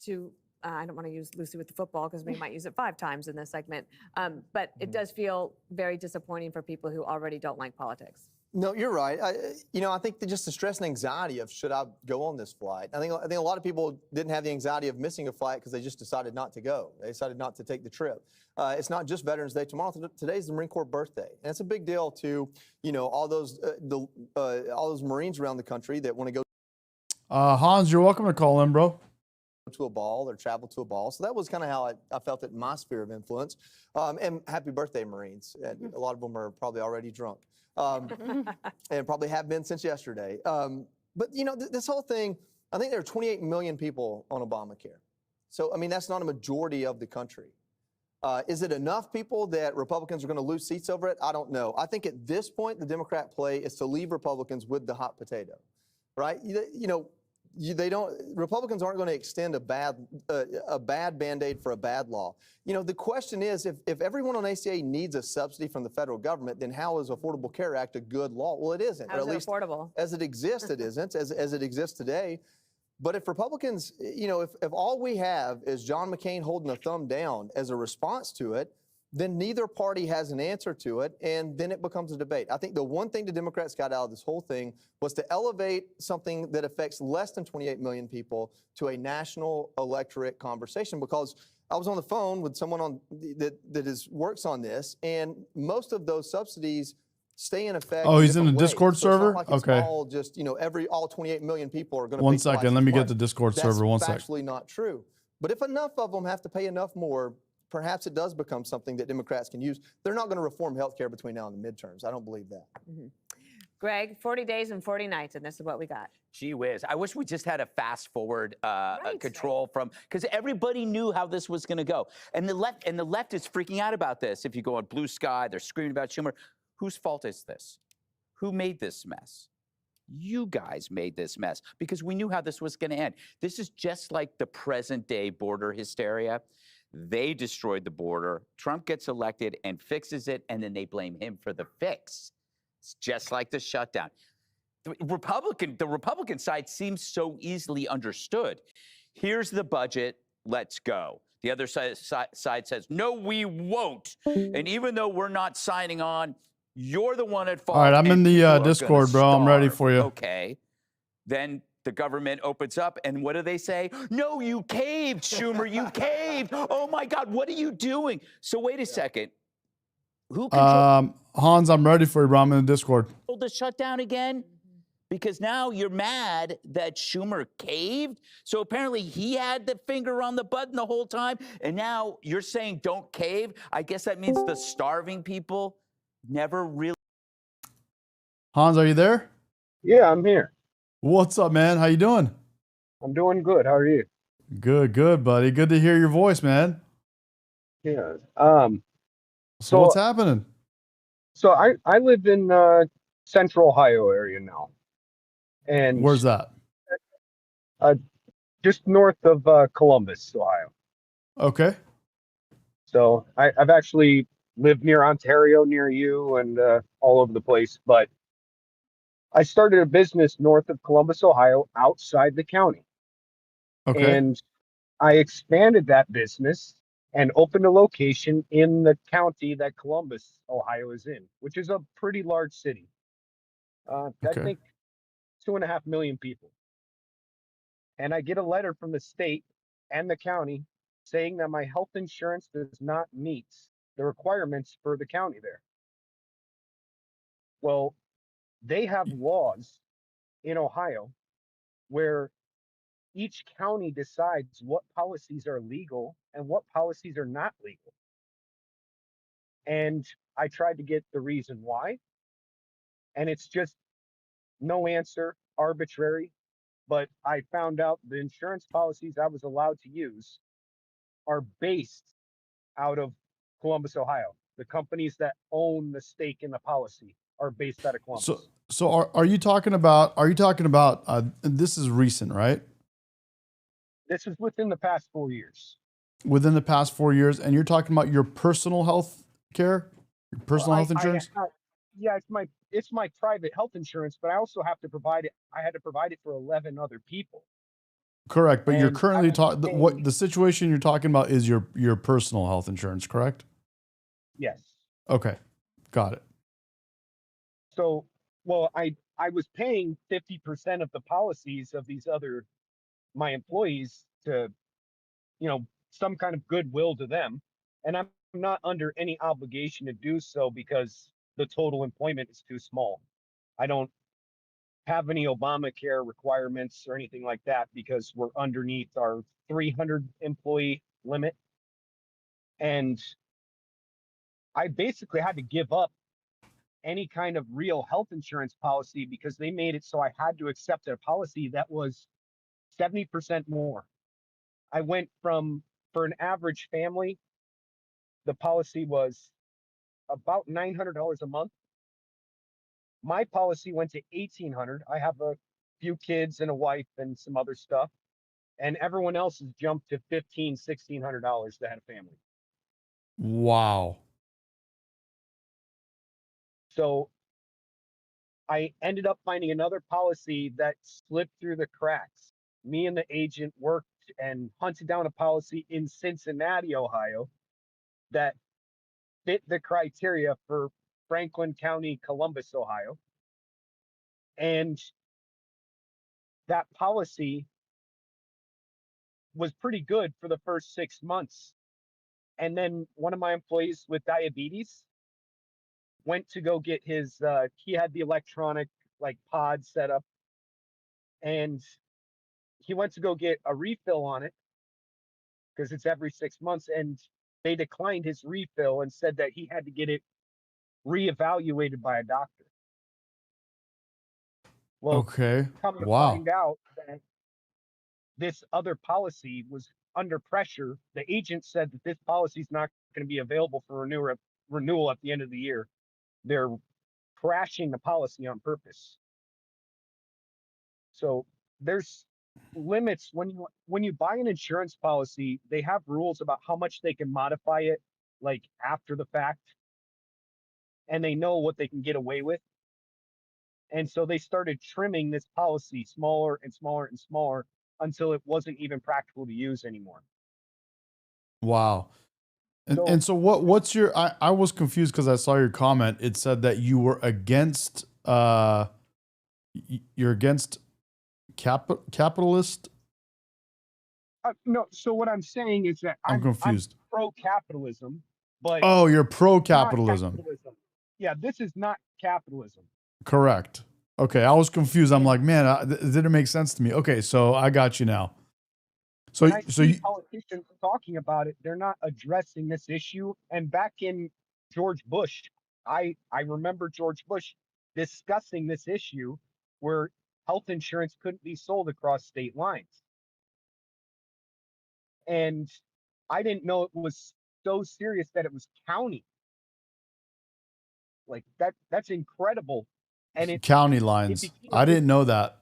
to I don't want to use Lucy with the football because we might use it 5 times in this segment. But it does feel very disappointing for people who already don't like politics. No, you're right. I think that just the stress and anxiety of should I go on this flight. I think a lot of people didn't have the anxiety of missing a flight because they just decided not to go. They decided not to take the trip. It's not just Veterans Day tomorrow. Today's the Marine Corps birthday, and it's a big deal to all those Marines around the country that want to go. Hans, you're welcome to call in, bro. To a ball or travel to a ball. So that was kind of how I felt it in my sphere of influence. And happy birthday, Marines. And a lot of them are probably already drunk and probably have been since yesterday. But, this whole thing, I think there are 28 million people on Obamacare. So, that's not a majority of the country. Is it enough people that Republicans are going to lose seats over it? I don't know. I think at this point, the Democrat play is to leave Republicans with the hot potato, right? Republicans aren't going to extend a bad Band-Aid for a bad law. The question is, if everyone on ACA needs a subsidy from the federal government, then how is Affordable Care Act a good law? Well, it isn't. How is it affordable? As it exists, it isn't, as it exists today. But if Republicans, if all we have is John McCain holding a thumb down as a response to it, then neither party has an answer to it, and then it becomes a debate. I think the one thing the Democrats got out of this whole thing was to elevate something that affects less than 28 million people to a national electorate conversation, because I was on the phone with someone that works on this, and most of those subsidies stay in effect. Oh, he's in the Discord server? It's not like okay. It's all just, all 28 million people are going to pay. 1 second, let me get the Discord server. 1 second. That's actually not true. But if enough of them have to pay enough more, perhaps it does become something that Democrats can use. They're not going to reform health care between now and the midterms. I don't believe that. Mm-hmm. Greg, 40 days and 40 nights, and this is what we got. Gee whiz. I wish we just had a fast forward control from, because everybody knew how this was going to go. And the left is freaking out about this. If you go on Blue Sky, they're screaming about Schumer. Whose fault is this? Who made this mess? You guys made this mess because we knew how this was going to end. This is just like the present day border hysteria. They destroyed the border. Trump gets elected and fixes it, and then they blame him for the fix. It's just like the shutdown. The Republican side seems so easily understood. Here's the budget. Let's go. The other side says, no, we won't. And even though we're not signing on, you're the one at fault. All right, I'm in the Discord, bro. I'm ready for you. Okay. Then the government opens up, and what do they say? No, you caved, Schumer. You caved. Oh, my God. What are you doing? So wait a second. Who controls Hans, I'm ready for you, bro. I'm in the Discord. the shutdown again? Because now you're mad that Schumer caved. So apparently he had the finger on the button the whole time. And now you're saying don't cave. I guess that means the starving people never really. Hans, are you there? Yeah, I'm here. What's up, man? How you doing? I'm doing good. How are you? Good, buddy. Good to hear your voice, man. Yeah. So what's happening? So I live in Central Ohio area now. And where's that? Just north of Columbus, Ohio. Okay. So I've actually lived near Ontario, near you, and all over the place. But I started a business north of Columbus, Ohio, outside the county. Okay. And I expanded that business and opened a location in the county that Columbus, Ohio is in, which is a pretty large city. I think 2.5 million people. And I get a letter from the state and the county saying that my health insurance does not meet the requirements for the county there. Well, they have laws in Ohio where each county decides what policies are legal and what policies are not legal. And I tried to get the reason why, and it's just no answer, arbitrary. But I found out the insurance policies I was allowed to use are based out of Columbus, Ohio. The companies that own the stake in the policy are based out of Columbus. So are you talking about this is recent, right? This is within the past 4 years. Within the past 4 years, and you're talking about your personal health care, your personal health insurance? Yeah, it's my private health insurance, but I also have to provide it. I had to provide it for 11 other people. Correct, but And you're currently talking. What the situation you're talking about is your personal health insurance, correct? Yes. Okay, got it. So, well, I was paying 50% of the policies of these other my employees to, some kind of goodwill to them, and I'm not under any obligation to do so because the total employment is too small. I don't have any Obamacare requirements or anything like that because we're underneath our 300 employee limit. And I basically had to give up any kind of real health insurance policy because they made it so I had to accept a policy that was 70% more. I went from, for an average family, the policy was about $900 a month. My policy went to $1,800. I have a few kids and a wife and some other stuff. And everyone else has jumped to $1,500, $1,600 that had a family. Wow. So I ended up finding another policy that slipped through the cracks. Me and the agent worked and hunted down a policy in Cincinnati, Ohio, that fit the criteria for Franklin County, Columbus, Ohio. And that policy was pretty good for the first 6 months. And then one of my employees with diabetes went to go get his, he had the electronic pod set up, and he went to go get a refill on it because it's every 6 months, and they declined his refill and said that he had to get it reevaluated by a doctor. Well, okay. come to Wow. find out that this other policy was under pressure. The agent said that this policy is not going to be available for renewal at the end of the year. They're crashing the policy on purpose. So there's limits when you buy an insurance policy. They have rules about how much they can modify it, like after the fact, and they know what they can get away with. And so they started trimming this policy smaller and smaller and smaller until it wasn't even practical to use anymore. Wow. And so what's your? I was confused because I saw your comment. It said that you were against you're against capitalist. No. So what I'm saying is that I'm confused. I'm pro-capitalism, but Oh, you're not pro-capitalism. capitalism. Yeah, this is not capitalism. Correct. Okay, I was confused. I'm like, man, it didn't make sense to me. Okay, so I got you now. So, When I see politicians talking about it, they're not addressing this issue. And back in George Bush, I remember George Bush discussing this issue where health insurance couldn't be sold across state lines. And I didn't know it was so serious that it was county. Like that's incredible. And county it lines. became I didn't know that.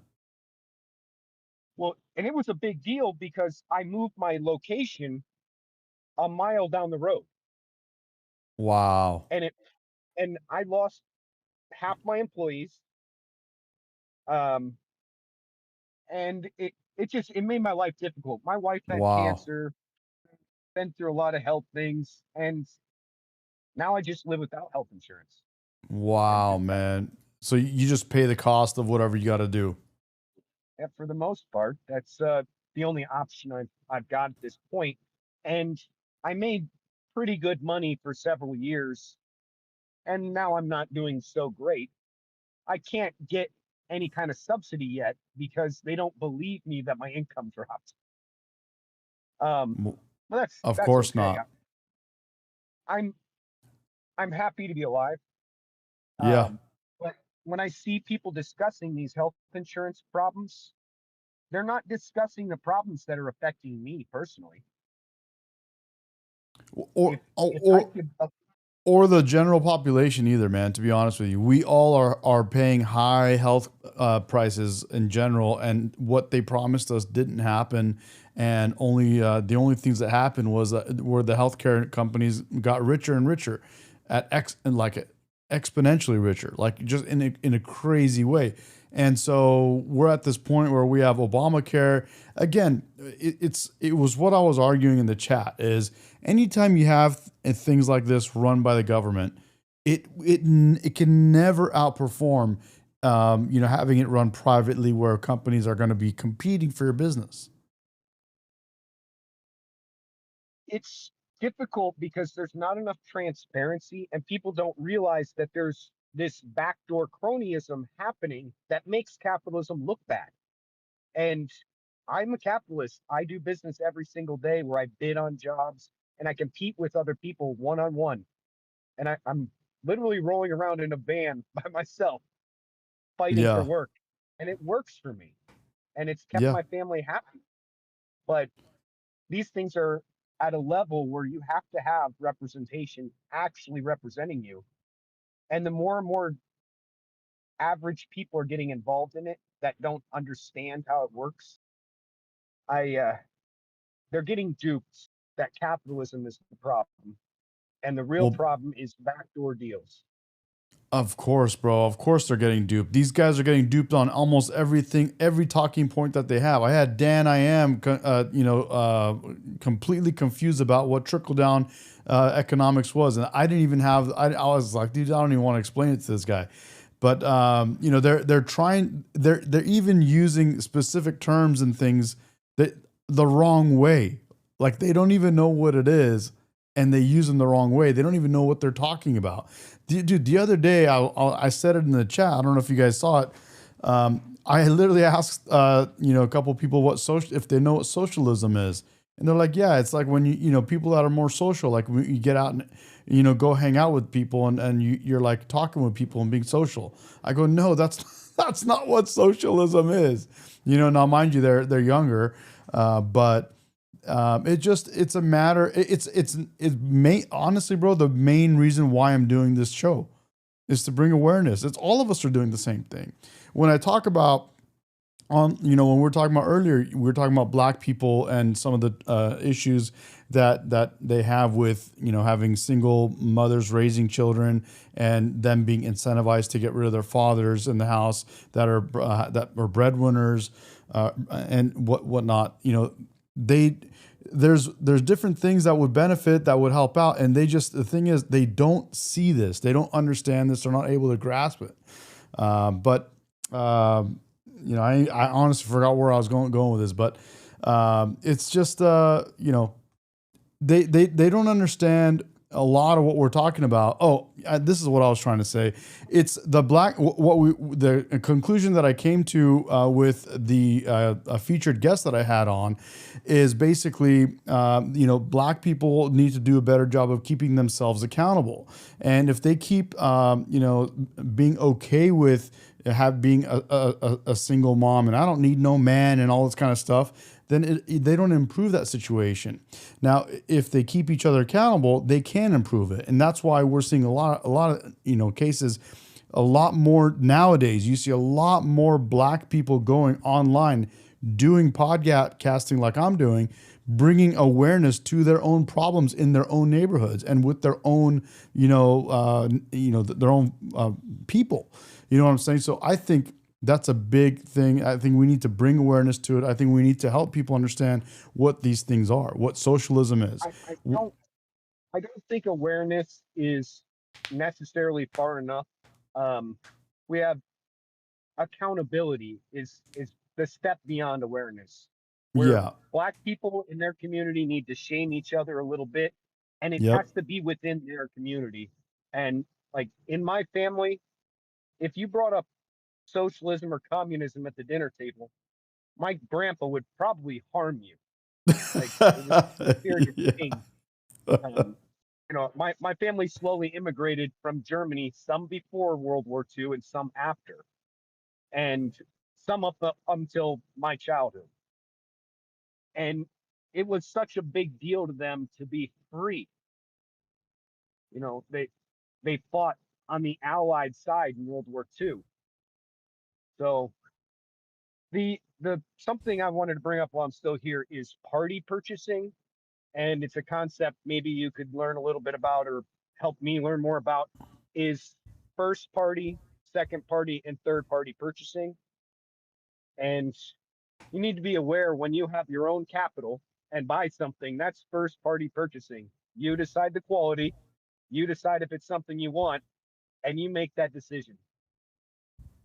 Well, and it was a big deal because I moved my location a mile down the road. Wow. And I lost half my employees. And it made my life difficult. My wife had cancer, been through a lot of health things, and now I just live without health insurance. Wow, man. So you just pay the cost of whatever you got to do. And for the most part, that's the only option I've got at this point. And I made pretty good money for several years, and now I'm not doing so great. I can't get any kind of subsidy yet because they don't believe me that my income dropped. But that's Of course okay. not. I'm happy to be alive. Yeah. But when I see people discussing these health insurance problems, they're not discussing the problems that are affecting me personally. Or the general population either, man, to be honest with you. We all are paying high health prices in general, and what they promised us didn't happen. And only the only things that happened was where the healthcare companies got richer and richer exponentially richer, like just in a crazy way. And so we're at this point where we have Obamacare. Again, it was what I was arguing in the chat is anytime you have things like this run by the government, it can never outperform having it run privately where companies are going to be competing for your business. It's difficult because there's not enough transparency and people don't realize that there's this backdoor cronyism happening that makes capitalism look bad. And I'm a capitalist. I do business every single day where I bid on jobs and I compete with other people one-on-one. And I'm literally rolling around in a van by myself, fighting for work. And it works for me. And it's kept my family happy. But these things are at a level where you have to have representation actually representing you. And the more and more average people are getting involved in it that don't understand how it works, they're getting duped that capitalism is the problem. And the real problem is backdoor deals. Of course, bro. Of course they're getting duped. These guys are getting duped on almost everything, every talking point that they have. I had Dan completely confused about what trickle-down economics was. And I didn't even have, I was like, dude, I don't even want to explain it to this guy. But, they're even using specific terms and things that the wrong way. Like they don't even know what it is. And they use them the wrong way. They don't even know what they're talking about. Dude, the other day, I said it in the chat. I don't know if you guys saw it. I literally asked, a couple of people if they know what socialism is. And they're like, yeah, it's like when people that are more social, like when you get out and, go hang out with people and you're like talking with people and being social. I go, no, that's not what socialism is. Now mind you, they're younger, but it's a matter. Honestly, bro, the main reason why I'm doing this show is to bring awareness. It's all of us are doing the same thing. When I talk about when we're talking about earlier, we were talking about black people and some of the issues that they have with, having single mothers raising children and them being incentivized to get rid of their fathers in the house that are breadwinners and whatnot. there's different things that would benefit, that would help out, and the thing is, they don't see this, they don't understand this, they're not able to grasp it. But you know, I honestly forgot where I was going with this, but it's just you know, they don't understand a lot of what we're talking about. Oh, this is what I was trying to say. It's the conclusion that I came to with the a featured guest that I had on is basically, you know, black people need to do a better job of keeping themselves accountable. And if they keep, you know, being okay with being a single mom and I don't need no man and all this kind of stuff, then they don't improve that situation. Now, if they keep each other accountable, they can improve it. And that's why we're seeing a lot of, you know, cases, a lot more nowadays. You see a lot more black people going online, doing podcasting like I'm doing, bringing awareness to their own problems in their own neighborhoods and with their own, you know, their own people. You know what I'm saying? So I think that's a big thing. I think we need to bring awareness to it. I think we need to help people understand what these things are, what socialism is. I don't think awareness is necessarily far enough. We have accountability is the step beyond awareness. Where black people in their community need to shame each other a little bit, and it has to be within their community. And like in my family, if you brought up socialism or communism at the dinner table, my grandpa would probably harm you. Like, it was a serious thing. You know, my family slowly immigrated from Germany, some before World War II and some after, and some up until my childhood. And it was such a big deal to them to be free. You know, they fought on the Allied side in World War II. So the something I wanted to bring up while I'm still here is party purchasing, and it's a concept maybe you could learn a little bit about or help me learn more about, is first party, second party, and third party purchasing. And you need to be aware when you have your own capital and buy something, that's first party purchasing. You decide the quality, you decide if it's something you want, and you make that decision.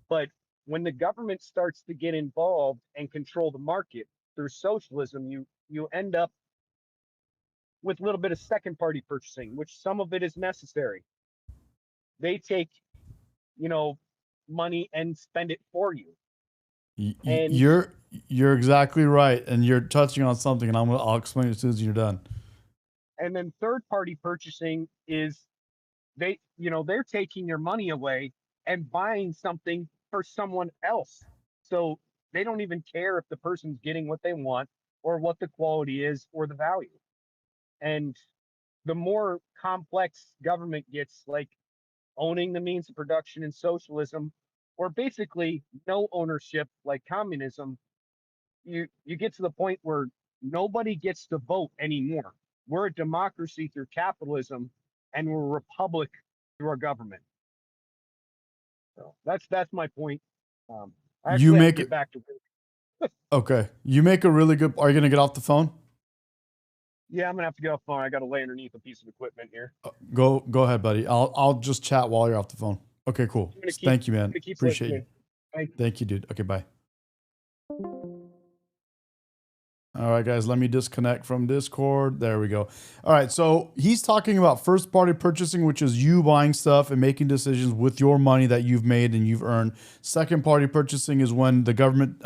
But when the government starts to get involved and control the market through socialism, you end up with a little bit of second party purchasing, which some of it is necessary. They take, you know, money and spend it for you. And You're exactly right, and you're touching on something, and I'll explain it as soon as you're done. And then third party purchasing is they're taking your money away and buying something for someone else. So they don't even care if the person's getting what they want or what the quality is or the value. And the more complex government gets, like owning the means of production in socialism, or basically no ownership like communism, you get to the point where nobody gets to vote anymore. We're a democracy through capitalism, and we're a republic through our government. So that's my point. I actually have to get back to work. Okay, you make a really good. Are you gonna get off the phone? Yeah, I'm gonna have to get off the phone. I got to lay underneath a piece of equipment here. Go ahead, buddy. I'll just chat while you're off the phone. Okay, cool. Thank you, man. Appreciate you. Thank you, dude. Okay, bye. All right, guys, let me disconnect from Discord. There we go. All right, so he's talking about first-party purchasing, which is you buying stuff and making decisions with your money that you've made and you've earned. Second-party purchasing is when the government,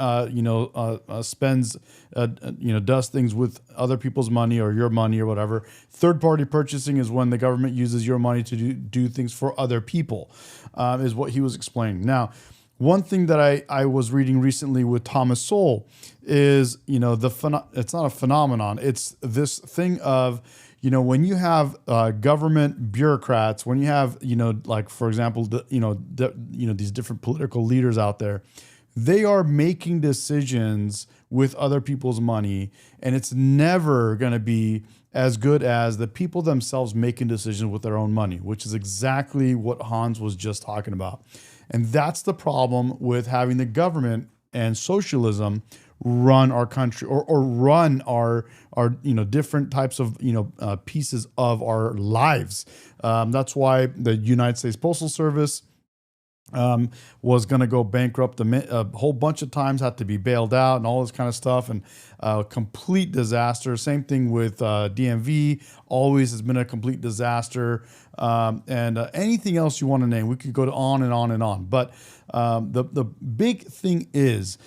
spends, does things with other people's money or your money or whatever. Third-party purchasing is when the government uses your money to do things for other people, is what he was explaining. Now, one thing that I was reading recently with Thomas Sowell is, it's not a phenomenon. It's this thing of, when you have government bureaucrats, when you have, like, for example, these different political leaders out there, they are making decisions with other people's money, and it's never going to be as good as the people themselves making decisions with their own money, which is exactly what Hans was just talking about. And that's the problem with having the government and socialism run our country or run our different types of pieces of our lives. That's why the United States Postal Service was going to go bankrupt a whole bunch of times, had to be bailed out and all this kind of stuff, and complete disaster. Same thing with DMV, always has been a complete disaster. And anything else you want to name, we could go on and on and on. But the big thing is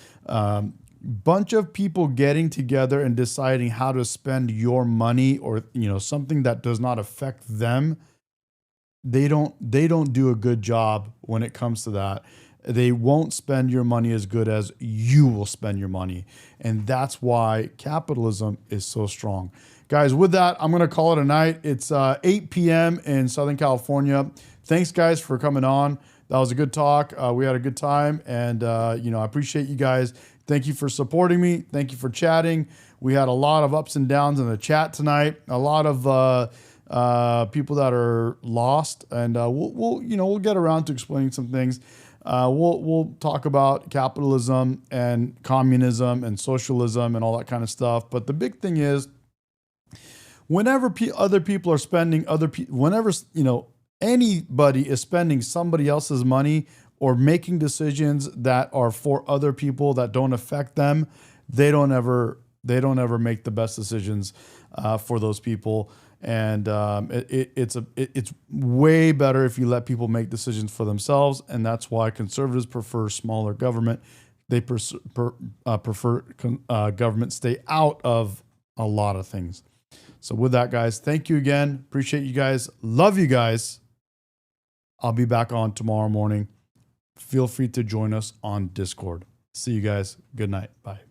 bunch of people getting together and deciding how to spend your money, or something that does not affect them. They don't do a good job when it comes to that. They won't spend your money as good as you will spend your money. And that's why capitalism is so strong. Guys, with that, I'm going to call it a night. It's 8 p.m. in Southern California. Thanks, guys, for coming on. That was a good talk. We had a good time. And, I appreciate you guys. Thank you for supporting me. Thank you for chatting. We had a lot of ups and downs in the chat tonight. A lot of people that are lost, and we'll get around to explaining some things. We'll talk about capitalism and communism and socialism and all that kind of stuff. But the big thing is, whenever other people are spending whenever anybody is spending somebody else's money or making decisions that are for other people that don't affect them, they don't ever make the best decisions for those people. And it's way better if you let people make decisions for themselves. And that's why conservatives prefer smaller government. They prefer government stay out of a lot of things. So with that, guys, thank you again. Appreciate you guys. Love you guys. I'll be back on tomorrow morning. Feel free to join us on Discord. See you guys. Good night. Bye.